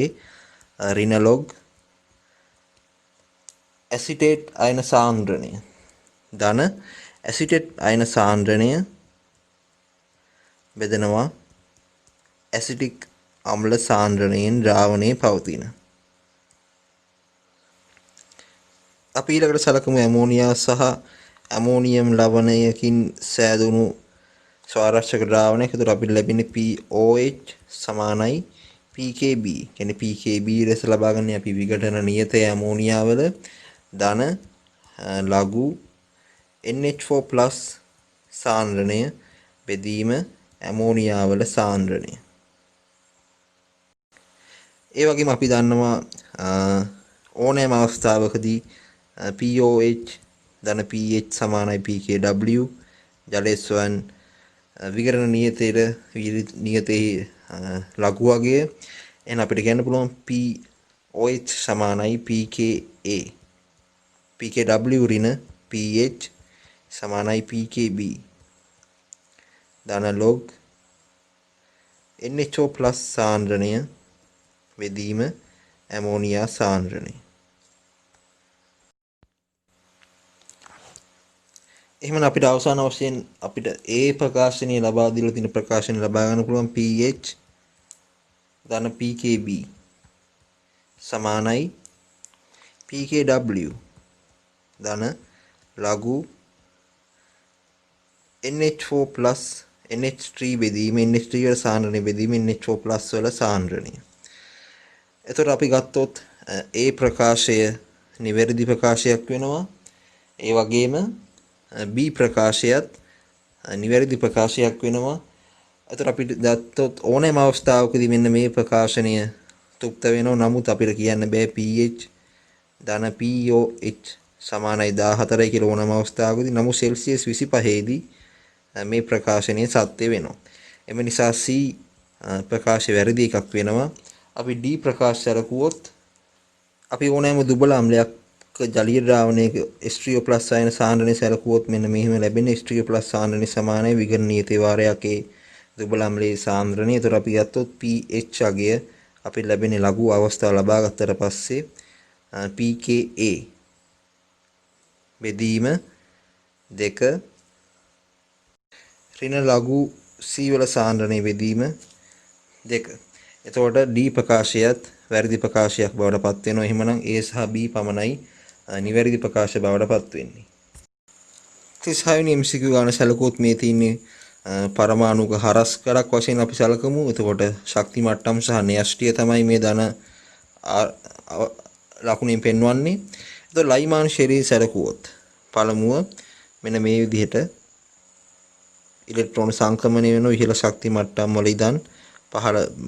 ඍණ log ඇසිටේට් අයන සාන්ද්‍රණය ධන ඇසිටේට් අයන සාන්ද්‍රණය බෙදෙනවා ඇසිටික් අම්ල සාන්ද්‍රණයෙන් ද්‍රාවණයේ පවතින. අපි ඊළඟට සලකමු ඇමෝනියා සහ ඇමෝනියම් ලවණයකින් සෑදුණු ස්වරක්ෂක ද්‍රාවණයක්. ඒතර අපිට ලැබෙන්නේ POH සමානයි PKB. කියන්නේ PKB ලෙස ලබාගන්නේ අපි විඝටන නියතය ඇමෝනියා වල ධන ලඝු NH4+ සාන්ද්‍රණය බෙදීම ඇමෝනියා වල සාන්ද්‍රණය. ඒ වගේම අපි දන්නවා ඕනෑම අවස්ථාවකදී POH ධන pH සමානයි pKw ජලයේ ස්වයන් විකරණ නියතයේ ලඝු වර්ගය. එහෙනම් අපිට කියන්න පුළුවන් POH සමානයි pKa pKw ඍණ pH සමානයි pKb ධන log NH4+ සාන්ද්‍රණය බෙදීම ඇමෝනියා සාන්ද්‍රණය. එහෙනම් අපිට අවසාන වශයෙන් අපිට A ප්‍රකාශනය ලබා දීලා තියෙන ප්‍රකාශනය ලබා ගන්න පුළුවන් pH ධන pKb සමානයි pKw ධන ලඝු NH4+ NH3 බෙදීම NH3 වල සාන්ද්‍රණය බෙදීම NH4+ වල සාන්ද්‍රණය. එතකොට අපි ගත්තොත් A ප්‍රකාශය නිවැරදි ප්‍රකාශයක් වෙනවා. ඒ වගේම B ප්‍රකාශයත් නිවැරදි ප්‍රකාශයක් වෙනවා. එතකොට අපිට ගත්තොත් ඕනෑම අවස්ථාවකදී මෙන්න මේ ප්‍රකාශනය තුප්ත වෙනවා. නමුත් අපිට කියන්න බෑ pH ධන POH සමානයි 14යි කියලා ඕනෑම අවස්ථාවකදී. නමුත් සෙල්සියස් 25 දී මේ ප්‍රකාශනය සත්‍ය වෙනවා. එම නිසා C ප්‍රකාශය වැරදි එකක් වෙනවා. අපි D ප්‍රකාශ සලකුවොත් අපි ඕනෑම දුබල අම්ලයක් ජලීය ද්‍රාවණයක H3O+ අයන සාන්ද්‍රණය සැලකුවොත් මෙන්න මෙහිම ලැබෙන H3O+ සාන්ද්‍රණය සමානයි විකරණ නියතේ වාරයකේ දුබල අම්ලයේ සාන්ද්‍රණය. ඒතර අපි ගත්තොත් pH අගය අපිට ලැබෙන්නේ ලඝු අවස්ථාව ලබා ගත්තට පස්සේ pKa බෙදීම 2 ඍණ ලඝු C වල සාන්ද්‍රණය බෙදීම 2. එතකොට D ප්‍රකාශයත් වැරදි ප්‍රකාශයක් බවට පත් වෙනවා. එහෙමනම් A සහ B පමණයි නිවැරදි ප්‍රකාශ බවට පත් වෙන්නේ. 36 වෙනි MCQ ගාන සැලකුවොත් මේ තියෙන්නේ පරමාණුක හරස් කඩක් වශයෙන් අපි සැලකමු. එතකොට ශක්ති මට්ටම් සහ න්‍යෂ්ටිය තමයි මේ ධන ලකුණෙන් පෙන්වන්නේ. එතකොට ලයිමාන් ශරීරය සැලකුවොත් පළමුව මෙන්න මේ විදිහට ඉලෙක්ට්‍රෝන සංක්‍රමණය වෙන ඉහළ ශක්ති මට්ටම් වල ඉඳන්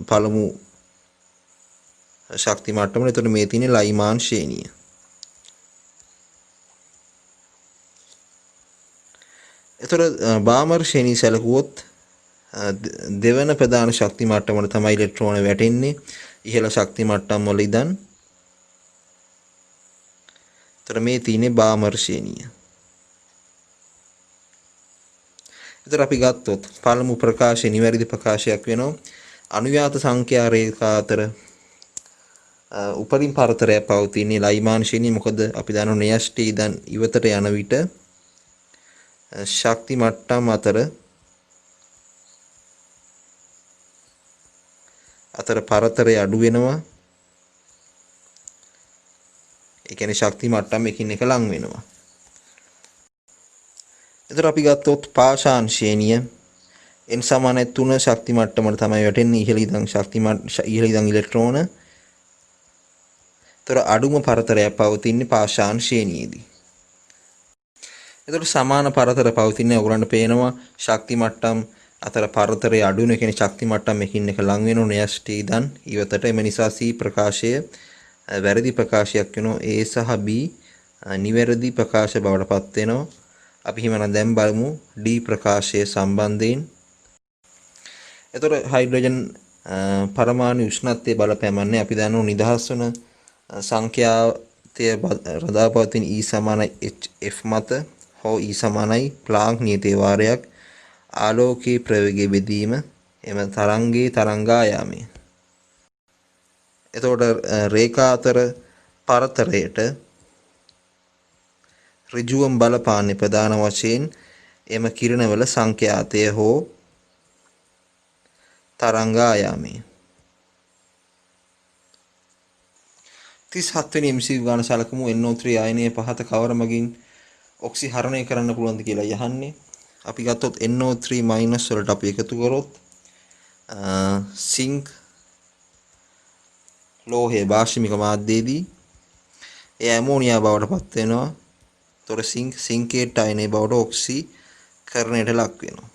පළමු ශක්ති මට්ටම. එතකොට මේ තියෙන්නේ ලයිමාන් ශ්‍රේණිය. එතකොට බාමර් ශ්‍රේණිය සැලකුවොත් දෙවන ප්‍රධාන ශක්ති මට්ටමට තමයි ඉලෙක්ට්‍රෝන වැටෙන්නේ ඉහළ ශක්ති මට්ටම් වල ඉඳන්. එතකොට මේ තියෙන්නේ බාමර් ශ්‍රේණිය. එතකොට අපි ගත්තොත් පළමු ප්‍රකාශය නිවැරදි ප්‍රකාශයක් වෙනවා. අනුයාත සංඛ්‍යා රේඛා අතර උපරිම පරතරයක් පවතින්නේ ලයිමාන් ශ්‍රේණිය. මොකද අපි දන්නවා න්‍යෂ්ටි ඉඳන් ඉවතට යන විට ශක්ති මට්ටම් අතර පරතරය අඩු වෙනවා. ඒ කියන්නේ ශක්ති මට්ටම් එකින් එක ලං වෙනවා. එතකොට අපි ගත්තොත් පාෂාණ ශ්‍රේණිය n සමාන 3 ශක්ති මට්ටමට තමයි වැටෙන්නේ ඉහළ ඉඳන් ඉලෙක්ට්‍රෝන. එතකොට අඩුම පරතරයක් පවතින්නේ පාෂාණ ශ්‍රේණියේදී. එතකොට සමාන පරතර පවතින්නේ ඔයගොල්ලන්ට පේනවා ශක්ති මට්ටම් අතර පරතරය අඩු වෙන කියන්නේ ශක්ති මට්ටම් එකින් එක ලං වෙනවා න්‍යෂ්ටි ඉඳන් ඉවතට. එම නිසා C ප්‍රකාශය වැරදි ප්‍රකාශයක් වෙනවා. A සහ B නිවැරදි ප්‍රකාශ බවට පත් වෙනවා. අපි හිමනම් දැන් බලමු D ප්‍රකාශය සම්බන්ධයෙන්. එතකොට හයිඩ්‍රජන් පරමාණු උෂ්ණත්වයේ බලපෑමන්නේ අපි දන්නවා නිදහස් වන සංඛ්‍යාතය රඳාපවතින E සමානයි hf මත හෝ E සමානයි ප්ලාන්ක් නීතිය වාරයක් ආලෝකයේ ප්‍රවේගය බෙදීම එම තරංගයේ තරංගායාමය. එතකොට රේඛා අතර පරතරයට ඍජුවම බලපාන්නේ ප්‍රධාන වශයෙන් එම කිරණවල සංඛ්‍යාතය හෝ තරංගායාමය. 37 වෙනි MCQ ගාන සැලකමු. NO3 ආයනය පහත කවර මගින් ඔක්සිහරණය කරන්න පුළුවන්ද කියලා යහන්නේ. අපි ගත්තොත් NO3 මයිනස් වලට අපි එකතු කරොත් සිංක් ලෝහයේ භාෂ්මික මාධ්‍යයේදී ඒ ඇමෝනියා බවට පත් වෙනවා. තොර සිංකේට් අයනයේ බවට ඔක්සිකරණයට ලක් වෙනවා.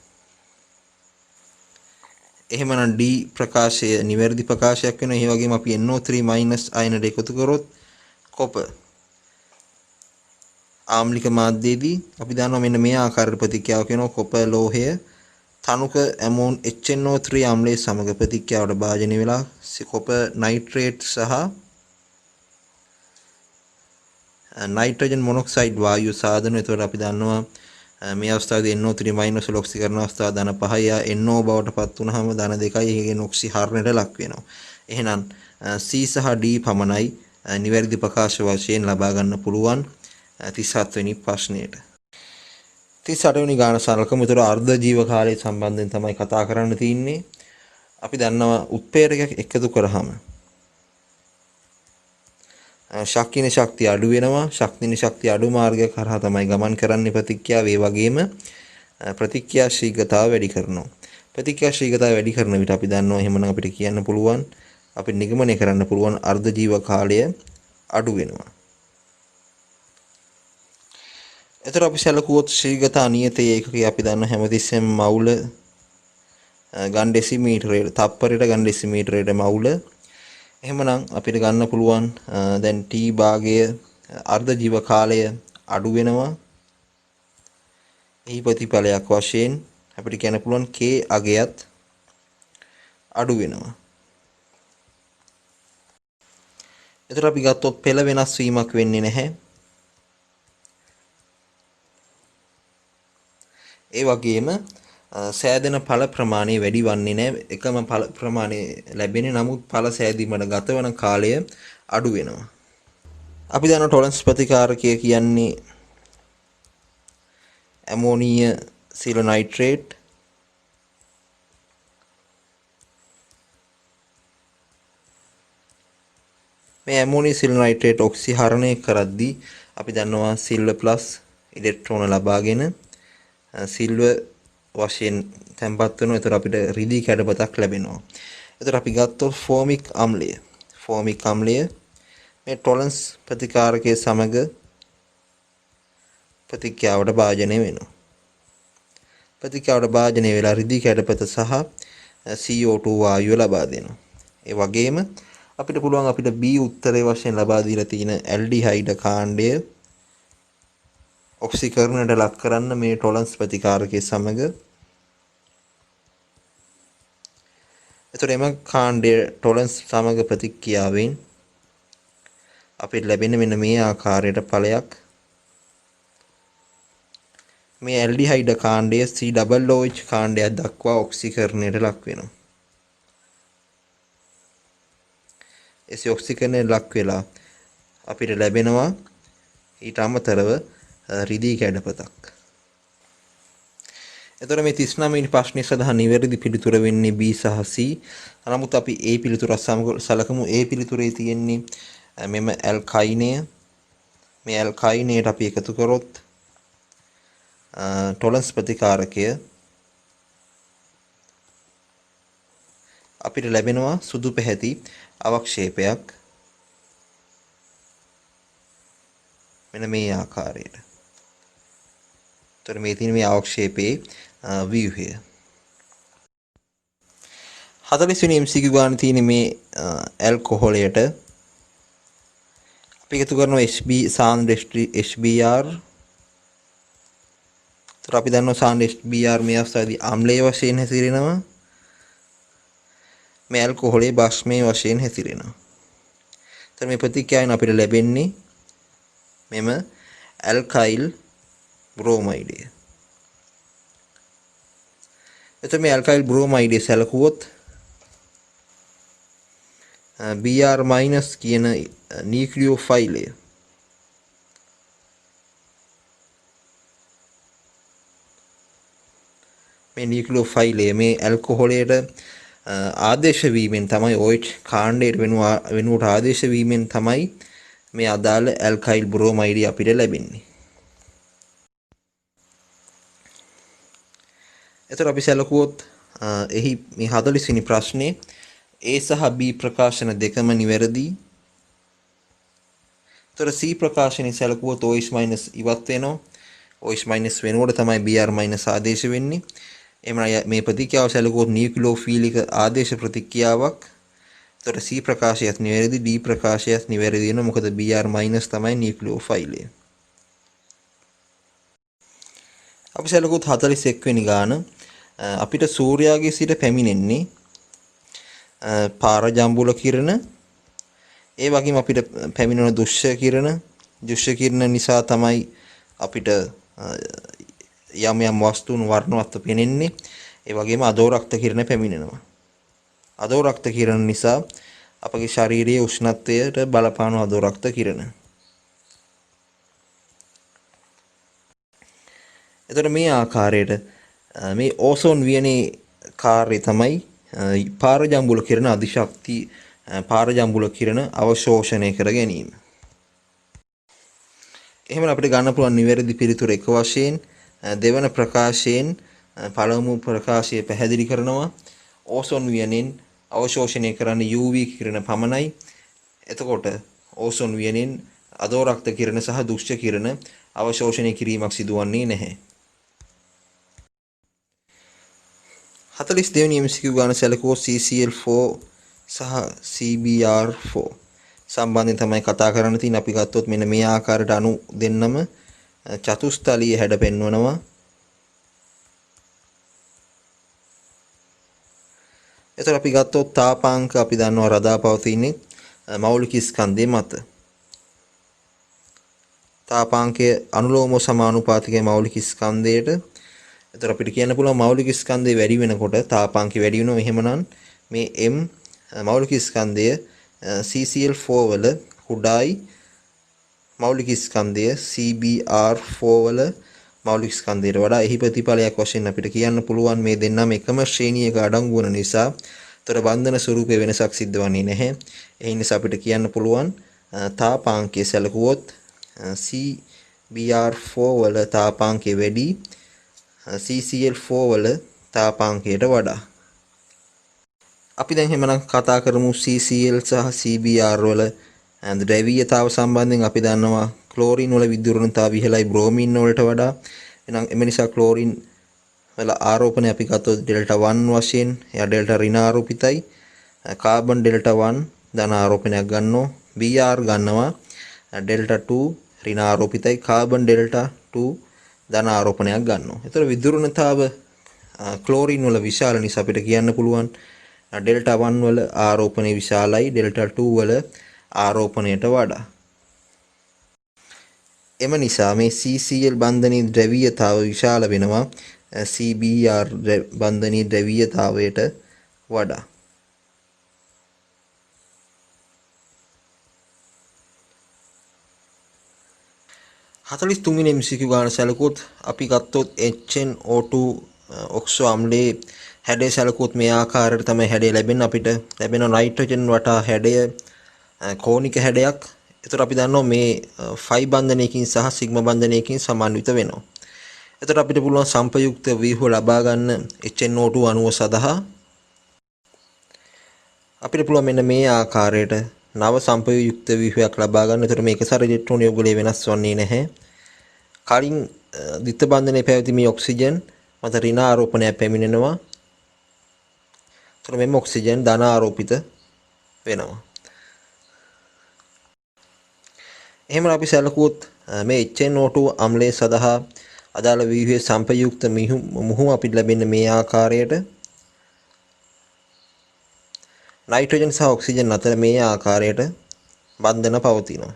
එහෙමනම් D ප්‍රකාශය නිවැරදි ප්‍රකාශයක් වෙනවා. ඒ වගේම අපි NO3 මයිනස් අයනට එකතු කරොත් කොපර් ආම්ලික මාධ්‍යයේදී අපි දන්නවා මෙන්න මේ ආකාර ප්‍රතික්‍රියාවක් වෙනවා. කොපර් ලෝහය තනුක ඇමෝන් HNO3 ආම්ලයේ සමග ප්‍රතික්‍රියාවට භාජනය වෙලා කොපර් නයිට්‍රේට් සහ නයිට්‍රජන් මොනොක්සයිඩ් වායුව සාධන. එතකොට අපි දන්නවා මේ අවස්ථාවේදී NO3 මයිනස් වල ඔක්සිකරණ අවස්ථාව ධන 5යි. NO බවට පත් වුනහම ධන 2යි. ඒකෙන් ඔක්සිහරණයට ලක් වෙනවා. එහෙනම් C සහ D පමණයි නිවැරදි ප්‍රකාශ වශයෙන් ලබා ගන්න පුළුවන් 37 වෙනි ප්‍රශ්නයට. 38 වෙනි ගාන සලකමු. ඒතර අර්ධ ජීව කාලය සම්බන්ධයෙන් තමයි කතා කරන්න තියෙන්නේ. අපි දන්නවා උත්ප්‍රේරකයක් එකතු කරාම ශක්තින ශක්තිය අඩු වෙනවා. ශක්තින ශක්තිය අඩු මාර්ගයක් කරා තමයි ගමන් කරන්නේ ප්‍රතික්‍රියාව. ඒ වගේම ප්‍රතික්‍රියා ශීඝ්‍රතාව වැඩි කරනවා. ප්‍රතික්‍රියා ශීඝ්‍රතාව වැඩි කරන විට අපි දන්නවා එහෙමනම් අපිට කියන්න පුළුවන් අපිට නිගමනය කරන්න පුළුවන් අර්ධ ජීව කාලය අඩු වෙනවා. එතකොට අපි සැලකුවොත් ශීඝ්‍රතා නියතයේ ඒකකය අපි දන්න හැමතිස්සෙම මවුල ගන් ඩෙසිමීටරයට තප්පරයට ගන් ඩෙසිමීටරයට මවුල. එහෙමනම් අපිට ගන්න පුළුවන් දැන් T භාගය අර්ධ ජීව කාලය අඩු වෙනවා. එහි ප්‍රතිඵලයක් වශයෙන් අපිට කියන්න පුළුවන් K අගයත් අඩු වෙනවා. එතකොට අපි ගත්තොත් පෙළ වෙනස් වීමක් වෙන්නේ නැහැ. ඒ වගේම සෑදෙන ඵල ප්‍රමාණය වැඩි වන්නේ නැහැ. එකම ඵල ප්‍රමාණය ලැබෙන්නේ නමුත් ඵල සෑදීමට ගත වන කාලය අඩු වෙනවා. අපි දන්නවා ටොලරන්ස් ප්‍රතිකාරකය කියන්නේ ඇමෝනිය සිල නයිට්‍රේට් මේ ඇමෝනියම් සිල්වර් නයිට්‍රේට් ඔක්සිහරණය කරද්දී අපි දන්නවා සිල්වර් ප්ලස් ඉලෙක්ට්‍රෝන ලබාගෙන සිල්වර් වශයෙන් තැන්පත් වෙනවා. ඒතර අපිට රිදී කැඩපතක් ලැබෙනවා. ඒතර අපි ගත්තොත් ෆෝමික් අම්ලය. ෆෝමික් අම්ලය මේ ටොලරන්ස් ප්‍රතිකාරකයේ සමග ප්‍රතික්‍රියාවට භාජනය වෙනවා. ප්‍රතික්‍රියාවට භාජනය වෙලා රිදී කැඩපත සහ CO2 වායුව ලබා දෙනවා. ඒ වගේම අපිට පුළුවන් අපිට B උත්තරේ වශයෙන් ලබා දීලා තියෙන ඇල්ඩිහයිඩ් කාණ්ඩය ඔක්සිකරණයට ලක් කරන්න මේ ටොලරන්ස් ප්‍රතිකාරකයේ සමග. එතකොට එම කාණ්ඩය ටොලරන්ස් සමග ප්‍රතික්‍රියාවෙන් අපිට ලැබෙන මෙන්න මේ ආකාරයට ඵලයක්. මේ ඇල්ඩිහයිඩ් කාණ්ඩය COOH කාණ්ඩයක් දක්වා ඔක්සිකරණයට ලක් වෙනවා. එසේ ඔක්සිකරණයට ලක් වෙලා අපිට ලැබෙනවා ඊට අමතරව රිදී කැඩපතක්. එතකොට මේ 39 වෙනි ප්‍රශ්නේ සඳහා නිවැරදි පිළිතුර වෙන්නේ B සහ C. නමුත් අපි A පිළිතුර සලකමු. A පිළිතුරේ තියෙන්නේ මෙම ඇල්කයිනය. මේ ඇල්කයිනයට අපි එකතු කරොත් ටොලරන්ස් ප්‍රතිකාරකය අපිට ලැබෙනවා සුදු පැහැති අවක්ෂේපයක්. මෙන්න මේ ආකාරයට. එතකොට මේ තියෙන මේ අවක්ෂේපයේ ව්‍යුහය. 40 වෙනි MCQ ගානේ තියෙන මේ ඇල්කොහොලයට අපි එකතු කරනවා HB සාන්ද්‍ර HBr. එතකොට අපි දන්නවා සාන්ද්‍ර HBr මේ අවස්ථාවේදී අම්ලයේ වශයෙන් හැසිරෙනවා. මේ ඇල්කොහොලේ බස්මයේ වශයෙන් හැසිරෙනවා. එතකොට මේ ප්‍රතික්‍රියාවෙන් අපිට ලැබෙන්නේ මෙම ඇල්කයිල් බ්‍රෝමයිඩය. එතකොට මේ ඇල්කයිල් බ්‍රෝමයිඩය සැලකුවොත් Br- කියන නියුක්ලියෝෆයිලය මේ නියුක්ලියෝෆයිලය මේ ඇල්කොහොලයට ආදේශ වීමෙන් තමයි OH කාණ්ඩයට වෙනුවට ආදේශ වීමෙන් තමයි මේ අදාළ ඇල්කයිල් බ්‍රෝමයිඩය අපිට ලැබෙන්නේ. එතකොට අපි සැලකුවොත් එහි මේ 40 වෙනි ප්‍රශ්නේ A සහ B ප්‍රකාශන දෙකම නිවැරදි. එතකොට C ප්‍රකාශනයේ සැලකුවොත් OH- ඉවත් වෙනවා. OH- වෙනකොට තමයි Br- ආදේශ වෙන්නේ. එහෙනම් මේ ප්‍රතික්‍රියාව සැලකුවොත් නියුක්ලියෝෆීලික ආදේශ ප්‍රතික්‍රියාවක්. එතකොට C ප්‍රකාශයත් නිවැරදි, D ප්‍රකාශයත් නිවැරදි වෙනවා. මොකද Br- තමයි නියුක්ලියෝෆයිලය. අපි සැලකුවොත් 41 වෙනි ගාන අපිට සූර්යාගේ සිට පැමිණෙන්නේ පාරජම්බුල කිරණ. ඒ වගේම අපිට පැමිණෙන දුෂ්‍ය කිරණ නිසා තමයි අපිට යම් යම් වස්තුන් වර්ණවත්ව පෙනෙන්නේ. ඒ වගේම අදෝරක්ත කිරණ පැමිණෙනවා. අදෝරක්ත කිරණ නිසා අපගේ ශාරීරියේ උෂ්ණත්වයට බලපාන අදෝරක්ත කිරණ. එතකොට මේ ආකාරයට මේ ඕසෝන් වියනේ කාර්යය තමයි පාරජම්බුල කිරණ අධිශක්ති පාරජම්බුල කිරණ අවශෝෂණය කර ගැනීම. එහෙනම් අපිට ගන්න පුළුවන් නිවැරදි පිළිතුර එක වශයෙන් දෙවන ප්‍රකාශයෙන් පළමු ප්‍රකාශය පැහැදිලි කරනවා ඕසෝන් වියනෙන් අවශෝෂණය කරන්න UV කිරණ පමණයි. එතකොට ඕසෝන් වියනෙන් අදෝරක්ත කිරණ සහ දුෂ්‍ය කිරණ අවශෝෂණය කිරීමක් සිදුවන්නේ නැහැ. 42 වෙනි MCQ ගාන සැලකුවොත් CCl4 සහ CBr4 සම්බන්ධයෙන් තමයි කතා කරන්න තියෙන්නේ. අපි ගත්තොත් මෙන්න මේ ආකාරයට අණු දෙන්නම චතුස්තලීය හැඩ පෙන්වනවා. එතකොට අපි ගත්තොත් තාපාංක අපි දන්නවා රඳා පවතින්නේ මෞලික ස්කන්ධය මත. තාපාංකය අනුලෝම සමානුපාතිකයි මෞලික ස්කන්ධයට. එතකොට අපිට කියන්න පුළුවන් මෞලික ස්කන්ධය වැඩි වෙනකොට තාපාංකය වැඩි වෙනවා. එහෙමනම් මේ M මෞලික ස්කන්ධය CCl4 වල කුඩායි මෞලික ස්කන්ධය CBr4 වල මෞලික ස්කන්ධයට වඩා එහි ප්‍රතිඵලයක් වශයෙන් අපිට කියන්න පුළුවන් මේ දෙන්නම එකම ශ්‍රේණියක අඩංගු වන නිසා තොර බන්ධන ස්වරූපයේ වෙනසක් සිද්ධ වන්නේ නැහැ. ඒ නිසා අපිට කියන්න පුළුවන් තාපාංකය සැලකුවොත් CBr4 වල තාපාංකය වැඩි CCl4 වල තාපාංකයට වඩා. අපි දැන් එහෙමනම් කතා කරමු CCl සහ CBr වල ද්‍රවීයතාව සම්බන්ධයෙන්. අපි දන්නවා ක්ලෝරින් වල විද්‍යුරණතාව ඉහළයි බ්‍රෝමීන් වලට වඩා. එහෙනම් එම නිසා ක්ලෝරින් වල ආරෝපණය අපි ගත්තොත් ඩෙල්ටා 1 වශයෙන් එයා ඩෙල්ටා ඍණාරෝපිතයි. කාබන් ඩෙල්ටා 1 ධන ආරෝපණයක් ගන්නවා. Br ගන්නවා ඩෙල්ටා 2 ඍණාරෝපිතයි. කාබන් ඩෙල්ටා 2 ධන ආරෝපණයක් ගන්නවා. ඒතර විද්‍යුරණතාව ක්ලෝරින් වල විශාල නිසා අපිට කියන්න පුළුවන් ඩෙල්ටා 1 වල ආරෝපණය විශාලයි ඩෙල්ටා 2 වල ආරෝපණයට වඩා. එම නිසා මේ CCl බන්ධනයේ ද්‍රවීයතාව විශාල වෙනවා CBr බන්ධනයේ ද්‍රවීයතාවයට වඩා. හතලිස් තුන්වෙනි MCQ ගාන සැලකුවොත් අපි ගත්තොත් HNO2 ඔක්සෝ අම්ලයේ හැඩය සැලකුවොත් මේ ආකාරයට තමයි හැඩය ලැබෙන්නේ. අපිට ලැබෙන නයිට්‍රජන් වටා හැඩය කෝනික හැඩයක්. ඒතර අපි දන්නවා මේ ෆයි බන්ධනයකින් සහ සිග්මා බන්ධනයකින් සමන්විත වෙනවා. ඒතර අපිට පුළුවන් සංපයුක්ත ව්‍යුහ ලබා ගන්න HNO2 අණුව සඳහා අපිට පුළුවන් මෙන්න මේ ආකාරයට නව සංපයුක්ත ව්‍යුහයක් ලබා ගන්න. ඒතර මේක සර ඉලෙක්ට්‍රෝන යොගලයේ වෙනස් වන්නේ නැහැ. කලින් ද්විත බන්ධනයේ පැවති මේ ඔක්සිජන් මත ඍණ ආරෝපණයක් පැමිණෙනවා. ඒතර මෙම ඔක්සිජන් ධන ආරෝපිත වෙනවා. එහෙම අපි සැලකුවොත් මේ HNO2 අම්ලය සඳහා අදාළ ව්‍යුහයේ සංපයුක්ත මුහුණ අපිට ලැබෙන්නේ මේ ආකාරයට. නයිට්‍රජන් සහ ඔක්සිජන් අතර මේ ආකාරයට බන්ධන පවතිනවා.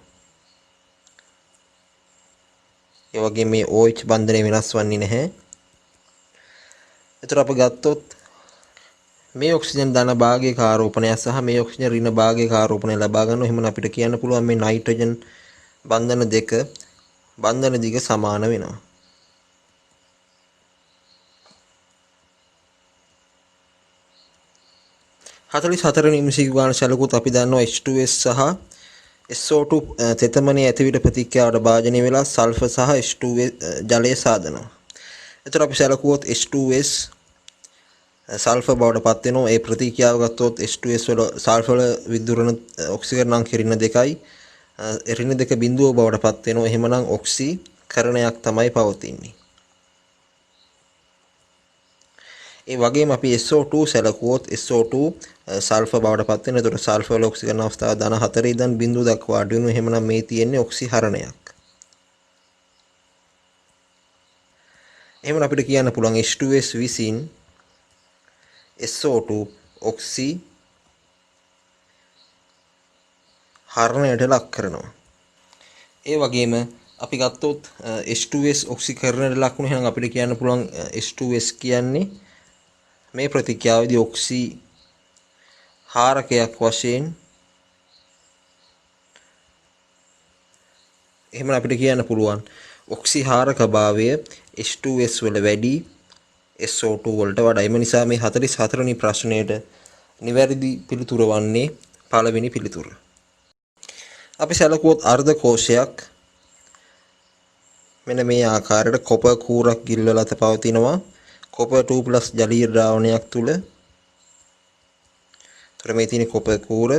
ඒ වගේම මේ OH බන්ධනය වෙනස් වන්නේ නැහැ. ඒතර අපි ගත්තොත් මේ ඔක්සිජන් ධන භාගයක ආරෝපණය සහ මේ ඔක්සිජන් ඍණ භාගයක ආරෝපණය ලබා ගන්නවා. එහෙනම් අපිට කියන්න පුළුවන් මේ නයිට්‍රජන් බන්ධන දෙක බන්ධන දිග සමාන වෙනවා. හතලිස් හතරවෙනි MCQ ගාන සැලකුවොත් අපි දන්නවා H2S සහ SO2 තෙතමනේ ඇතිවිට ප්‍රතික්‍රියාවට භාජනය වෙලා සල්ෆර් සහ H2S ජලය සාදනවා. එතකොට අපි සැලකුවොත් H2S සල්ෆර් බවට පත් වෙනවා. ඒ ප්‍රතික්‍රියාව ගත්තොත් H2S වල සල්ෆර් වල විද්‍යුරණ ඔක්සිකරණාංක ඍණ 2යි ඍණ 2 බිඳුව බවට පත් වෙනවා. එහෙමනම් ඔක්සිකරණයක් තමයි පවතින්නේ. ඒ වගේම අපි SO2 සැලකුවොත් SO2 සල්ෆර් බවට පත් වෙනවා. ඒතකොට සල්ෆර් වල ඔක්සිකරණ අවස්ථාව ධන 4 ඉඳන් බිඳුව දක්වා අඩු වෙනවා. එහෙමනම් මේ තියෙන්නේ ඔක්සිහරණයක්. එහෙමනම් අපිට කියන්න පුළුවන් H2S විසින් SO2 ඔක්සි හරණයට ලක් කරනවා. ඒ වගේම අපි ගත්තොත් H2S ඔක්සිකරණයට ලක් වුණා. එහෙනම් අපිට කියන්න පුළුවන් H2S කියන්නේ මේ ප්‍රතික්‍රියාවේදී ඔක්සි හාරකයක් වශයෙන් එහෙම අපිට කියන්න පුළුවන් ඔක්සි හාරක භාවය H2S වල වැඩි SO2 වලට වඩා. එම නිසා මේ 44 වෙනි ප්‍රශ්නයට නිවැරදි පිළිතුර වන්නේ පළවෙනි පිළිතුර. අපි සැලකුවොත් අර්ධ කෝෂයක් මෙන්න මේ ආකාරයට කොපර් කූරක් ගිල්වලා පවතිනවා. කොපර් 2+ ජලීය ද්‍රාවණයක් තුල. ඒතර මේ තියෙන කොපර් කූර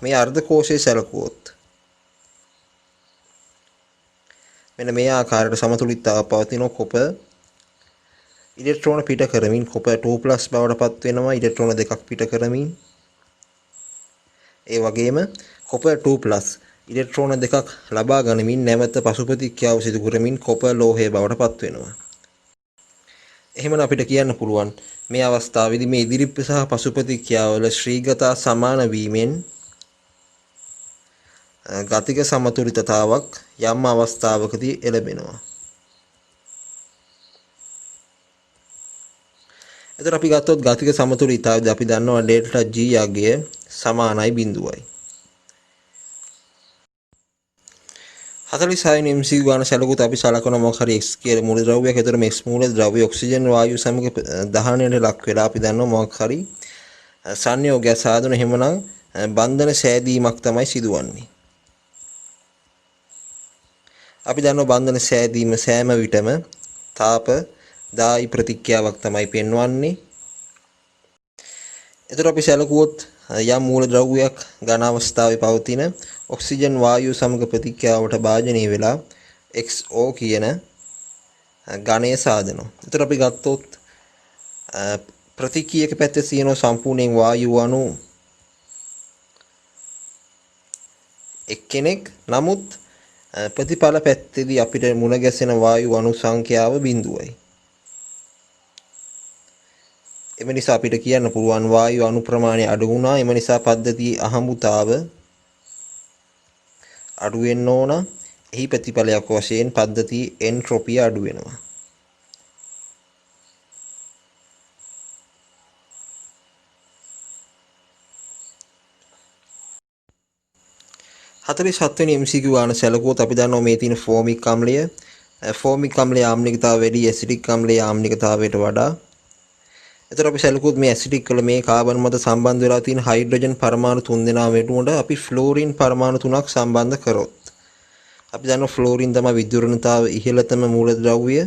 මේ අර්ධ කෝෂයේ සැලකුවොත් මෙන්න මේ ආකාරයට සමතුලිතතාව පවතින කොපර් ඉලෙක්ට්‍රෝන පිට කරමින් කොපර් 2+ බවට පත් වෙනවා. ඉලෙක්ට්‍රෝන දෙකක් පිට කරමින් ඒ වගේම කොපර් 2+ ඉලෙක්ට්‍රෝන දෙකක් ලබා ගනිමින් නැවත පසු ප්‍රතික්‍රියාව සිදු කරමින් කොපර් ලෝහය බවට පත් වෙනවා. එහෙමනම් අපිට කියන්න පුළුවන් මේ අවස්ථාවේදී මේ ඉදිරිප්ප සහ පසු ප්‍රතික්‍රියාවල ශ්‍රීගතා සමාන වීමෙන් ගතික සමතුලිතතාවක් යම් අවස්ථාවකදී එළඹෙනවා. එතකොට අපි ගත්තොත් ගතික සමතුලිතතාවයේදී අපි දන්නවා ඩෙල්ටා G යගය සමානයි බිඳුවයි. 46 වෙනි MCQ ගාන සැලකුවොත් අපි සලකන මොකක් හරි X කියලා මූල ද්‍රව්‍යයක්. ඒතර මේ X මූල ද්‍රව්‍ය ඔක්සිජන් වායු සමග දහනයට ලක් වෙලා අපි දන්නවා මොකක් හරි සංයෝගය සාධන එහෙමනම් බන්ධන සෑදීමක් තමයි සිදුවන්නේ. අපි දන්නවා බන්ධන සෑදීම සෑම විටම තාප දායි ප්‍රතික්‍රියාවක් තමයි පෙන්වන්නේ. එතකොට අපි සැලකුවොත් යම් මූලද්‍රව්‍යයක් ඝන අවස්ථාවේ පවතින ඔක්සිජන් වායුව සමග ප්‍රතික්‍රියාවට භාජනය වෙලා XO කියන ඝනය සාදනවා. එතකොට අපි ගත්තොත් ප්‍රතික්‍රියක පැත්තේ තියෙන සම්පූර්ණයෙන් වායු අණු එක්කෙනෙක්. නමුත් ප්‍රතිඵල පැත්තේදී අපිට මුණ ගැසෙන වායු අණු සංඛ්‍යාව 0යි. එම නිසා අපිට කියන්න පුළුවන් වායු අණු ප්‍රමාණය අඩු වුණා. එම නිසා පද්ධතියේ අහඹුතාව අඩු වෙන්න ඕන. එහි ප්‍රතිඵලයක් වශයෙන් පද්ධතියේ එන්ට්‍රොපිය අඩු වෙනවා. හතරේ 7 වෙනි MCQ ගාන සැලකුවොත් අපි දන්නවා මේ තියෙන ෆෝමික් අම්ලය. ෆෝමික් අම්ලයේ ආම්ලිකතාවය වැඩි ඇසිඩික් අම්ලයේ ආම්ලිකතාවයට වඩා. එතකොට අපි සැලකුවොත් මේ ඇසිඩික් වල මේ කාබන් මත සම්බන්ධ වෙලා තියෙන හයිඩ්‍රජන් පරමාණු 3 දෙනා වෙනුවට අපි ෆ්ලෝරින් පරමාණු 3ක් සම්බන්ධ කරොත් අපි දන්නවා ෆ්ලෝරින් තමයි විද්‍යුරණතාව ඉහළතම මූලද්‍රව්‍ය.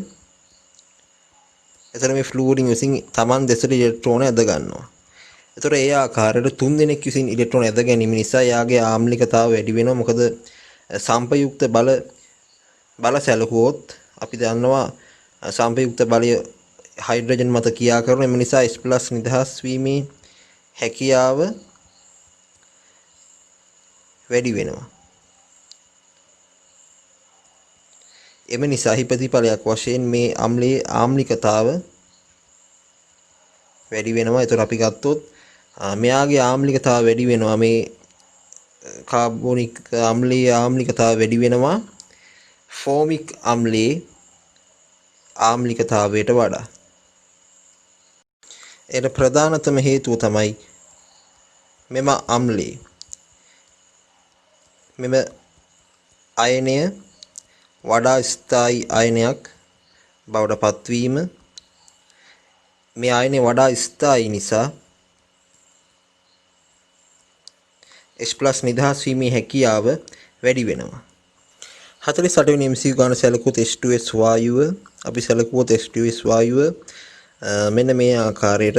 එතන මේ ෆ්ලෝරින් විසින් Taman දෙසට ඉලෙක්ට්‍රෝන ඇද ගන්නවා. එතකොට ඒ ආකාරයට 3 දෙනෙක් විසින් ඉලෙක්ට්‍රෝන ඇද ගැනීම නිසා යාගේ ආම්ලිකතාව වැඩි වෙනවා. මොකද සම්පයුක්ත බල සැලකුවොත් අපි දන්නවා සම්පයුක්ත බලය හයිඩ්‍රජන් මත ක්‍රියා කරන. එම නිසා H+ නිදහස් වීමේ හැකියාව වැඩි වෙනවා. එම නිසා හි ප්‍රතිඵලයක් වශයෙන් මේ අම්ලයේ ආම්ලිකතාව වැඩි වෙනවා. ඒතර අපි ගත්තොත් මෙයාගේ ආම්ලිකතාව වැඩි වෙනවා. මේ කාබොනික් අම්ලයේ ආම්ලිකතාව වැඩි වෙනවා ෆෝමික් අම්ලයේ ආම්ලිකතාවයට වඩා. ඒට ප්‍රධානතම හේතුව තමයි මෙම අම්ලයේ මෙම අයනය වඩා ස්ථායි අයනයක් බවට පත්වීම. මේ අයනය වඩා ස්ථායි නිසා H+ නිදහස් වීමේ හැකියාව වැඩි වෙනවා. 48 වෙනි MCQ ගාන සැලකුවොත් H2S වායුව අපි සැලකුවොත් H2S වායුව මෙන්න මේ ආකාරයට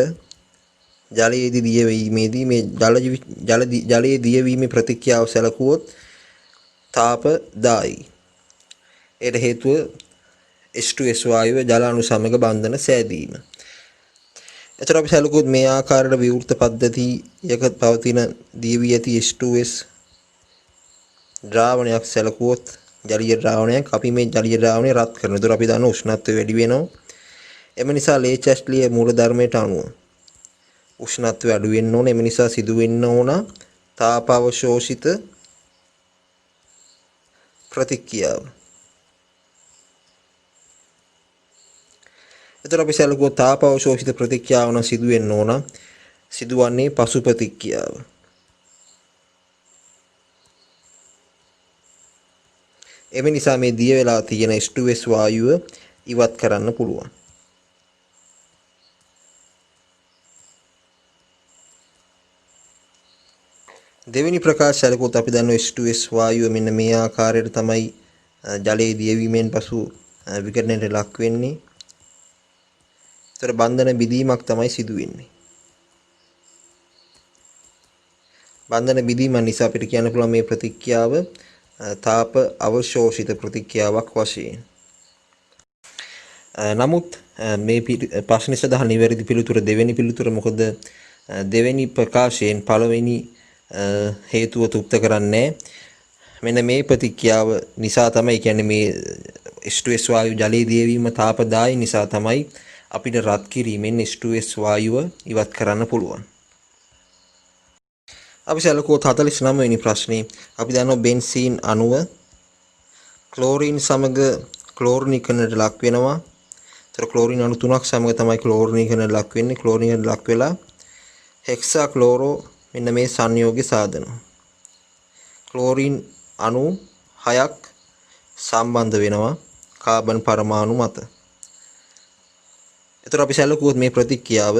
ජලයේදී දියවීමේදී මේ ජලයේ දියවීමේ ප්‍රතික්‍රියාව සැලකුවොත් තාප දායි. ඒට හේතුව H2S වායුව ජල අණු සමග බන්ධන සෑදීම. එතකොට අපි සැලකුවොත් මේ ආකාරයට විවෘත පද්ධතියක පවතින දියවී ඇති H2S ද්‍රාවණයක් සැලකුවොත් ජලීය ද්‍රාවණයක් අපි මේ ජලීය ද්‍රාවණය රත් කරනවා. ඒතර අපි දන්නවා උෂ්ණත්වය වැඩි වෙනවා. එම නිසා ලේචැස්ලිය මූල ධර්මයට අනුව උෂ්ණත්වය අඩු වෙන්න ඕන. එම නිසා සිදු වෙන්න ඕන තාපාවශෝෂිත ප්‍රතික්‍රියාව. එතකොට අපි සැලකුවොත් තාපාවශෝෂිත ප්‍රතික්‍රියාව නම් සිදු වෙන්න ඕන. සිදුවන්නේ පසු ප්‍රතික්‍රියාව. එම නිසා මේ දිය වෙලා තියෙන H2S වායුව ඉවත් කරන්න පුළුවන්. දෙවෙනි ප්‍රකාශය සැලකුවොත් අපි දන්නවා H2S වායුව මෙන්න මේ ආකාරයට තමයි ජලයේ දියවීමෙන් පසු විකරණයට ලක් වෙන්නේ. ඒතර බන්ධන බිඳීමක් තමයි සිදු වෙන්නේ. බන්ධන බිඳීම නිසා අපිට කියන්න පුළුවන් මේ ප්‍රතික්‍රියාව තාප අවශෝෂිත ප්‍රතික්‍රියාවක් වශයෙන්. නමුත් මේ ප්‍රශ්නේ සඳහා නිවැරදි පිළිතුර දෙවෙනි පිළිතුර. මොකද දෙවෙනි ප්‍රකාශයෙන් පළවෙනි හේතුව තෘප්ත කරන්නේ මෙන්න මේ ප්‍රතික්‍රියාව නිසා තමයි. කියන්නේ මේ H2S වායු ජලයේ දියවීම තාපදායි නිසා තමයි අපිට රත් කිරීමෙන් H2S වායුව ඉවත් කරන්න පුළුවන්. අපි සැලකුවොත් 49 වෙනි ප්‍රශ්නේ අපි දන්නවා බෙන්සීන් අණුව ක්ලෝරින් සමග ක්ලෝරිනීකරණයට ලක් වෙනවා. ඒතර ක්ලෝරින් අණු තුනක් සමග තමයි ක්ලෝරිනීකරණයට ලක් වෙන්නේ. ක්ලෝරිනීකරණයට ලක් වෙලා හෙක්සා ක්ලෝරෝ මෙන්න මේ සංයෝගය සාදනවා. ක්ලෝරින් අණු 6ක් සම්බන්ධ වෙනවා කාබන් පරමාණු මත. එතකොට අපි සැලකුවොත් මේ ප්‍රතික්‍රියාව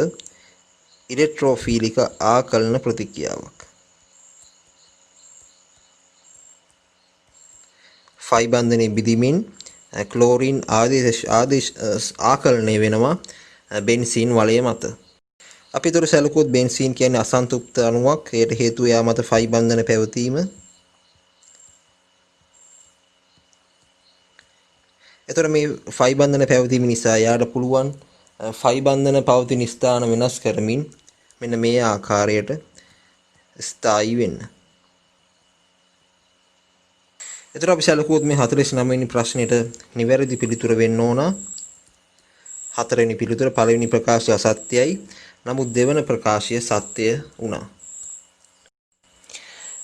ඉලෙක්ට්‍රෝෆීලික ආකලන ප්‍රතික්‍රියාවක්. ෆයි බන්ධනයේ බිඳීමෙන් ක්ලෝරින් ආදී ආකලනය වෙනවා බෙන්සීන් වලය මත. අපි ඒතර සැලකුවොත් බෙන්සීන් කියන්නේ අසන්තුෂ්ත අණුවක්. ඒට හේතුව යා මත ෆයි බන්ධන පැවතීම. ඒතර මේ ෆයි බන්ධන පැවතීම නිසා යාට පුළුවන් ෆයි බන්ධන පවතින ස්ථාන වෙනස් කරමින් මෙන්න මේ ආකාරයට ස්ථායී වෙන්න. එතකොට අපි සැලකුවොත් මේ 49 වෙනි ප්‍රශ්නෙට නිවැරදි පිළිතුර වෙන්න ඕන. 4 වෙනි පිළිතුර පළවෙනි ප්‍රකාශය අසත්‍යයි. නමුත් දෙවන ප්‍රකාශය සත්‍ය වුණා.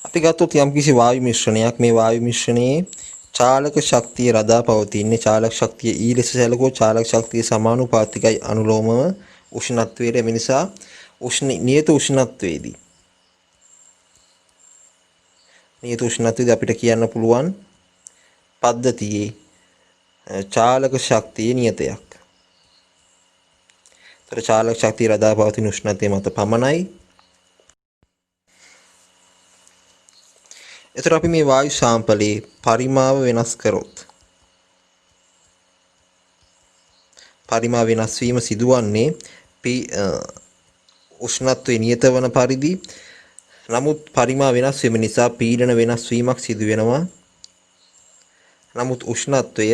අපි ගත්තොත් යම්කිසි වායු මිශ්‍රණයක් මේ වායු මිශ්‍රණයේ චාලක ශක්තිය රඳා පවතින්නේ චාලක ශක්තිය E ලෙස සැලකුවොත් චාලක ශක්තිය සමානුපාතිකයි අනුලෝමව උෂ්ණත්වයට. ඒ නිසා නියත උෂ්ණත්වයේදී අපිට කියන්න පුළුවන් පද්ධතියේ චාලක ශක්තිය නියතයක්. ඒතර චාලක ශක්තිය රඳා පවතින උෂ්ණත්වය මත පමණයි. ඒතර අපි මේ වායු සාම්පලයේ පරිමාව වෙනස් කරොත් පරිමාව වෙනස් වීම සිදුවන්නේ උෂ්ණත්වයේ නියත වන පරිදි. නමුත් පරිමාව වෙනස් වීම නිසා පීඩන වෙනස් වීමක් සිදු වෙනවා. නමුත් උෂ්ණත්වය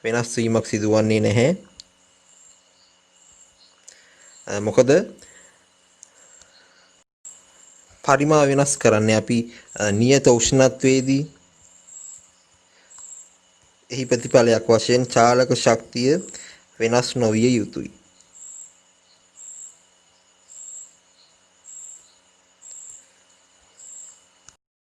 වෙනස් වීමක් සිදුවන්නේ නැහැ. මොකද පරිමාව වෙනස් කරන්නේ අපි නියත උෂ්ණත්වයේදී. එහි ප්‍රතිඵලයක් වශයෙන් චාලක ශක්තිය වෙනස් නොවිය යුතුයි.